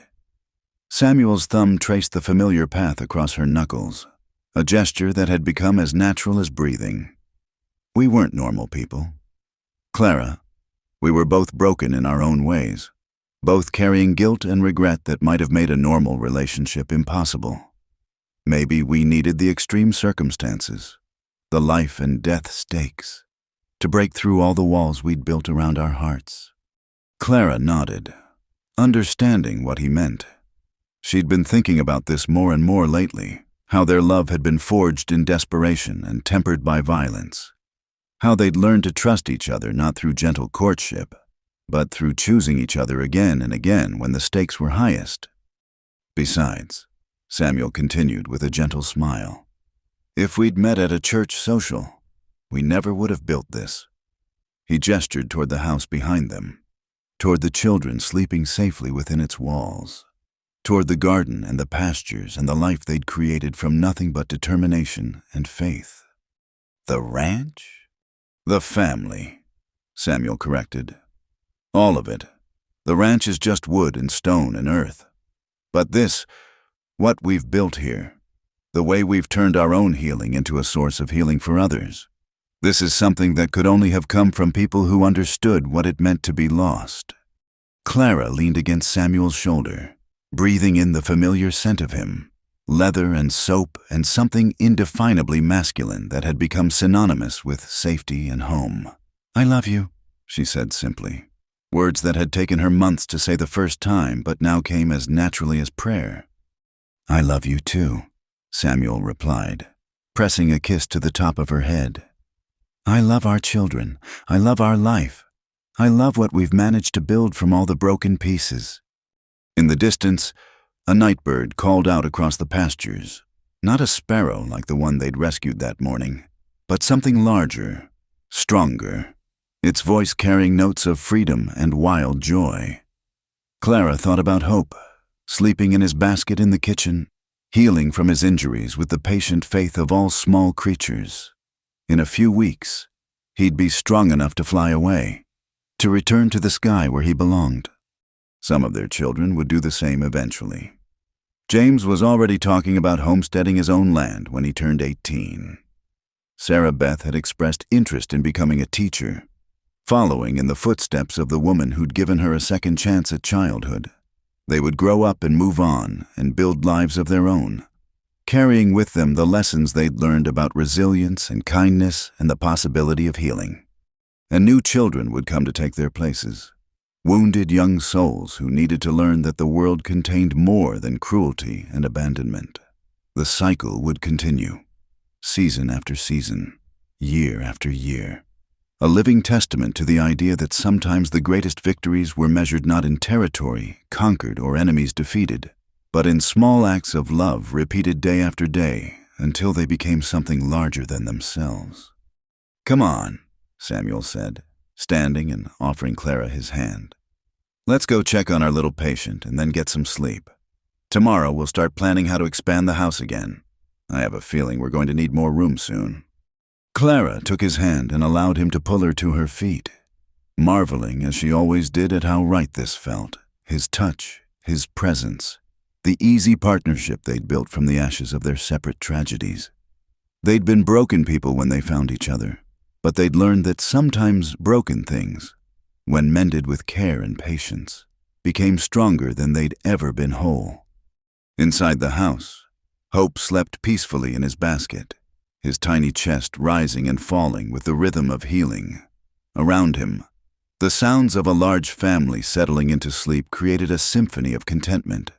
Samuel's thumb traced the familiar path across her knuckles, a gesture that had become as natural as breathing. "We weren't normal people, Clara. We were both broken in our own ways, both carrying guilt and regret that might have made a normal relationship impossible. Maybe we needed the extreme circumstances, the life and death stakes, to break through all the walls we'd built around our hearts." Clara nodded, understanding what he meant. She'd been thinking about this more and more lately, how their love had been forged in desperation and tempered by violence. How they'd learned to trust each other not through gentle courtship, but through choosing each other again and again when the stakes were highest. "Besides," Samuel continued with a gentle smile, "if we'd met at a church social, we never would have built this." He gestured toward the house behind them, toward the children sleeping safely within its walls, toward the garden and the pastures and the life they'd created from nothing but determination and faith. "The ranch?" "The family," Samuel corrected. "All of it. The ranch is just wood and stone and earth. But this, what we've built here, the way we've turned our own healing into a source of healing for others, this is something that could only have come from people who understood what it meant to be lost." Clara leaned against Samuel's shoulder, breathing in the familiar scent of him, leather and soap and something indefinably masculine that had become synonymous with safety and home. "I love you," she said simply. Words that had taken her months to say the first time, but now came as naturally as prayer. "I love you too," Samuel replied, pressing a kiss to the top of her head. "I love our children. I love our life. I love what we've managed to build from all the broken pieces." In the distance, a night bird called out across the pastures. Not a sparrow like the one they'd rescued that morning, but something larger, stronger, its voice carrying notes of freedom and wild joy. Clara thought about Hope, sleeping in his basket in the kitchen, healing from his injuries with the patient faith of all small creatures. In a few weeks, he'd be strong enough to fly away, to return to the sky where he belonged. Some of their children would do the same eventually. James was already talking about homesteading his own land when he turned 18. Sarah Beth had expressed interest in becoming a teacher, following in the footsteps of the woman who'd given her a second chance at childhood. They would grow up and move on and build lives of their own, carrying with them the lessons they'd learned about resilience and kindness and the possibility of healing. And new children would come to take their places, wounded young souls who needed to learn that the world contained more than cruelty and abandonment. The cycle would continue, season after season, year after year. A living testament to the idea that sometimes the greatest victories were measured not in territory conquered or enemies defeated, but in small acts of love repeated day after day until they became something larger than themselves. "Come on," Samuel said, standing and offering Clara his hand. "Let's go check on our little patient and then get some sleep. Tomorrow we'll start planning how to expand the house again. I have a feeling we're going to need more room soon." Clara took his hand and allowed him to pull her to her feet, marveling as she always did at how right this felt, his touch, his presence, the easy partnership they'd built from the ashes of their separate tragedies. They'd been broken people when they found each other, but they'd learned that sometimes broken things, when mended with care and patience, became stronger than they'd ever been whole. Inside the house, Hope slept peacefully in his basket, his tiny chest rising and falling with the rhythm of healing. Around him, the sounds of a large family settling into sleep created a symphony of contentment.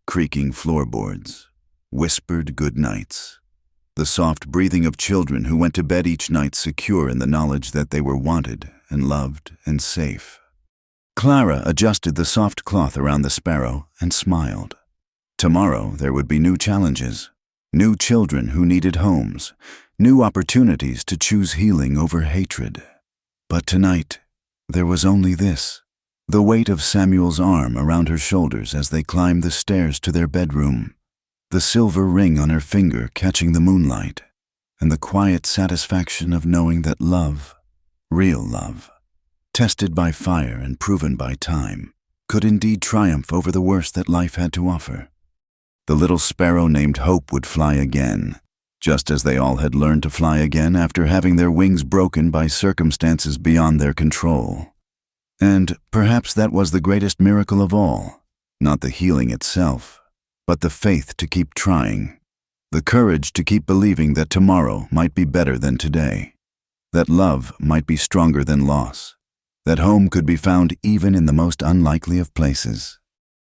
Creaking floorboards, whispered good nights, the soft breathing of children who went to bed each night secure in the knowledge that they were wanted and loved and safe. Clara adjusted the soft cloth around the sparrow and smiled. Tomorrow there would be new challenges, new children who needed homes, new opportunities to choose healing over hatred. But tonight, there was only this: the weight of Samuel's arm around her shoulders as they climbed the stairs to their bedroom, the silver ring on her finger catching the moonlight, and the quiet satisfaction of knowing that love, real love, tested by fire and proven by time, could indeed triumph over the worst that life had to offer. The little sparrow named Hope would fly again, just as they all had learned to fly again after having their wings broken by circumstances beyond their control. And perhaps that was the greatest miracle of all, not the healing itself, but the faith to keep trying, the courage to keep believing that tomorrow might be better than today, that love might be stronger than loss, that home could be found even in the most unlikely of places.